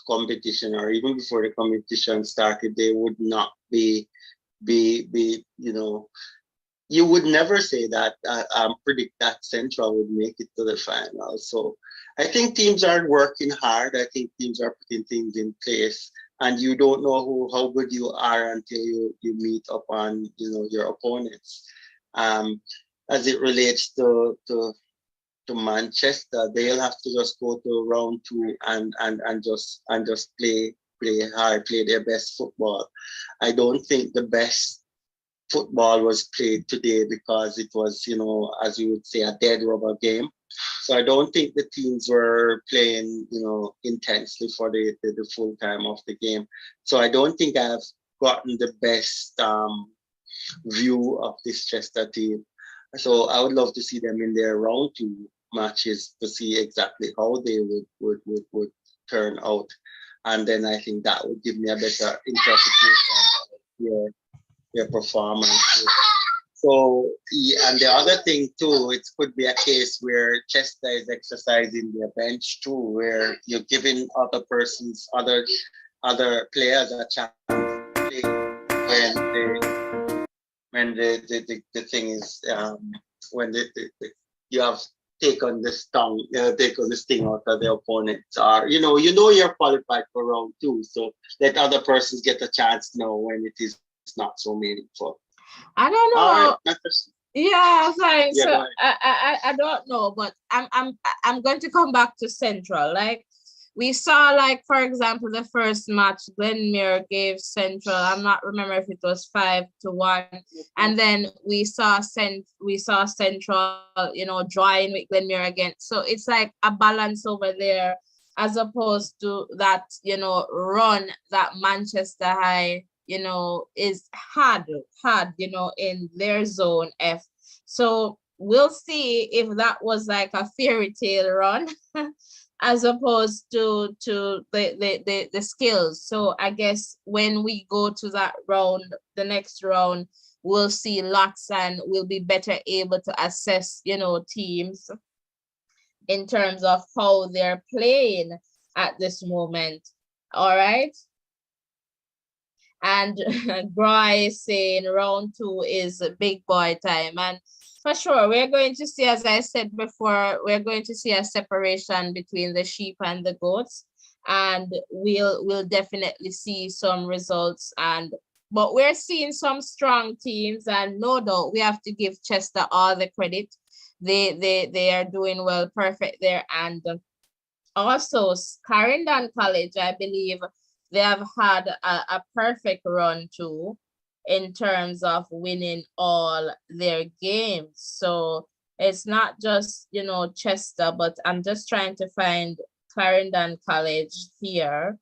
Speaker 3: competition, or even before the competition started, they would not be, you would never say that, predict that Central would make it to the final. So I think teams are working hard. I think teams are putting things in place, and you don't know how good you are until you meet upon, your opponents. As it relates to Manchester, they'll have to just go to round 2 and just play hard, play their best football. I don't think the best football was played today, because it was, as you would say, a dead rubber game. So I don't think the teams were playing, intensely for the full time of the game. So I don't think I've gotten the best view of this Chester team. So I would love to see them in their round 2 matches to see exactly how they would turn out. And then I think that would give me a better interpretation of their performance. So, and the other thing too, it could be a case where Chester is exercising their bench too, where you're giving other players a chance to play when the thing is, when you have taken the sting out of the opponents, or you're qualified for round 2, so let other persons get a chance now when it is not so meaningful.
Speaker 1: I don't know.
Speaker 3: Right.
Speaker 1: Yeah, fine.
Speaker 3: Yeah,
Speaker 1: So I don't know, but I'm going to come back to Central. Like, we saw, like, for example, the first match, Glenmere gave Central, I'm not remember if it was 5-1. And then we saw Central, drawing with Glenmere again. So it's like a balance over there, as opposed to that, run that Manchester High, is hard, in their zone F. So we'll see if that was like a fairy tale run as opposed to the skills. So I guess when we go to that round, the next round, we'll see lots and we'll be better able to assess, teams in terms of how they're playing at this moment. All right. And Bry is saying round 2 is big boy time. And for sure, we're going to see, as I said before, we're going to see a separation between the sheep and the goats. And we'll definitely see some results. But we're seeing some strong teams, and no doubt we have to give Chester all the credit. They are doing well, perfect there. And also Clarendon College, I believe they have had a perfect run too, in terms of winning all their games. So it's not just, Chester, but I'm just trying to find Clarendon College here.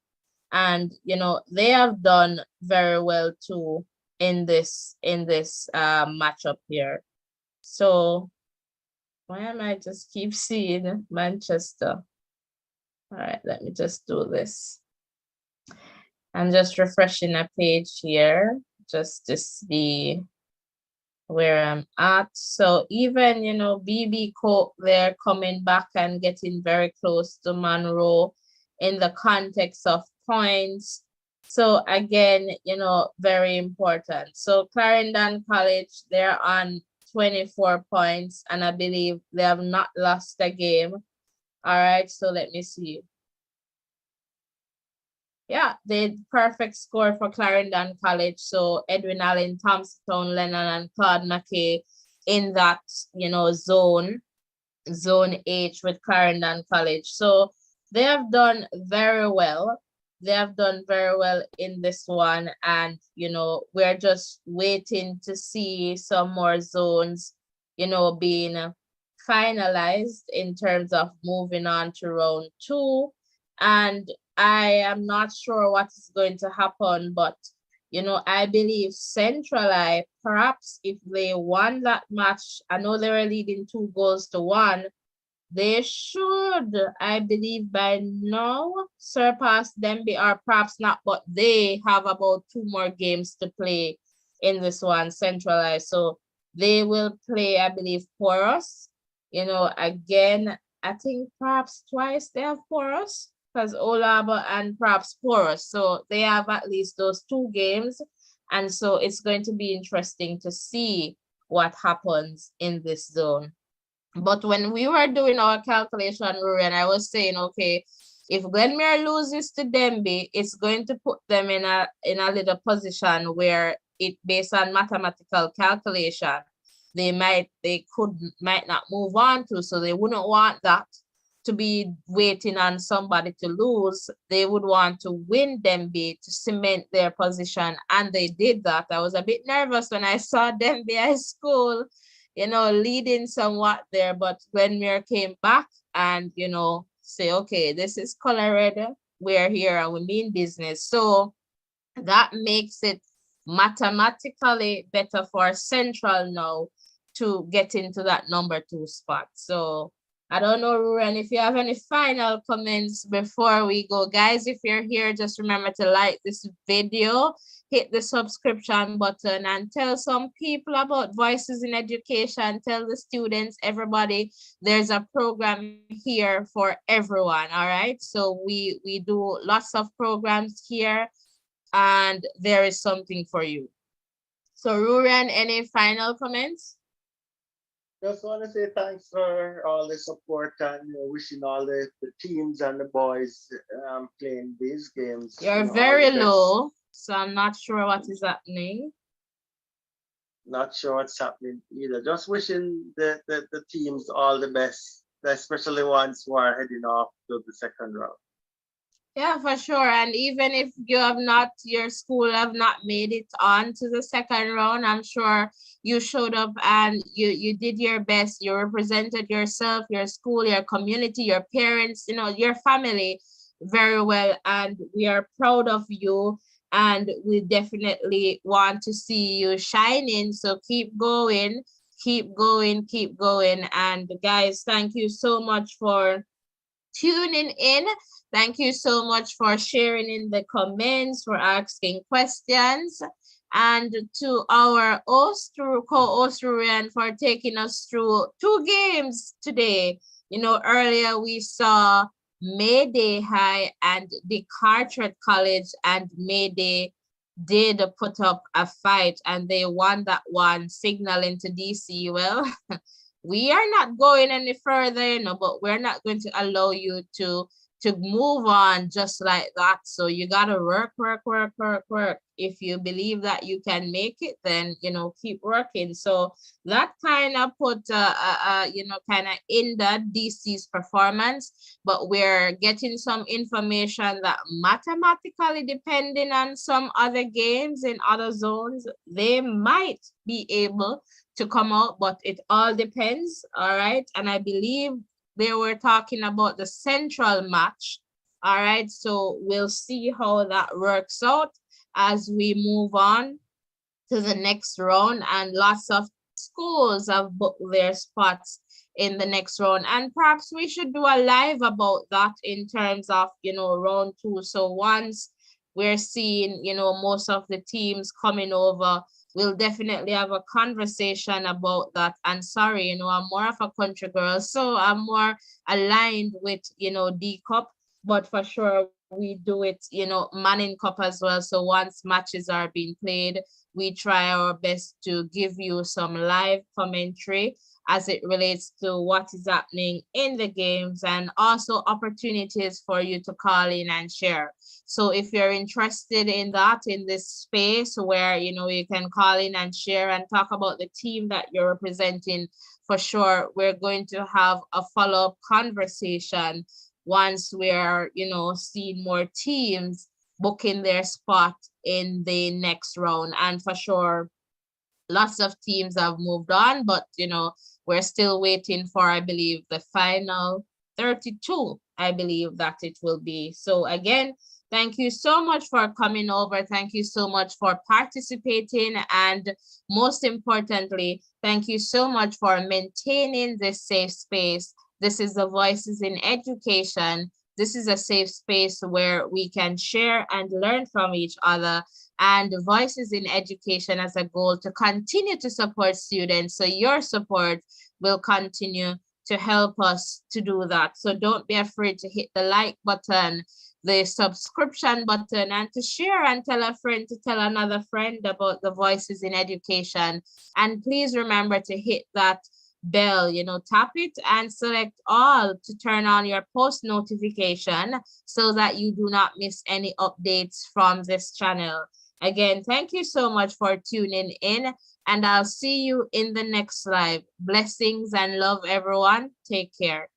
Speaker 1: And, they have done very well too in this matchup here. So why am I just keep seeing Manchester? All right, let me just do this. I'm just refreshing a page here just to see where I'm at. So even, BB Coke, they're coming back and getting very close to Monroe in the context of points. So again, very important. So Clarendon College, they're on 24 points, and I believe they have not lost a game. All right, so let me see. Yeah, the perfect score for Clarendon College. So Edwin Allen, Thompson, Lennon, and Claude McKay in that, zone H with Clarendon College. So they have done very well. They have done very well in this one. And, we're just waiting to see some more zones, being finalized in terms of moving on to round 2. And I am not sure what is going to happen, but I believe Central I, perhaps if they won that match, I know they were leading 2-1. They should, I believe, by now surpass Denby, or perhaps not, but they have about 2 more games to play in this one, Central I. So they will play, I believe, Porus. Again, I think perhaps twice they have Porus, because Olaba and perhaps Porus. So they have at least those 2 games. And so it's going to be interesting to see what happens in this zone. But when we were doing our calculation, Rory, and I was saying, okay, if Glenmere loses to Denby, it's going to put them in a little position where it, based on mathematical calculation, they might not move on to. So they wouldn't want that to be waiting on somebody to lose. They would want to win Denby to cement their position, and they did that. I was a bit nervous when I saw Denby High School, leading somewhat there, but Glenmere came back and, say, okay, this is color red. We're here and we mean business. So that makes it mathematically better for Central now to get into that number 2 spot. So I don't know, Ruren, if you have any final comments before we go. Guys, if you're here, just remember to like this video, hit the subscription button, and tell some people about Voices in Education. Tell the students, everybody, there's a program here for everyone, all right? So we do lots of programs here, and there is something for you. So Ruren, any final comments?
Speaker 3: Just want to say thanks for all the support, and wishing all the teams and the boys playing these games.
Speaker 1: You're very low, so I'm not sure what is happening.
Speaker 3: Not sure what's happening either. Just wishing the teams all the best, especially ones who are heading off to the second round.
Speaker 1: Yeah, for sure. And even if your school have not made it on to the second round, I'm sure you showed up and you did your best. You represented yourself, your school, your community, your parents, your family very well. And we are proud of you. And we definitely want to see you shining. So keep going, keep going, keep going. And guys, thank you so much for tuning in. Thank you so much for sharing in the comments, for asking questions, and to our host, co-host Ryan, for taking us through two games today. Earlier we saw Mayday High and the Carteret College, and Mayday did put up a fight and they won that one, signaling to DC, well, we are not going any further, but we're not going to allow you to move on just like that. So you gotta work, work, work, work, work. If you believe that you can make it, then keep working. So that kind of put kind of hindered DC's performance, but we're getting some information that mathematically, depending on some other games in other zones, they might be able to come out, but it all depends. All right. And I believe they were talking about the central match. All right. So we'll see how that works out as we move on to the next round. And lots of schools have booked their spots in the next round. And perhaps we should do a live about that in terms of, round two. So once we're seeing, most of the teams coming over, we'll definitely have a conversation about that. And sorry, I'm more of a country girl, so I'm more aligned with, D-Cup, but for sure we do it, Manning Cup as well. So once matches are being played, we try our best to give you some live commentary as it relates to what is happening in the games, and also opportunities for you to call in and share. So if you're interested in that, in this space where, you can call in and share and talk about the team that you're representing, for sure, we're going to have a follow-up conversation once we're, seeing more teams booking their spot in the next round. And for sure, lots of teams have moved on, but, we're still waiting for, I believe, the final 32, I believe that it will be. So again, thank you so much for coming over. Thank you so much for participating. And most importantly, thank you so much for maintaining this safe space. This is the Voices in Education. This is a safe space where we can share and learn from each other. And Voices in Education has a goal to continue to support students. So your support will continue to help us to do that. So don't be afraid to hit the like button, the subscription button, and to share and tell a friend to tell another friend about the Voices in Education. And please remember to hit that bell, tap it and select all to turn on your post notification so that you do not miss any updates from this channel. Again, thank you so much for tuning in, and I'll see you in the next live. Blessings and love, everyone. Take care.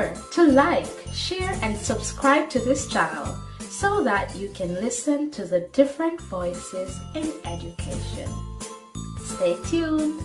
Speaker 4: Remember to like, share, and subscribe to this channel so that you can listen to the different voices in education. Stay tuned.